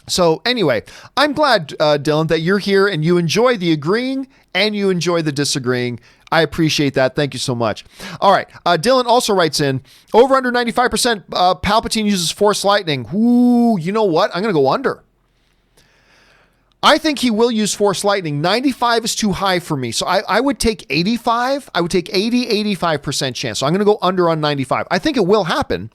So anyway, I'm glad, Dylan, that you're here and you enjoy the agreeing and you enjoy the disagreeing. I appreciate that. Thank you so much. All right. Dylan also writes in, over under 95%, Palpatine uses Force Lightning. Ooh, you know what? I'm going to go under. I think he will use Force Lightning. 95 is too high for me. So I would take 85. I would take 85% chance. So I'm going to go under on 95. I think it will happen.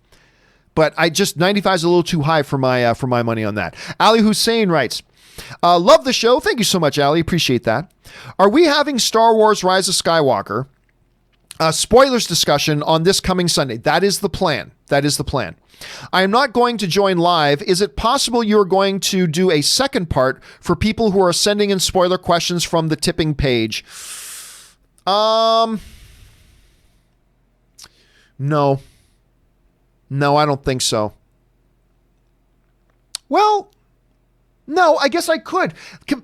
But 95 is a little too high for my money on that. Ali Hussein writes, love the show. Thank you so much, Ali. Appreciate that. Are we having Star Wars Rise of Skywalker spoilers discussion on this coming Sunday? That is the plan. I am not going to join live. Is it possible you are going to do a second part for people who are sending in spoiler questions from the tipping page? No. No, I don't think so. Well, no, I guess I could.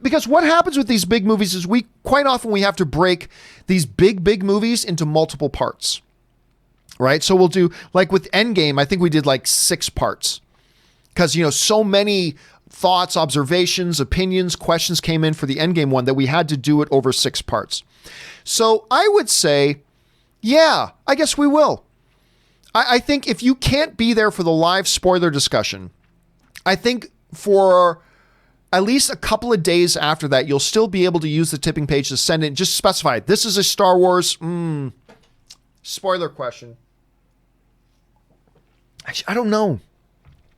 Because what happens with these big movies is quite often we have to break these big movies into multiple parts. Right? So we'll do, like with Endgame, I think we did like 6 parts. Because, so many thoughts, observations, opinions, questions came in for the Endgame one that we had to do it over 6 parts. So I would say, yeah, I guess we will. I think if you can't be there for the live spoiler discussion, I think for at least a couple of days after that, you'll still be able to use the tipping page to send it. Just specify, this is a Star Wars spoiler question. Actually, I don't know.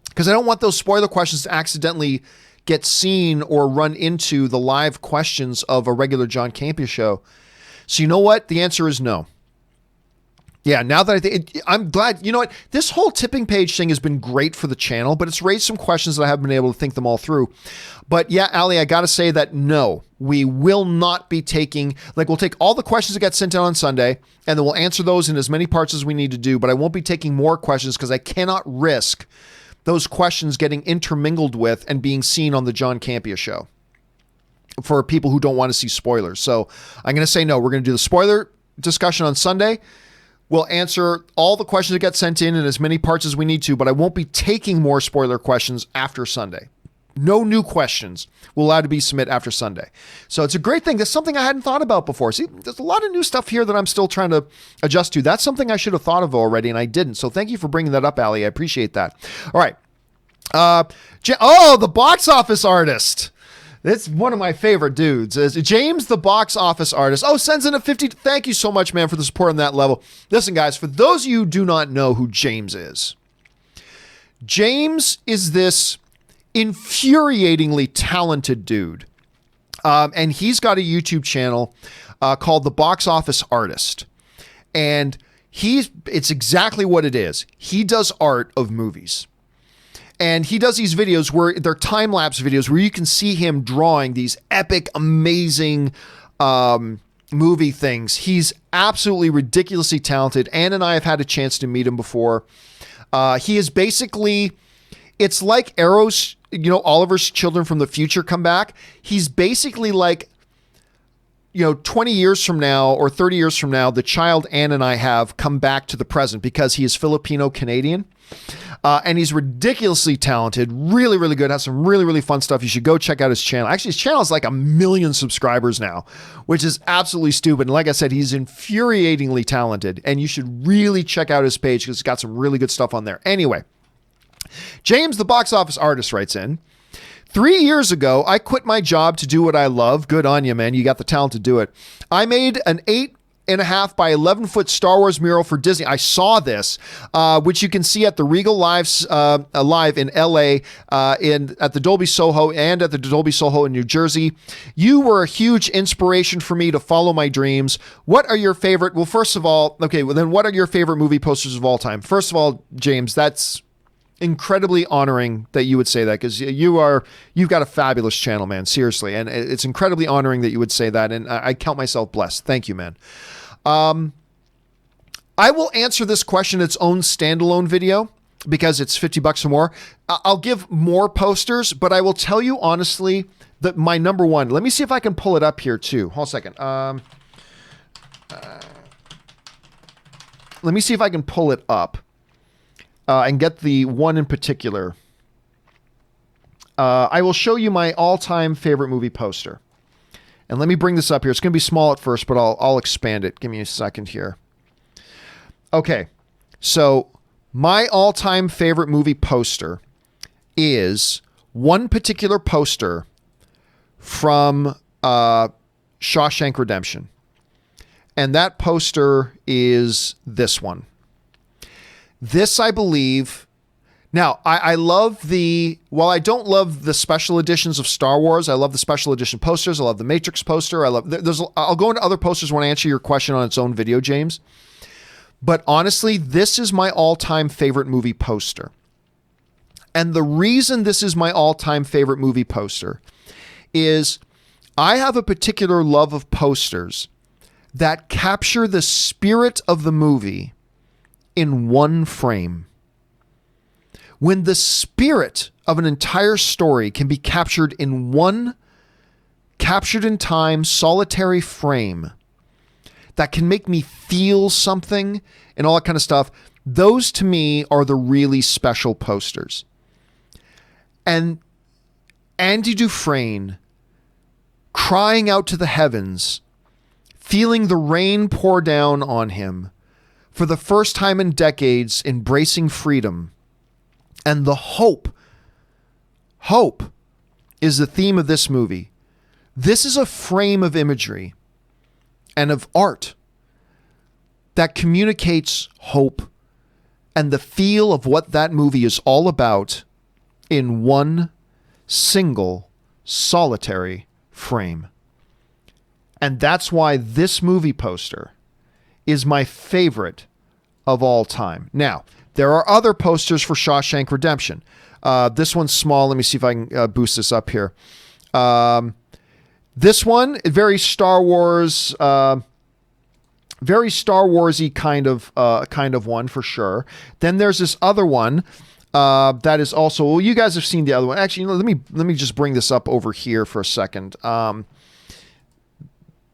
Because I don't want those spoiler questions to accidentally get seen or run into the live questions of a regular John Campea show. So you know what? The answer is no. Yeah, now that I'm glad, you know what? This whole tipping page thing has been great for the channel, but it's raised some questions that I haven't been able to think them all through. But yeah, Ali, I got to say that no, we will not be taking, we'll take all the questions that get sent out on Sunday, and then we'll answer those in as many parts as we need to do, but I won't be taking more questions because I cannot risk those questions getting intermingled with and being seen on the John Campea show for people who don't want to see spoilers. So I'm going to say no, we're going to do the spoiler discussion on Sunday. We'll answer all the questions that get sent in as many parts as we need to, but I won't be taking more spoiler questions after Sunday. No new questions will allow to be submitted after Sunday. So it's a great thing. That's something I hadn't thought about before. See, there's a lot of new stuff here that I'm still trying to adjust to. That's something I should have thought of already, and I didn't. So thank you for bringing that up, Ali. I appreciate that. All right. The box office artist. It's one of my favorite dudes. James, the box office artist. Oh, sends in a 50. Thank you so much, man, for the support on that level. Listen, guys, for those of you who do not know who James is this infuriatingly talented dude. And he's got a YouTube channel called The Box Office Artist. And it's exactly what it is. He does art of movies. And he does these videos where they're time-lapse videos where you can see him drawing these epic, amazing movie things. He's absolutely ridiculously talented. Ann and I have had a chance to meet him before. He is basically, it's like Arrow's, Oliver's children from the future come back. He's basically like 20 years from now or 30 years from now, the child Ann and I have come back to the present because he is Filipino Canadian. And he's ridiculously talented, really, really good, has some really, really fun stuff. You should go check out his channel. Actually, his channel is like 1 million subscribers now, which is absolutely stupid. And like I said, he's infuriatingly talented, and you should really check out his page because he's got some really good stuff on there. Anyway, James, the box office artist, writes in, 3 years ago, I quit my job to do what I love. Good on you, man. You got the talent to do it. I made an 8.5 by 11-foot Star Wars mural for Disney. I saw this, which you can see at the Regal live in LA, at the Dolby Soho and at the Dolby Soho in New Jersey. You were a huge inspiration for me to follow my dreams. What are your favorite? Well, first of all, then what are your favorite movie posters of all time? First of all, James, that's incredibly honoring that you would say that, because you've got a fabulous channel, man, seriously, and it's incredibly honoring that you would say that, and I count myself blessed. Thank you, man. I will answer this question in its own standalone video because it's $50 or more. I'll give more posters, but I will tell you honestly that my number one, let me see if I can pull it up here too. Hold on a second. Let me see if I can pull it up. And get the one in particular. I will show you my all-time favorite movie poster. And let me bring this up here. It's going to be small at first, but I'll expand it. Give me a second here. Okay. So my all-time favorite movie poster is one particular poster from Shawshank Redemption. And that poster is this one. This, I believe. Now, I love while I don't love the special editions of Star Wars, I love the special edition posters. I love the Matrix poster. I'll go into other posters when I answer your question on its own video, James. But honestly, this is my all-time favorite movie poster. And the reason this is my all-time favorite movie poster is I have a particular love of posters that capture the spirit of the movie in one frame. When the spirit of an entire story can be captured in one captured in time solitary frame that can make me feel something and all that kind of stuff, those to me are the really special posters. And Andy Dufresne crying out to the heavens, feeling the rain pour down on him, for the first time in decades, embracing freedom. And the hope is the theme of this movie. This is a frame of imagery and of art that communicates hope and the feel of what that movie is all about in one single solitary frame. And that's why this movie poster is my favorite of all time. Now, there are other posters for Shawshank Redemption. This one's small. Let me see if I can boost this up here. This one, very Star Wars, very Star Wars-y kind of one for sure. Then there's this other one that is also. Well, you guys have seen the other one. Actually, let me just bring this up over here for a second.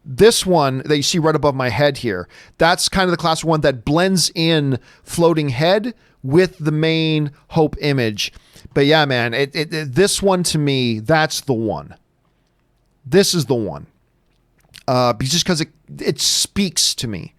This one that you see right above my head here, that's kind of the classic one that blends in floating head with the main Hope image. But yeah, man, this one to me, that's the one. This is the one. Just because it speaks to me.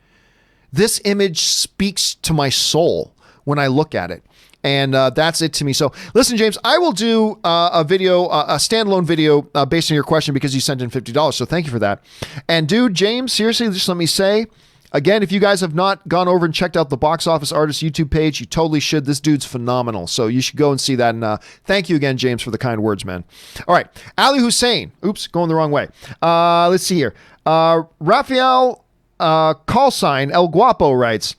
This image speaks to my soul when I look at it. And that's it to me. So listen, James, I will do a video, a standalone video based on your question because you sent in $50. So thank you for that. And dude, James, seriously, just let me say, again, if you guys have not gone over and checked out the Box Office Artist YouTube page, you totally should. This dude's phenomenal. So you should go and see that. And thank you again, James, for the kind words, man. All right. Ali Hussein. Oops, going the wrong way. Let's see here. Rafael call sign El Guapo writes,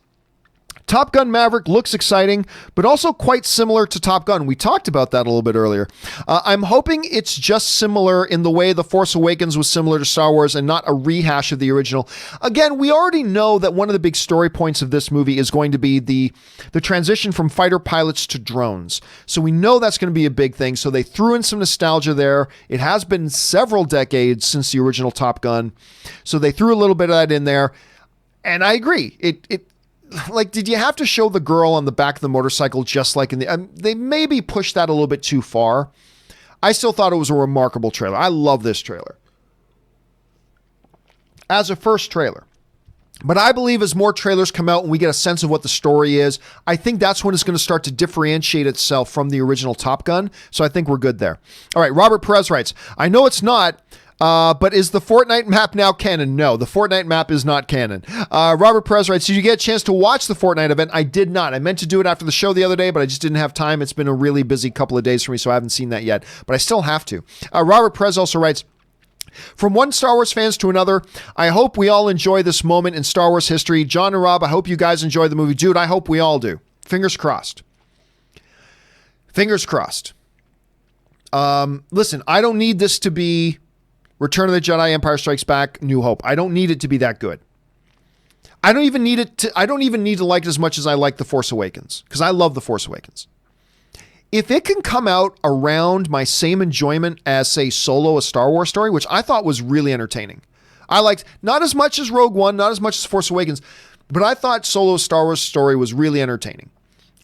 Top Gun Maverick looks exciting, but also quite similar to Top Gun. We talked about that a little bit earlier. I'm hoping it's just similar in the way The Force Awakens was similar to Star Wars and not a rehash of the original. Again, we already know that one of the big story points of this movie is going to be the transition from fighter pilots to drones. So we know that's going to be a big thing. So they threw in some nostalgia there. It has been several decades since the original Top Gun. So they threw a little bit of that in there. And I agree. It like, did you have to show the girl on the back of the motorcycle just like in the... they maybe pushed that a little bit too far. I still thought it was a remarkable trailer. I love this trailer. As a first trailer. But I believe as more trailers come out and we get a sense of what the story is, I think that's when it's going to start to differentiate itself from the original Top Gun. So I think we're good there. All right, Robert Perez writes, I know it's not... but is the Fortnite map now canon? No, the Fortnite map is not canon. Robert Perez writes, did you get a chance to watch the Fortnite event? I did not. I meant to do it after the show the other day, but I just didn't have time. It's been a really busy couple of days for me, so I haven't seen that yet, but I still have to. Robert Perez also writes, from one Star Wars fans to another, I hope we all enjoy this moment in Star Wars history. John and Rob, I hope you guys enjoy the movie. Dude, I hope we all do. Fingers crossed. Fingers crossed. Listen, I don't need this to be Return of the Jedi, Empire Strikes Back, New Hope. I don't need it to be that good. I don't even need to like it as much as I like The Force Awakens, because I love The Force Awakens. If it can come out around my same enjoyment as, say, Solo, a Star Wars story, which I thought was really entertaining. I liked, not as much as Rogue One, not as much as Force Awakens, but I thought Solo, Star Wars story was really entertaining.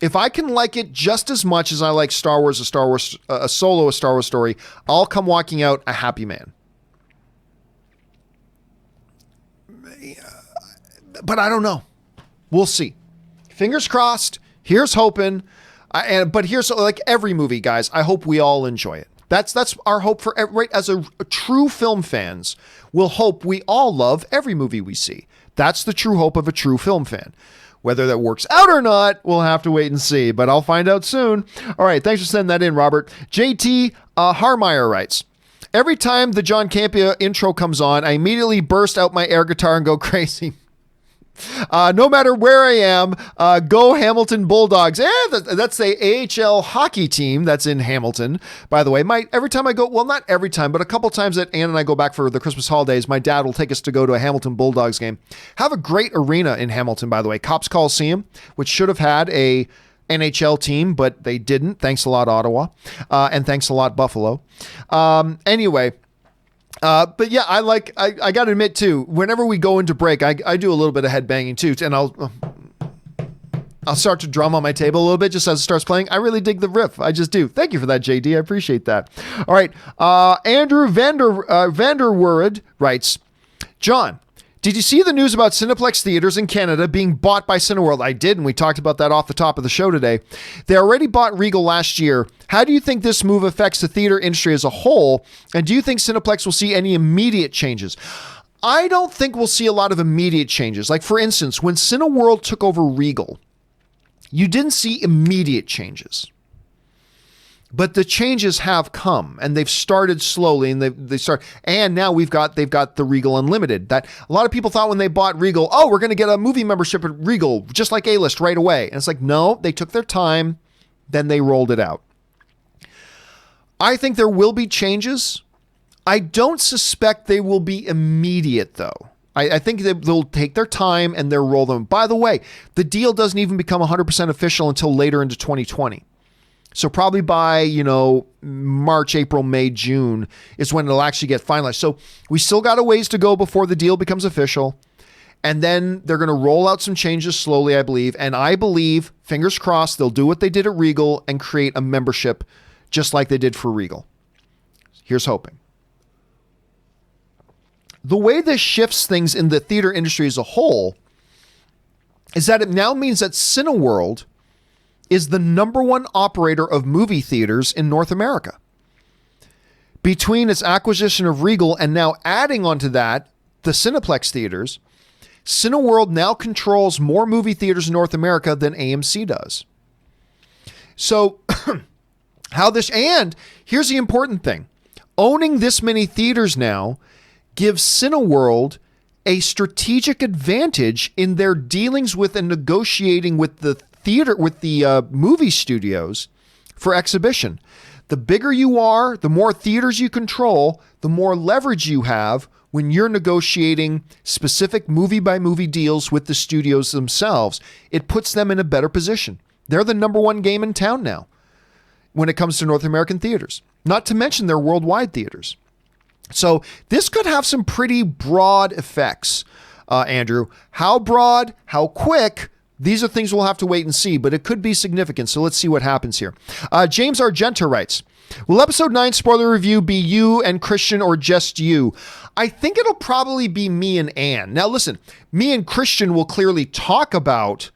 If I can like it just as much as I like Solo, a Star Wars story, I'll come walking out a happy man. But I don't know. We'll see. Fingers crossed. Here's hoping. But here's like every movie, guys. I hope we all enjoy it. That's our hope for right as a true film fans. We'll hope we all love every movie we see. That's the true hope of a true film fan. Whether that works out or not, we'll have to wait and see. But I'll find out soon. All right. Thanks for sending that in, Robert. JT Harmeyer writes, every time the John Campea intro comes on, I immediately burst out my air guitar and go crazy. No matter where I am, go Hamilton Bulldogs. That's the AHL hockey team that's in Hamilton, by the way. Every time I go, well, not every time, but a couple times that Ann and I go back for the Christmas holidays, my dad will take us to go to a Hamilton Bulldogs game. Have a great arena in Hamilton, by the way. Cops Coliseum, which should have had a NHL team, but they didn't. Thanks a lot, Ottawa. And thanks a lot, Buffalo. Anyway. But yeah, I got to admit too, whenever we go into break, I do a little bit of headbanging too. And I'll start to drum on my table a little bit just as it starts playing. I really dig the riff. I just do. Thank you for that, JD. I appreciate that. All right. Andrew Vanderwoerd writes, John, did you see the news about Cineplex theaters in Canada being bought by Cineworld? I did, and we talked about that off the top of the show today. They already bought Regal last year. How do you think this move affects the theater industry as a whole? And do you think Cineplex will see any immediate changes? I don't think we'll see a lot of immediate changes. Like, for instance, when Cineworld took over Regal, you didn't see immediate changes. But the changes have come, and they've started slowly, and and now they've got the Regal Unlimited. That a lot of people thought when they bought Regal, oh, we're going to get a movie membership at Regal, just like A-List right away. And it's like, no, they took their time, then they rolled it out. I think there will be changes. I don't suspect they will be immediate, though. I think they'll take their time and they'll roll them. By the way, the deal doesn't even become 100% official until later into 2020. So probably by, March, April, May, June is when it'll actually get finalized. So we still got a ways to go before the deal becomes official. And then they're going to roll out some changes slowly, I believe. And I believe, fingers crossed, they'll do what they did at Regal and create a membership just like they did for Regal. Here's hoping. The way this shifts things in the theater industry as a whole is that it now means that Cineworld is the number one operator of movie theaters in North America. Between its acquisition of Regal and now adding onto that the Cineplex theaters, Cineworld now controls more movie theaters in North America than AMC does. So and here's the important thing. Owning this many theaters now gives Cineworld a strategic advantage in their dealings with and negotiating with the theater, with the movie studios for exhibition. The bigger you are, the more theaters you control, the more leverage you have when you're negotiating specific movie by movie deals with the studios themselves. It puts them in a better position. They're the number one game in town now when it comes to North American theaters, not to mention their worldwide theaters. So this could have some pretty broad effects, Andrew. How broad, how quick, these are things we'll have to wait and see, but it could be significant. So let's see what happens here. James Argenta writes, will episode 9 spoiler review be you and Christian or just you? I think it'll probably be me and Ann. Now listen, me and Christian will clearly talk about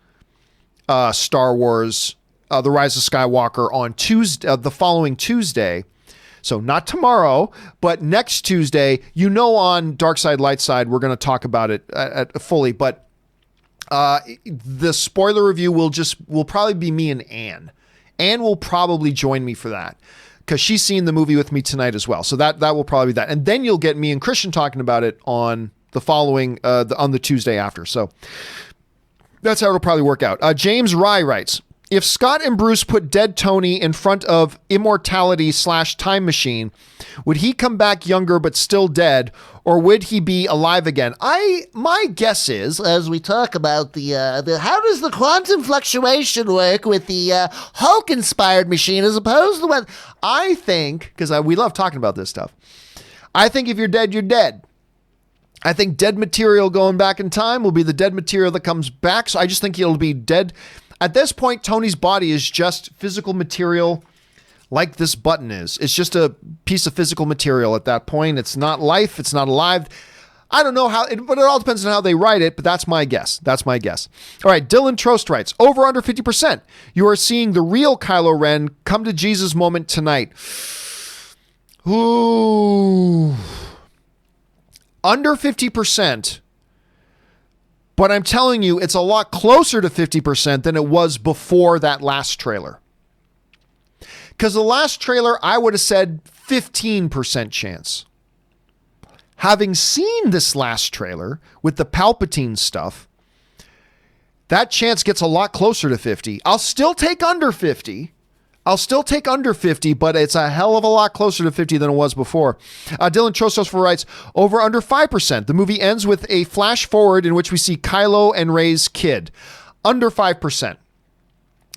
Star Wars, The Rise of Skywalker on Tuesday, the following Tuesday. So not tomorrow, but next Tuesday, on Dark Side, Light Side, we're going to talk about it fully. But the spoiler review will probably be me and Ann. Ann will probably join me for that because she's seen the movie with me tonight as well. So that will probably be that. And then you'll get me and Christian talking about it on the following, on the Tuesday after. So that's how it'll probably work out. James Rye writes, if Scott and Bruce put dead Tony in front of immortality/time machine, would he come back younger but still dead, or would he be alive again? My guess is, as we talk about the how does the quantum fluctuation work with the Hulk-inspired machine as opposed to what I think, because we love talking about this stuff. I think if you're dead, you're dead. I think dead material going back in time will be the dead material that comes back. So I just think it'll be dead. At this point, Tony's body is just physical material like this button is. It's just a piece of physical material at that point. It's not life. It's not alive. I don't know how, but it all depends on how they write it, but that's my guess. That's my guess. All right, Dylan Trost writes, over under 50%. You are seeing the real Kylo Ren come to Jesus moment tonight. Ooh. Under 50%. But I'm telling you, it's a lot closer to 50% than it was before that last trailer. Because the last trailer, I would have said 15% chance. Having seen this last trailer with the Palpatine stuff, that chance gets a lot closer to 50. I'll still take under 50. But it's a hell of a lot closer to 50 than it was before. Dylan Trostos writes, over under 5%. The movie ends with a flash forward in which we see Kylo and Rey's kid. Under 5%.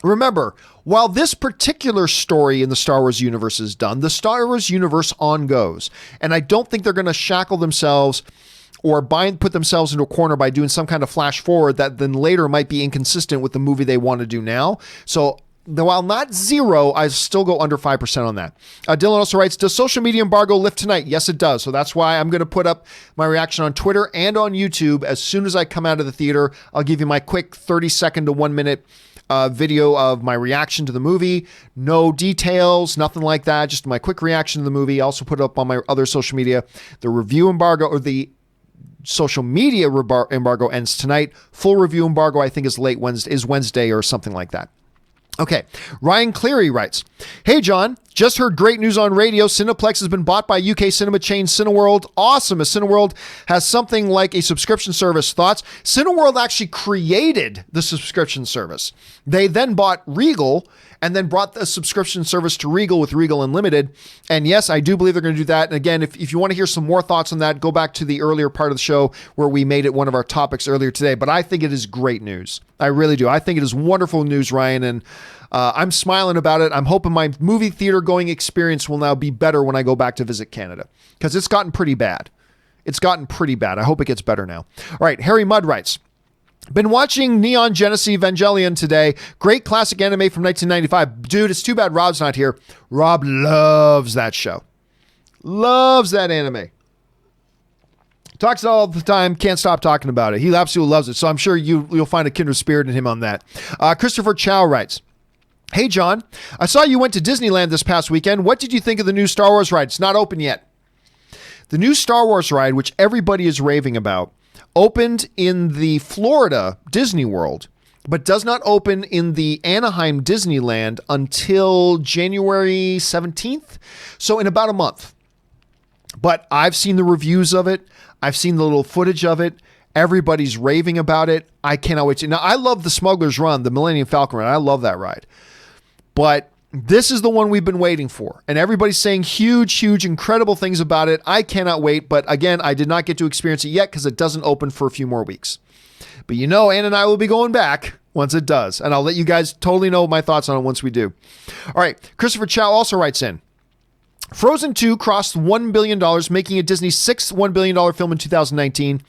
Remember, while this particular story in the Star Wars universe is done, the Star Wars universe on goes. And I don't think they're going to shackle themselves or put themselves into a corner by doing some kind of flash forward that then later might be inconsistent with the movie they want to do now. So while not zero, I still go under 5% on that. Dylan also writes, does social media embargo lift tonight? Yes, it does. So that's why I'm going to put up my reaction on Twitter and on YouTube. As soon as I come out of the theater, I'll give you my quick 30-second to 1-minute video of my reaction to the movie. No details, nothing like that. Just my quick reaction to the movie. I also put it up on my other social media. The review embargo or the social media embargo ends tonight. Full review embargo, I think, is Wednesday or something like that. Okay, Ryan Cleary writes, hey John, just heard great news on radio. Cineplex has been bought by UK cinema chain Cineworld. Awesome, as Cineworld has something like a subscription service. Thoughts? Cineworld actually created the subscription service. They then bought Regal and then brought the subscription service to Regal with Regal Unlimited. And yes, I do believe they're going to do that. And again, if you want to hear some more thoughts on that, go back to the earlier part of the show where we made it one of our topics earlier today. But I think it is great news. I really do. I think it is wonderful news, Ryan. And I'm smiling about it. I'm hoping my movie theater going experience will now be better when I go back to visit Canada because it's gotten pretty bad. I hope it gets better now. All right. Harry Mudd writes, been watching Neon Genesis Evangelion today. Great classic anime from 1995. Dude, it's too bad Rob's not here. Rob loves that show. Loves that anime. Talks all the time. Can't stop talking about it. He absolutely loves it. So I'm sure you'll find a kindred spirit in him on that. Christopher Chow writes, hey, John, I saw you went to Disneyland this past weekend. What did you think of the new Star Wars ride? It's not open yet. The new Star Wars ride, which everybody is raving about, opened in the Florida Disney World, but does not open in the Anaheim Disneyland until January 17th. So in about a month. But I've seen the reviews of it. I've seen the little footage of it. Everybody's raving about it. I cannot wait to. Now, I love the Smuggler's Run, the Millennium Falcon ride. I love that ride. But this is the one we've been waiting for. And everybody's saying huge, incredible things about it. I cannot wait. But again, I did not get to experience it yet because it doesn't open for a few more weeks. But you know, Ann and I will be going back once it does. And I'll let you guys totally know my thoughts on it once we do. All right. Christopher Chow also writes in, Frozen 2 crossed $1 billion, making it Disney's sixth $1 billion film in 2019.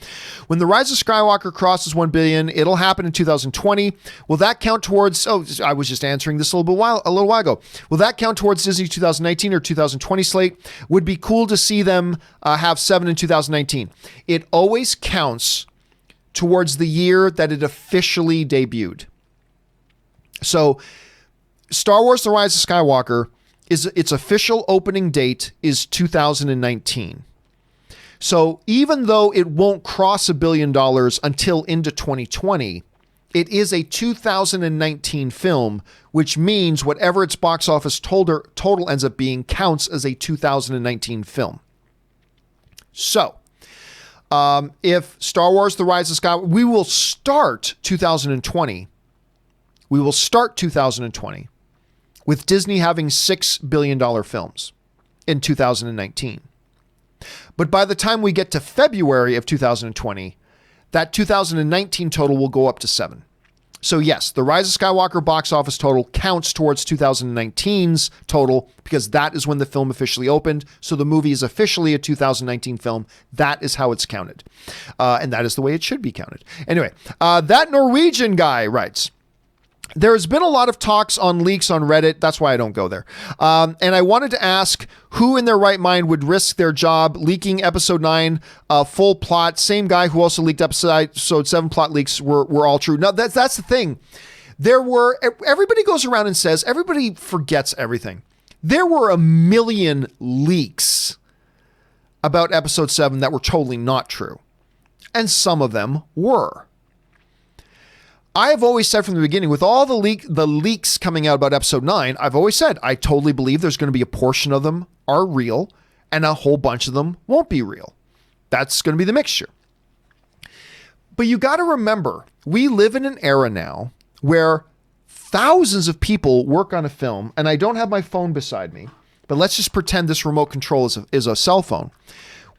When The Rise of Skywalker crosses $1 billion, it'll happen in 2020. Will that count towards, I was just answering this a little while ago. Will that count towards Disney's 2019 or 2020 slate? Would be cool to see them have 7 in 2019. It always counts towards the year that it officially debuted. So Star Wars The Rise of Skywalker, its official opening date is 2019. So even though it won't cross $1 billion until into 2020, it is a 2019 film, which means whatever its box office total ends up being counts as a 2019 film. So if Star Wars The Rise of Skywalker, we will start 2020. We will start 2020 with Disney having $6 billion films in 2019. But by the time we get to February of 2020, that 2019 total will go up to 7. So yes, The Rise of Skywalker box office total counts towards 2019's total because that is when the film officially opened. So the movie is officially a 2019 film. That is how it's counted. And that is the way it should be counted. Anyway, that Norwegian guy writes, there's been a lot of talks on leaks on Reddit. That's why I don't go there. And I wanted to ask who in their right mind would risk their job leaking episode 9 full plot. Same guy who also leaked episode 7 plot leaks were all true. No, that's the thing. Everybody goes around and says, everybody forgets everything. There were a million leaks about episode 7 that were totally not true. And some of them were. I have always said from the beginning, with all the leaks coming out about episode 9, I've always said, I totally believe there's going to be a portion of them are real and a whole bunch of them won't be real. That's going to be the mixture. But you got to remember, we live in an era now where thousands of people work on a film, and I don't have my phone beside me, but let's just pretend this remote control is a cell phone.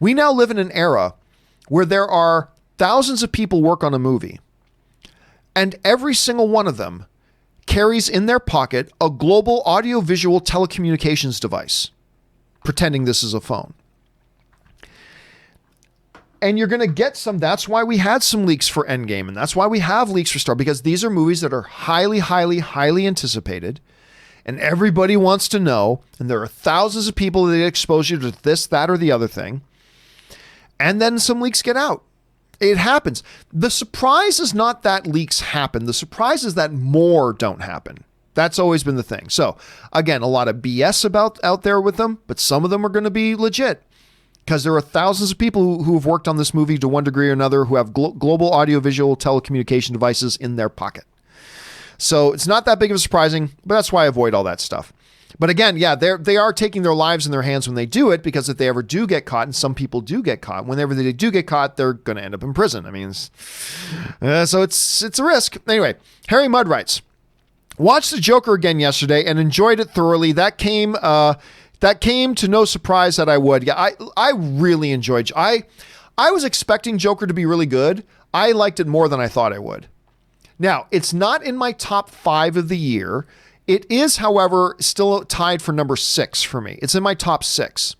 We now live in an era where there are thousands of people work on a movie, and every single one of them carries in their pocket a global audiovisual telecommunications device, pretending this is a phone. And you're going to get some, that's why we had some leaks for Endgame, and that's why we have leaks for Star, because these are movies that are highly, highly, highly anticipated, and everybody wants to know, and there are thousands of people that get exposure to this, that, or the other thing, and then some leaks get out. It happens. The surprise is not that leaks happen. The surprise is that more don't happen. That's always been the thing. So again, a lot of BS out there with them, but some of them are going to be legit because there are thousands of people who have worked on this movie to one degree or another who have global audiovisual telecommunication devices in their pocket. So it's not that big of a surprising, but that's why I avoid all that stuff. But again, yeah, they are taking their lives in their hands when they do it, because if they ever do get caught, and some people do get caught, whenever they do get caught, they're going to end up in prison. I mean, so it's a risk. Anyway, Harry Mudd writes, watched The Joker again yesterday and enjoyed it thoroughly. That came to no surprise that I would. Yeah, I really enjoyed. I was expecting Joker to be really good. I liked it more than I thought I would. Now, it's not in my top 5 of the year. It is, however, still tied for number 6 for me. It's in my top 6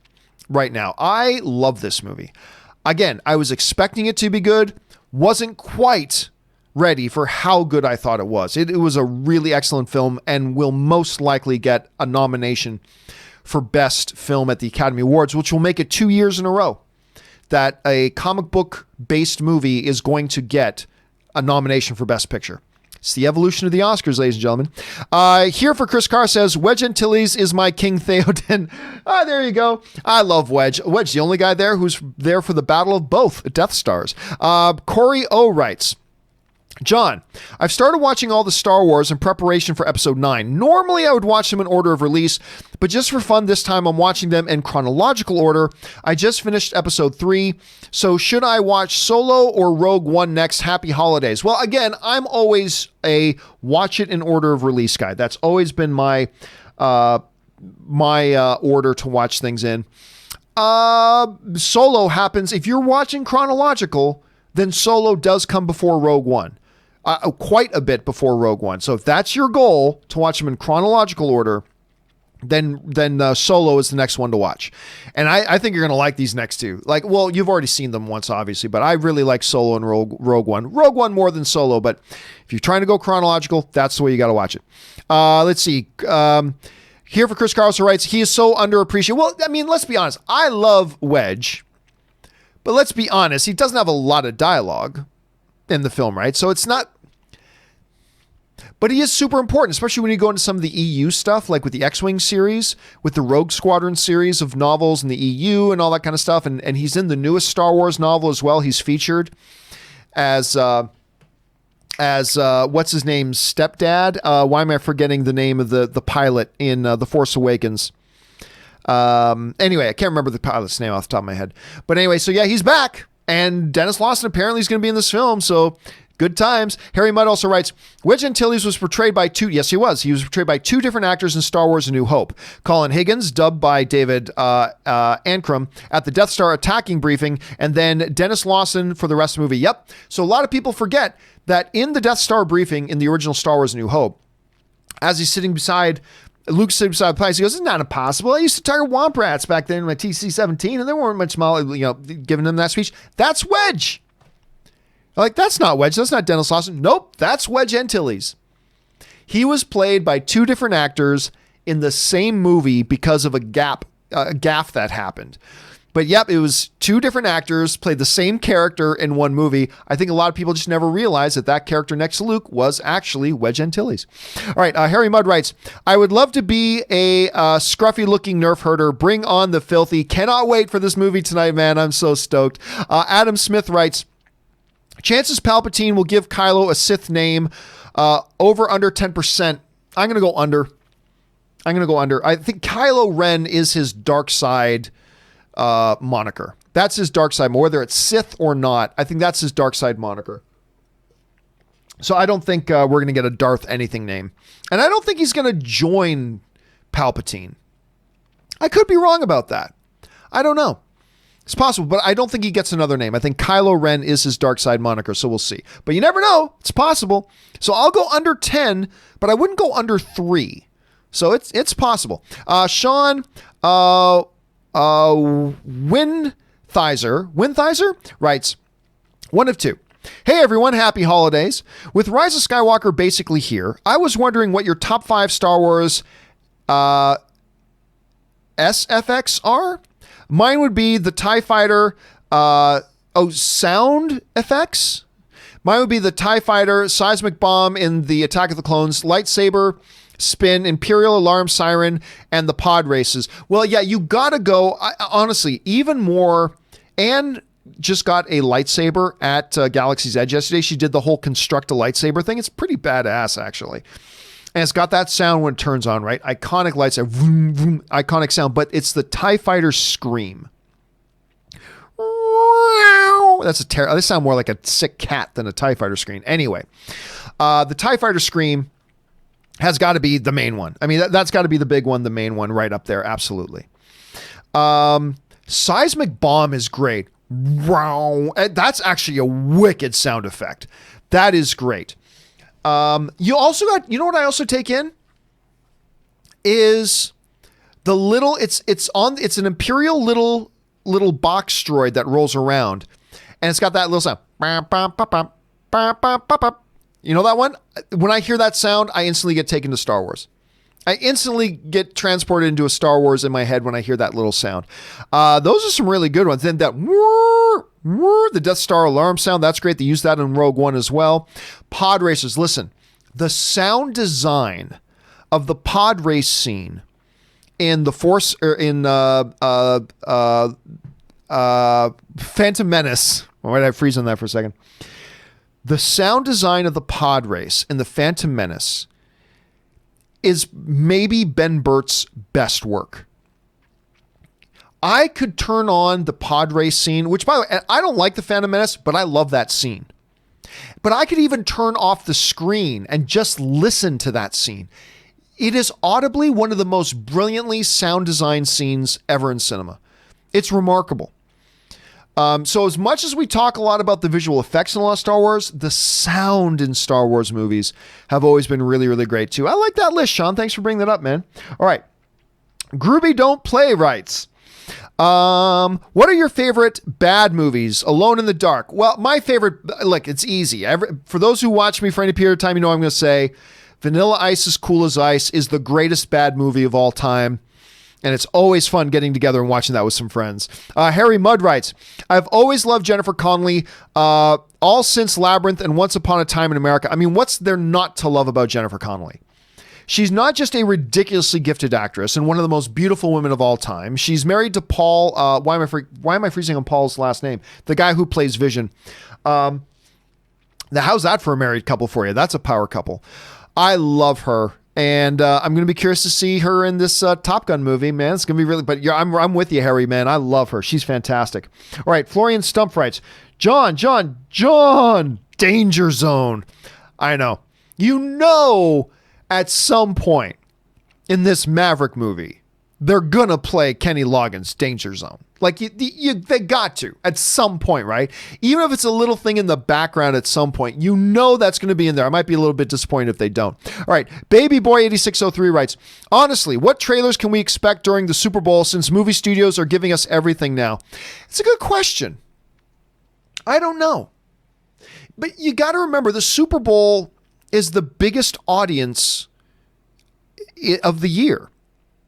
right now. I love this movie. Again, I was expecting it to be good. Wasn't quite ready for how good I thought it was. It was a really excellent film and will most likely get a nomination for Best Film at the Academy Awards, which will make it 2 years in a row that a comic book-based movie is going to get a nomination for Best Picture. It's the evolution of the Oscars, ladies and gentlemen. Here for Chris Carr says, Wedge Antilles is my King Theoden. There you go. I love Wedge. Wedge, the only guy there who's there for the battle of both Death Stars. Corey O writes, John, I've started watching all the Star Wars in preparation for Episode 9. Normally, I would watch them in order of release, but just for fun, this time I'm watching them in chronological order. I just finished Episode 3, so should I watch Solo or Rogue One next? Happy holidays. Well, again, I'm always a watch it in order of release guy. That's always been my order to watch things in. Solo happens, if you're watching chronological, then Solo does come before Rogue One. Quite a bit before Rogue One. So if that's your goal, to watch them in chronological order, then Solo is the next one to watch. And I think you're going to like these next two. Like, well, you've already seen them once, obviously, but I really like Solo and Rogue One. Rogue One more than Solo, but if you're trying to go chronological, that's the way you got to watch it. Let's see. Here for Chris Carlos, who writes, he is so underappreciated. Well, I mean, let's be honest. I love Wedge, but let's be honest. He doesn't have a lot of dialogue in the film, right? So it's not... But he is super important, especially when you go into some of the EU stuff, like with the X-Wing series, with the Rogue Squadron series of novels in the EU and all that kind of stuff. And he's in the newest Star Wars novel as well. He's featured as what's his name, stepdad. Why am I forgetting the name of the pilot in The Force Awakens? Anyway, I can't remember the pilot's name off the top of my head. But anyway, so yeah, he's back. And Dennis Lawson apparently is going to be in this film, so... good times. Harry Mudd also writes, Wedge Antilles was portrayed by two... Yes, he was. He was portrayed by two different actors in Star Wars A New Hope. Colin Higgins, dubbed by David Ankrum, at the Death Star attacking briefing, and then Dennis Lawson for the rest of the movie. Yep. So a lot of people forget that in the Death Star briefing in the original Star Wars A New Hope, as he's sitting beside... Luke's sitting beside the place. He goes, "It's not impossible. I used to target womp rats back then in my TC-17, and there weren't much small, giving them that speech." That's Wedge. Like, that's not Wedge. That's not Dennis Lawson. Nope, that's Wedge Antilles. He was played by two different actors in the same movie because of a gaffe that happened. But yep, it was two different actors played the same character in one movie. I think a lot of people just never realized that character next to Luke was actually Wedge Antilles. All right, Harry Mudd writes, I would love to be a scruffy-looking nerf herder. Bring on the filthy. Cannot wait for this movie tonight, man. I'm so stoked. Adam Smith writes, chances Palpatine will give Kylo a Sith name, over under 10%. I'm going to go under. I think Kylo Ren is his dark side moniker. That's his dark side, whether it's Sith or not. I think that's his dark side moniker. So I don't think we're going to get a Darth anything name. And I don't think he's going to join Palpatine. I could be wrong about that. I don't know. It's possible, but I don't think he gets another name. I think Kylo Ren is his dark side moniker, so we'll see. But you never know. It's possible. So I'll go under 10, but I wouldn't go under 3. So it's possible. Sean Winthizer writes, one of two. Hey everyone, happy holidays. With Rise of Skywalker basically here, I was wondering what your top 5 Star Wars SFX are. Mine would be the TIE Fighter, sound effects. Mine would be the TIE Fighter, seismic bomb in the Attack of the Clones, lightsaber, spin, Imperial alarm siren, and the pod races. Well, yeah, you gotta go, honestly, even more. Anne just got a lightsaber at Galaxy's Edge yesterday. She did the whole construct a lightsaber thing. It's pretty badass, actually. And it's got that sound when it turns on, right? Iconic lightsaber, vroom, vroom, iconic sound, but it's the TIE Fighter scream. That's they sound more like a sick cat than a TIE Fighter scream. Anyway, the TIE Fighter scream has got to be the main one. I mean, that's got to be the big one, the main one right up there. Absolutely. Seismic bomb is great. That's actually a wicked sound effect. That is great. You also got, you know what I also take in is the little, it's an Imperial little box droid that rolls around, and it's got that little sound. You know that one? When I hear that sound, I instantly get taken to Star Wars. I instantly get transported into a Star Wars in my head when I hear that little sound. Those are some really good ones. Then that the Death Star alarm sound, that's great. They use that in Rogue One as well. Pod racers, listen, the sound design of the pod race scene in the Force, or in Phantom Menace. Why did I freeze on that for a second? the sound design of the pod race in The Phantom Menace is maybe Ben Burtt's best work. I could turn on the pod race scene, which, by the way, I don't like The Phantom Menace, but I love that scene. But I could even turn off the screen and just listen to that scene. It is audibly one of the most brilliantly sound designed scenes ever in cinema. It's remarkable. So as much as we talk a lot about the visual effects in a lot of Star Wars, the sound in Star Wars movies have always been really, really great too. I like that list, Sean. Thanks for bringing that up, man. All right. Groovy Don't Play writes, what are your favorite bad movies? Alone in the Dark. Well, my favorite, look, it's easy. For those who watch me for any period of time, you know I'm going to say Vanilla Ice is Cool as Ice is the greatest bad movie of all time. And it's always fun getting together and watching that with some friends. Harry Mudd writes, I've always loved Jennifer Connelly, all since Labyrinth and Once Upon a Time in America. I mean, what's there not to love about Jennifer Connelly? She's not just a ridiculously gifted actress and one of the most beautiful women of all time. She's married to Paul. Why am I freezing on Paul's last name? The guy who plays Vision. Now, how's that for a married couple for you? That's a power couple. I love her. And I'm going to be curious to see her in this Top Gun movie, man. It's going to be really, but yeah, I'm with you, Harry, man. I love her. She's fantastic. All right. Florian Stump writes, John, Danger Zone. I know. You know, at some point in this Maverick movie, they're going to play Kenny Loggins' Danger Zone. Like, they got to at some point, right? Even if it's a little thing in the background at some point, you know that's going to be in there. I might be a little bit disappointed if they don't. All right. Baby Boy 8603 writes, honestly, what trailers can we expect during the Super Bowl since movie studios are giving us everything now? It's a good question. I don't know. But you got to remember, the Super Bowl is the biggest audience of the year.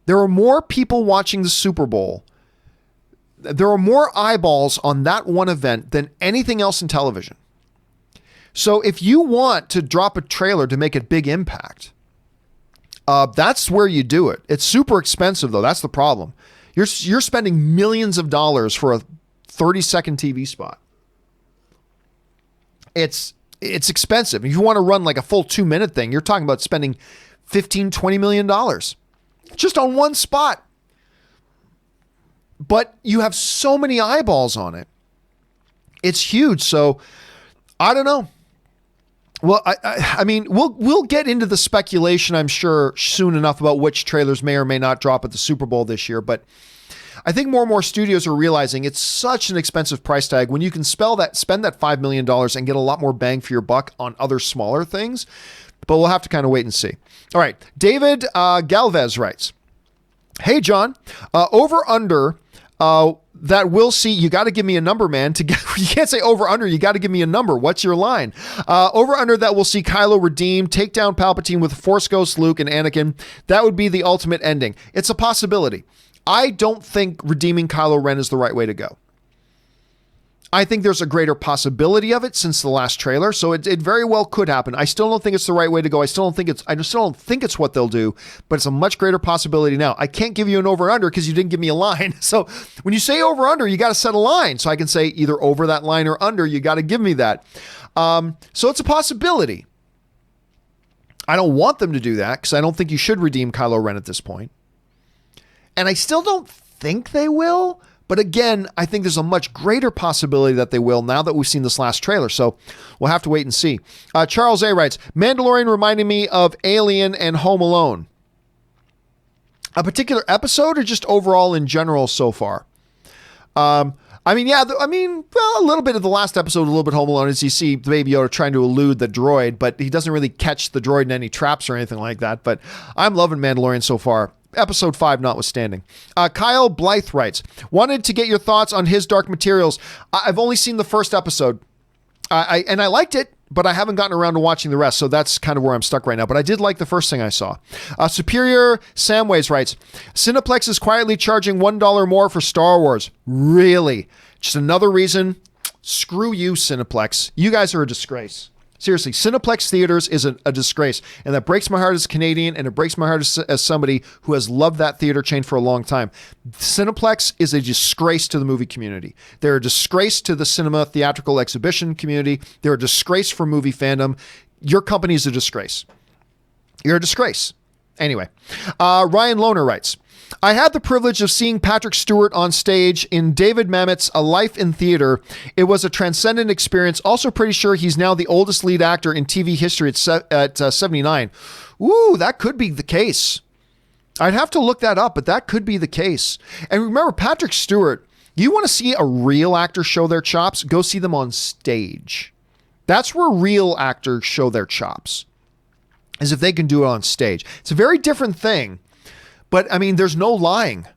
There are more people watching the Super Bowl. There are more eyeballs on that one event than anything else in television. So if you want to drop a trailer to make a big impact, that's where you do it. It's super expensive, though. That's the problem. You're spending millions of dollars for a 30-second TV spot. It's expensive. If you want to run like a full 2-minute thing, you're talking about spending $15-20 million just on one spot. But you have so many eyeballs on it. It's huge. So I don't know. Well, I mean, we'll get into the speculation, I'm sure, soon enough about which trailers may or may not drop at the Super Bowl this year. But I think more and more studios are realizing it's such an expensive price tag when you can spend that $5 million and get a lot more bang for your buck on other smaller things. But we'll have to kind of wait and see. All right. David Galvez writes, hey, John, over under that we'll see. You got to give me a number, man. You can't say over under. You got to give me a number. What's your line? Over under that we'll see Kylo redeem, take down Palpatine with Force Ghost Luke and Anakin. That would be the ultimate ending. It's a possibility. I don't think redeeming Kylo Ren is the right way to go. I think there's a greater possibility of it since the last trailer, so it very well could happen. I still don't think it's the right way to go. I still don't think it's what they'll do, but it's a much greater possibility now. I can't give you an over and under because you didn't give me a line. So when you say over under, you got to set a line. So I can say either over that line or under. You got to give me that. So it's a possibility. I don't want them to do that because I don't think you should redeem Kylo Ren at this point. And I still don't think they will. But again, I think there's a much greater possibility that they will now that we've seen this last trailer. So we'll have to wait and see. Charles A. writes, Mandalorian reminded me of Alien and Home Alone. A particular episode or just overall in general so far? Well, a little bit of the last episode, a little bit Home Alone, as you see Baby Yoda trying to elude the droid, but he doesn't really catch the droid in any traps or anything like that. But I'm loving Mandalorian so far. Episode 5 notwithstanding. Kyle Blythe writes, wanted to get your thoughts on His Dark Materials. I've only seen the first episode. I liked it, but I haven't gotten around to watching the rest, so that's kind of where I'm stuck right now. But I did like the first thing I saw. Superior Samways writes, Cineplex is quietly charging $1 more for Star Wars. Really? Just another reason. Screw you, Cineplex. You guys are a disgrace. Seriously, Cineplex theaters is a disgrace, and that breaks my heart as a Canadian, and it breaks my heart as somebody who has loved that theater chain for a long time. Cineplex is a disgrace to the movie community. They're a disgrace to the cinema theatrical exhibition community. They're a disgrace for movie fandom. Your company is a disgrace. You're a disgrace. Anyway, Ryan Lohner writes, I had the privilege of seeing Patrick Stewart on stage in David Mamet's A Life in Theater. It was a transcendent experience. Also pretty sure he's now the oldest lead actor in TV history at 79. Ooh, that could be the case. I'd have to look that up, but that could be the case. And remember, Patrick Stewart, you want to see a real actor show their chops? Go see them on stage. That's where real actors show their chops, is if they can do it on stage. It's a very different thing. But I mean, there's no lying.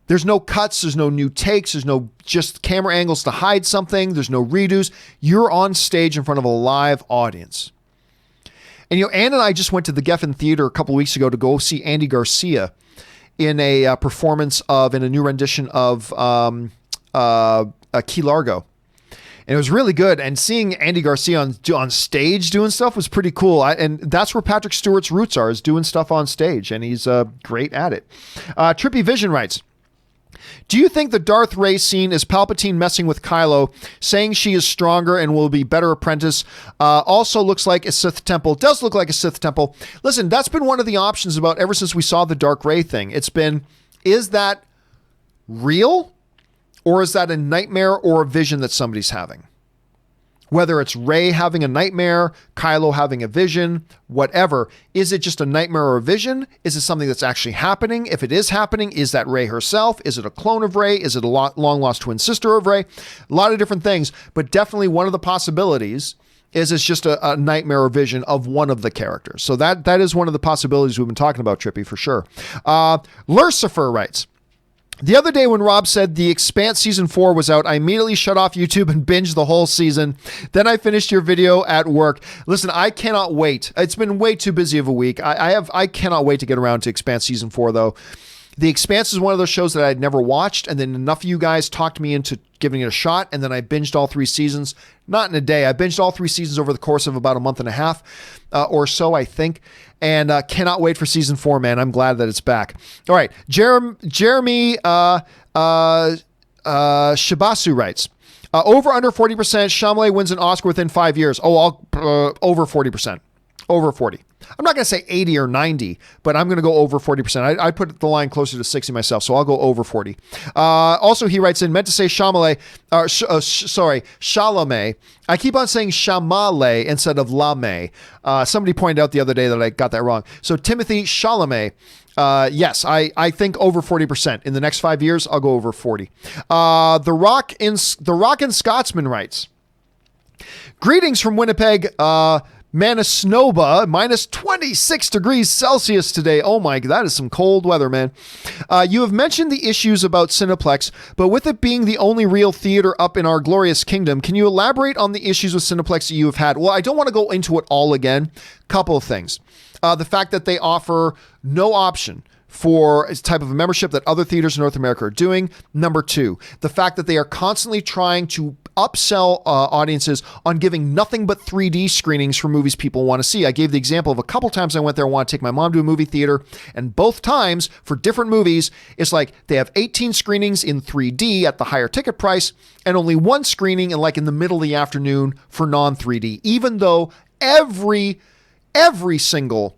There's no cuts. There's no new takes. There's no just camera angles to hide something. There's no redos. You're on stage in front of a live audience. And, Ann and I just went to the Geffen Theater a couple of weeks ago to go see Andy Garcia in a performance in a new rendition of Key Largo. And it was really good. And seeing Andy Garcia on stage doing stuff was pretty cool. And that's where Patrick Stewart's roots are, is doing stuff on stage. And he's great at it. Trippy Vision writes, do you think the Darth Rey scene is Palpatine messing with Kylo, saying she is stronger and will be better apprentice? Also looks like a Sith temple. Does look like a Sith temple. Listen, that's been one of the options about ever since we saw the Dark Rey thing. It's been, is that real? Or is that a nightmare or a vision that somebody's having? Whether it's Rey having a nightmare, Kylo having a vision, whatever. Is it just a nightmare or a vision? Is it something that's actually happening? If it is happening, is that Rey herself? Is it a clone of Rey? Is it a long-lost twin sister of Rey? A lot of different things, but definitely one of the possibilities is it's just a nightmare or vision of one of the characters. So that is one of the possibilities we've been talking about, Trippy, for sure. Lucifer writes, the other day when Rob said The Expanse Season 4 was out, I immediately shut off YouTube and binged the whole season. Then I finished your video at work. Listen, I cannot wait. It's been way too busy of a week. I cannot wait to get around to Expanse Season 4, though. The Expanse is one of those shows that I'd never watched, and then enough of you guys talked me into giving it a shot, and then I binged all 3 seasons. Not in a day. I binged all 3 seasons over the course of about a month and a half or so, I think, and cannot wait for Season 4, man. I'm glad that it's back. All right. Jeremy Shibasu writes, over under 40%, Shyamalan wins an Oscar within 5 years. Oh, over 40%. Over 40. I'm not going to say 80 or 90, but I'm going to go over 40%. I put the line closer to 60 myself, so I'll go over 40. Also, he writes in, meant to say Chalamet. I keep on saying Shyamalan instead of Lame. Somebody pointed out the other day that I got that wrong. So Timothy Chalamet. Yes, I think over 40%. In the next 5 years, I'll go over 40. The Rock and Scotsman writes, greetings from Winnipeg, Manasnoba, minus 26 degrees Celsius today. Oh my, that is some cold weather, man. You have mentioned the issues about Cineplex, but with it being the only real theater up in our glorious kingdom, can you elaborate on the issues with Cineplex that you have had? Well, I don't want to go into it all again. Couple of things. The fact that they offer no option for a type of a membership that other theaters in North America are doing. Number 2, the fact that they are constantly trying to upsell audiences on giving nothing but 3D screenings for movies people want to see. I gave the example of a couple times I went there, I want to take my mom to a movie theater, and both times for different movies, it's like they have 18 screenings in 3D at the higher ticket price and only 1 screening in the middle of the afternoon for non-3D, even though every single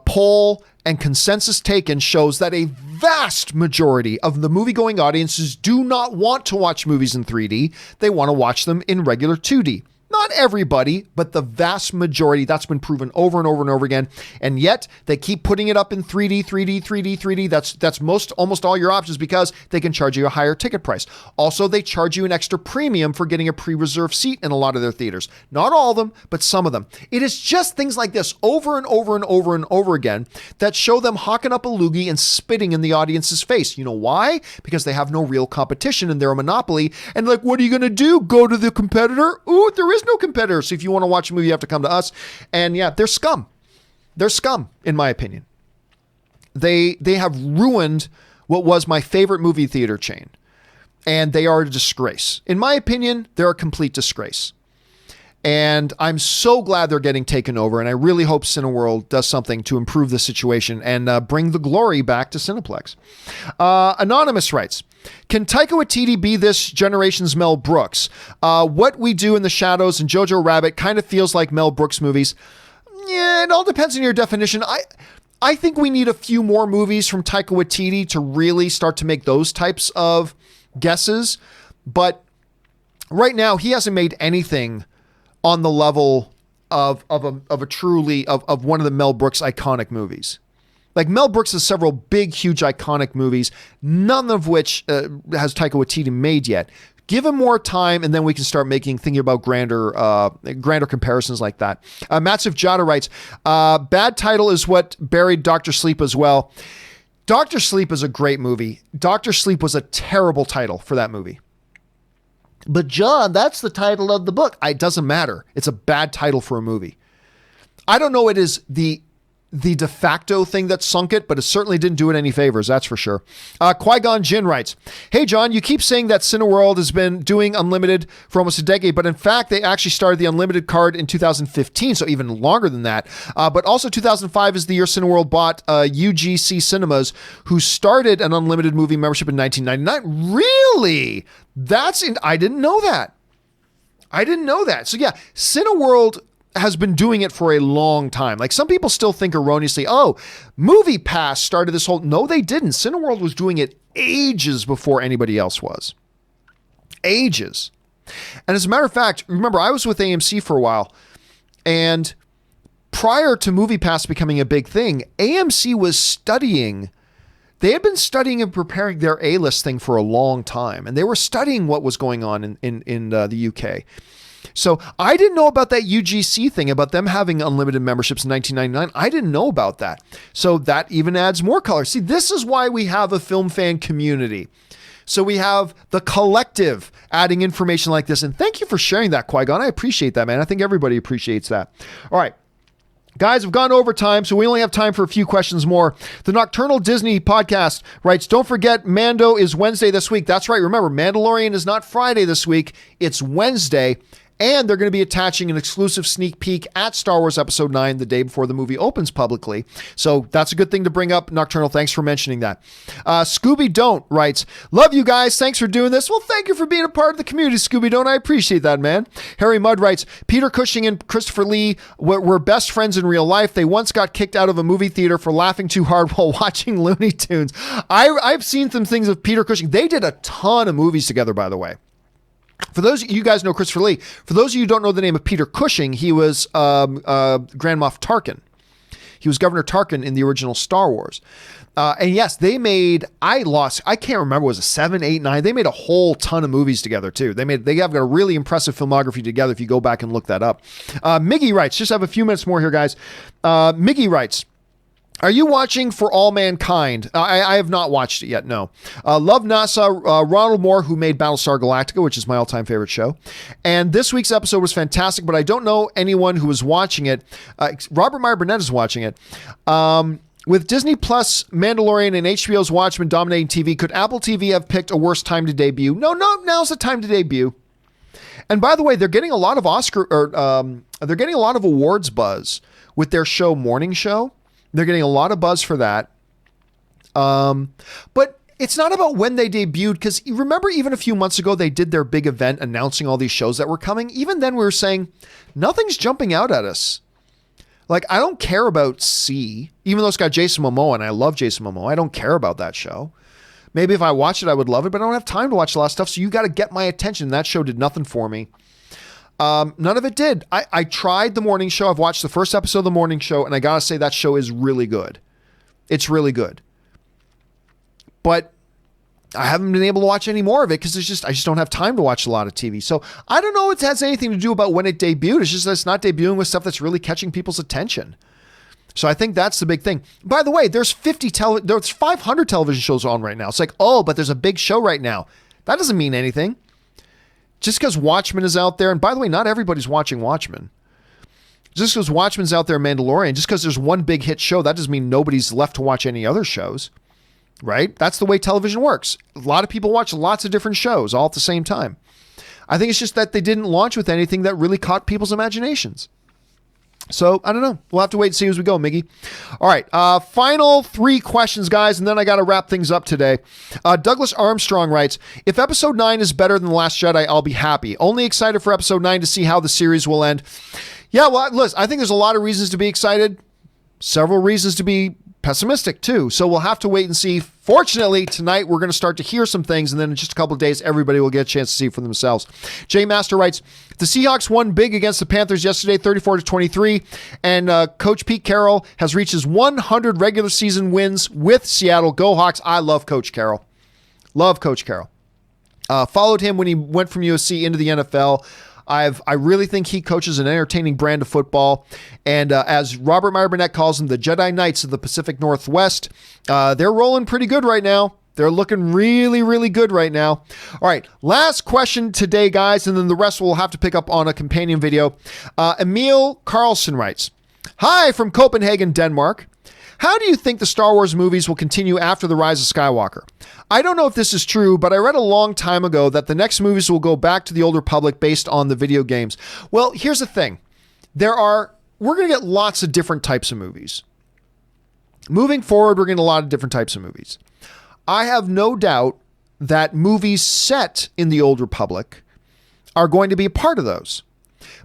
poll and consensus taken shows that a vast majority of the movie-going audiences do not want to watch movies in 3D. They want to watch them in regular 2D. Not everybody, but the vast majority. That's been proven over and over and over again. And yet they keep putting it up in 3D. That's almost all your options because they can charge you a higher ticket price. Also, they charge you an extra premium for getting a pre-reserved seat in a lot of their theaters. Not all of them, but some of them. It is just things like this over and over and over and over again that show them hawking up a loogie and spitting in the audience's face. You know why? Because they have no real competition and they're a monopoly. And what are you going to do? Go to the competitor? Ooh, there is no competitor. So if you want to watch a movie, you have to come to us. And yeah, they're scum. They're scum, in my opinion. They have ruined what was my favorite movie theater chain. And they are a disgrace. In my opinion, they're a complete disgrace. And I'm so glad they're getting taken over. And I really hope Cineworld does something to improve the situation and bring the glory back to Cineplex. Anonymous writes, can Taika Waititi be this generation's Mel Brooks? What We Do in the Shadows and Jojo Rabbit kind of feels like Mel Brooks movies. Yeah, it all depends on your definition. I think we need a few more movies from Taika Waititi to really start to make those types of guesses. But right now, he hasn't made anything on the level of a truly of one of the Mel Brooks iconic movies. Like Mel Brooks has several big, huge, iconic movies, none of which has Taika Waititi made yet. Give him more time, and then we can start thinking about grander comparisons like that. Matsiv Jada writes, bad title is what buried Dr. Sleep as well. Dr. Sleep is a great movie. Dr. Sleep was a terrible title for that movie. But John, that's the title of the book. It doesn't matter. It's a bad title for a movie. I don't know it is the de facto thing that sunk it, but it certainly didn't do it any favors, that's for sure. Qui-Gon Jinn writes, hey John, you keep saying that Cineworld has been doing Unlimited for almost a decade, but in fact, they actually started the Unlimited card in 2015, so even longer than that. But also 2005 is the year Cineworld bought UGC Cinemas, who started an Unlimited movie membership in 1999. Really? I didn't know that. So yeah, Cineworld has been doing it for a long time. Like some people still think erroneously, oh, Movie Pass started this whole... No, they didn't. Cineworld was doing it ages before anybody else was. Ages. And as a matter of fact, remember, I was with AMC for a while, and prior to Movie Pass becoming a big thing, AMC was studying... They had been studying and preparing their A-list thing for a long time, and they were studying what was going on in the UK. So I didn't know about that UGC thing, about them having unlimited memberships in 1999. I didn't know about that. So that even adds more color. See, this is why we have a film fan community. So we have the collective adding information like this. And thank you for sharing that, Qui-Gon. I appreciate that, man. I think everybody appreciates that. All right. Guys, we've gone over time, so we only have time for a few questions more. The Nocturnal Disney podcast writes, don't forget Mando is Wednesday this week. That's right. Remember, Mandalorian is not Friday this week. It's Wednesday. And they're going to be attaching an exclusive sneak peek at Star Wars Episode 9 the day before the movie opens publicly. So that's a good thing to bring up, Nocturnal. Thanks for mentioning that. Scooby Don't writes, love you guys. Thanks for doing this. Well, thank you for being a part of the community, Scooby Don't. I appreciate that, man. Harry Mudd writes, Peter Cushing and Christopher Lee were best friends in real life. They once got kicked out of a movie theater for laughing too hard while watching Looney Tunes. I've seen some things of Peter Cushing. They did a ton of movies together, by the way. For those of you guys know Christopher Lee, for those of you who don't know the name of Peter Cushing, he was Grand Moff Tarkin. He was Governor Tarkin in the original Star Wars. And yes, they made, I can't remember, was it 7, 8, 9? They made a whole ton of movies together too. They have got a really impressive filmography together if you go back and look that up. Miggy writes, just have a few minutes more here, guys. Miggy writes, are you watching For All Mankind? I have not watched it yet, no. Love NASA, Ronald Moore, who made Battlestar Galactica, which is my all-time favorite show. And this week's episode was fantastic, but I don't know anyone who was watching it. Robert Meyer Burnett is watching it. With Disney Plus, Mandalorian, and HBO's Watchmen dominating TV, could Apple TV have picked a worse time to debut? No, now's the time to debut. And by the way, they're getting a lot of they're getting a lot of awards buzz with their show Morning Show. They're getting a lot of buzz for that. But it's not about when they debuted, because you remember even a few months ago, they did their big event announcing all these shows that were coming. Even then we were saying, nothing's jumping out at us. Like, I don't care about C, even though it's got Jason Momoa, and I love Jason Momoa. I don't care about that show. Maybe if I watched it, I would love it, but I don't have time to watch a lot of stuff. So you got to get my attention. That show did nothing for me. None of it did. I tried the morning show. I've watched the first episode of the morning show, and I gotta say that show is really good. It's really good. But I haven't been able to watch any more of it because I just don't have time to watch a lot of TV. So I don't know if it has anything to do about when it debuted. It's just that it's not debuting with stuff that's really catching people's attention. So I think that's the big thing. By the way, there's 500 television shows on right now. It's like, oh, but there's a big show right now. That doesn't mean anything. Just because Watchmen is out there, and by the way, not everybody's watching Watchmen. Just because Watchmen's out there, Mandalorian, just because there's one big hit show, that doesn't mean nobody's left to watch any other shows, right? That's the way television works. A lot of people watch lots of different shows all at the same time. I think it's just that they didn't launch with anything that really caught people's imaginations. So, I don't know. We'll have to wait and see as we go, Miggy. All right. Final 3 questions, guys, and then I got to wrap things up today. Douglas Armstrong writes, if episode 9 is better than The Last Jedi, I'll be happy. Only excited for episode 9 to see how the series will end. Yeah, well, listen, I think there's a lot of reasons to be excited. Several reasons to be pessimistic, too. So we'll have to wait and see. Fortunately, tonight we're going to start to hear some things, and then in just a couple of days, everybody will get a chance to see for themselves. Jay Master writes, the Seahawks won big against the Panthers yesterday, 34-23, and Coach Pete Carroll has reached his 100 regular season wins with Seattle. Go Hawks. I love Coach Carroll. Love Coach Carroll. Followed him when he went from USC into the NFL. I really think he coaches an entertaining brand of football. And as Robert Meyer Burnett calls them, the Jedi Knights of the Pacific Northwest, they're rolling pretty good right now. They're looking really, really good right now. All right, last question today, guys, and then the rest we'll have to pick up on a companion video. Emil Carlson writes, hi from Copenhagen, Denmark. How do you think the Star Wars movies will continue after The Rise of Skywalker? I don't know if this is true, but I read a long time ago that the next movies will go back to the Old Republic based on the video games. Well, here's the thing. We're going to get lots of different types of movies. Moving forward, we're going to get a lot of different types of movies. I have no doubt that movies set in the Old Republic are going to be a part of those.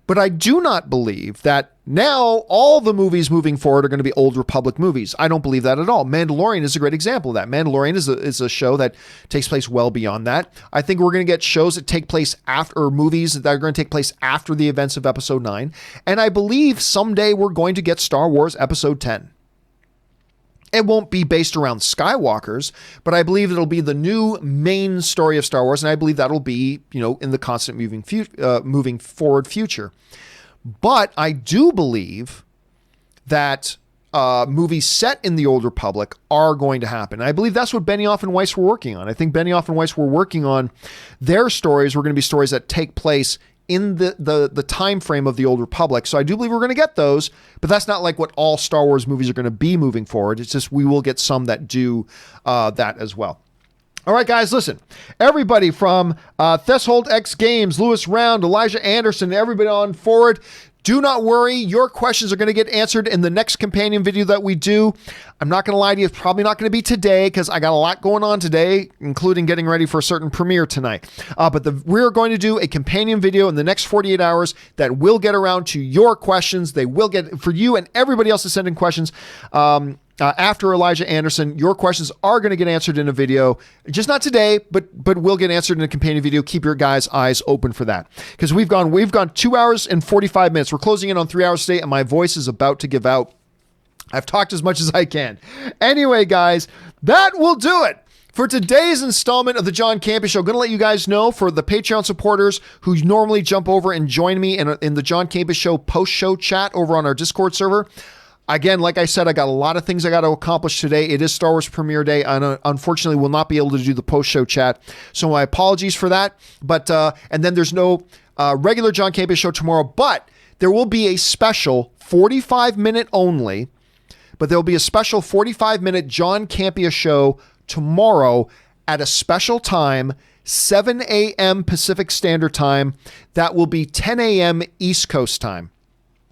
But I do not believe that now all the movies moving forward are going to be Old Republic movies. I don't believe that at all. Mandalorian is a great example of that. Mandalorian is a show that takes place well beyond that. I think we're going to get shows that take place after, or movies that are going to take place after the events of Episode 9. And I believe someday we're going to get Star Wars Episode 10. It won't be based around Skywalkers, but I believe it'll be the new main story of Star Wars, and I believe that'll be, in the constant moving forward future. But I do believe that movies set in the Old Republic are going to happen. I believe that's what Benioff and Weiss were working on. I think Benioff and Weiss were working on their stories were going to be stories that take place in the time frame of the Old Republic. So I do believe we're going to get those, but that's not like what all Star Wars movies are going to be moving forward. It's just we will get some that do that as well. All right, guys, listen. Everybody from Theshold X Games, Lewis Round, Elijah Anderson, everybody on forward, do not worry. Your questions are going to get answered in the next companion video that we do. I'm not going to lie to you. It's probably not going to be today because I got a lot going on today, including getting ready for a certain premiere tonight. But we're going to do a companion video in the next 48 hours that will get around to your questions. They will get, for you and everybody else to send in questions. After Elijah Anderson, your questions are going to get answered in a video, just not today, but will get answered in a companion video. Keep your guys' eyes open for that, because we've gone 2 hours and 45 minutes. We're closing in on 3 hours today, and my voice is about to give out. I've talked as much as I can. Anyway, guys, that will do it for today's installment of the John Campea Show. I'm going to let you guys know, for the Patreon supporters who normally jump over and join me in the John Campea Show post-show chat over on our Discord server. Again, like I said, I got a lot of things I got to accomplish today. It is Star Wars premiere day, and unfortunately will not be able to do the post-show chat. So my apologies for that. But and then there's no regular John Campea Show tomorrow, but there will be a special 45-minute only. But there will be a special 45-minute John Campea Show tomorrow at a special time, 7 a.m. Pacific Standard Time. That will be 10 a.m. East Coast time.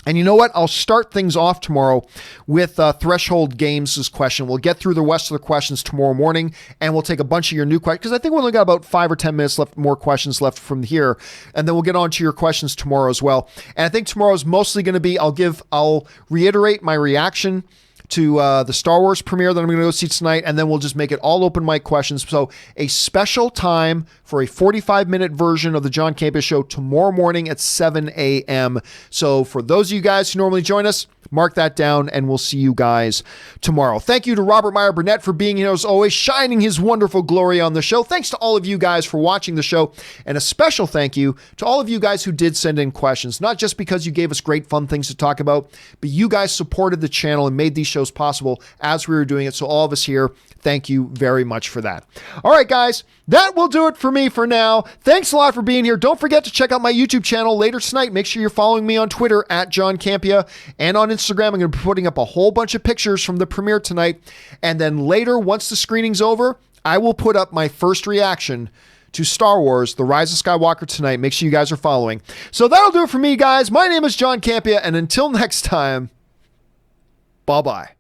And you know what? I'll start things off tomorrow with Threshold Games' question. We'll get through the rest of the questions tomorrow morning, and we'll take a bunch of your new questions, because I think we only got about 5 or 10 minutes left, more questions left from here. And then we'll get on to your questions tomorrow as well. And I think tomorrow is mostly going to be, I'll reiterate my reaction to the Star Wars premiere that I'm going to go see tonight, and then we'll just make it all open mic questions. So a special time for a 45-minute version of the John Campea Show tomorrow morning at 7 a.m. So for those of you guys who normally join us, mark that down, and we'll see you guys tomorrow. Thank you to Robert Meyer Burnett for being here as always, shining his wonderful glory on the show. Thanks to all of you guys for watching the show, and a special thank you to all of you guys who did send in questions, not just because you gave us great fun things to talk about, but you guys supported the channel and made these shows possible as we were doing it. So all of us here, thank you very much for that. All right, guys, that will do it for me for now. Thanks a lot for being here. Don't forget to check out my YouTube channel later tonight. Make sure you're following me on Twitter at John Campea, and on Instagram. I'm going to be putting up a whole bunch of pictures from the premiere tonight. And then later, once the screening's over, I will put up my first reaction to Star Wars, The Rise of Skywalker tonight. Make sure you guys are following. So that'll do it for me, guys. My name is John Campea, and until next time, bye-bye.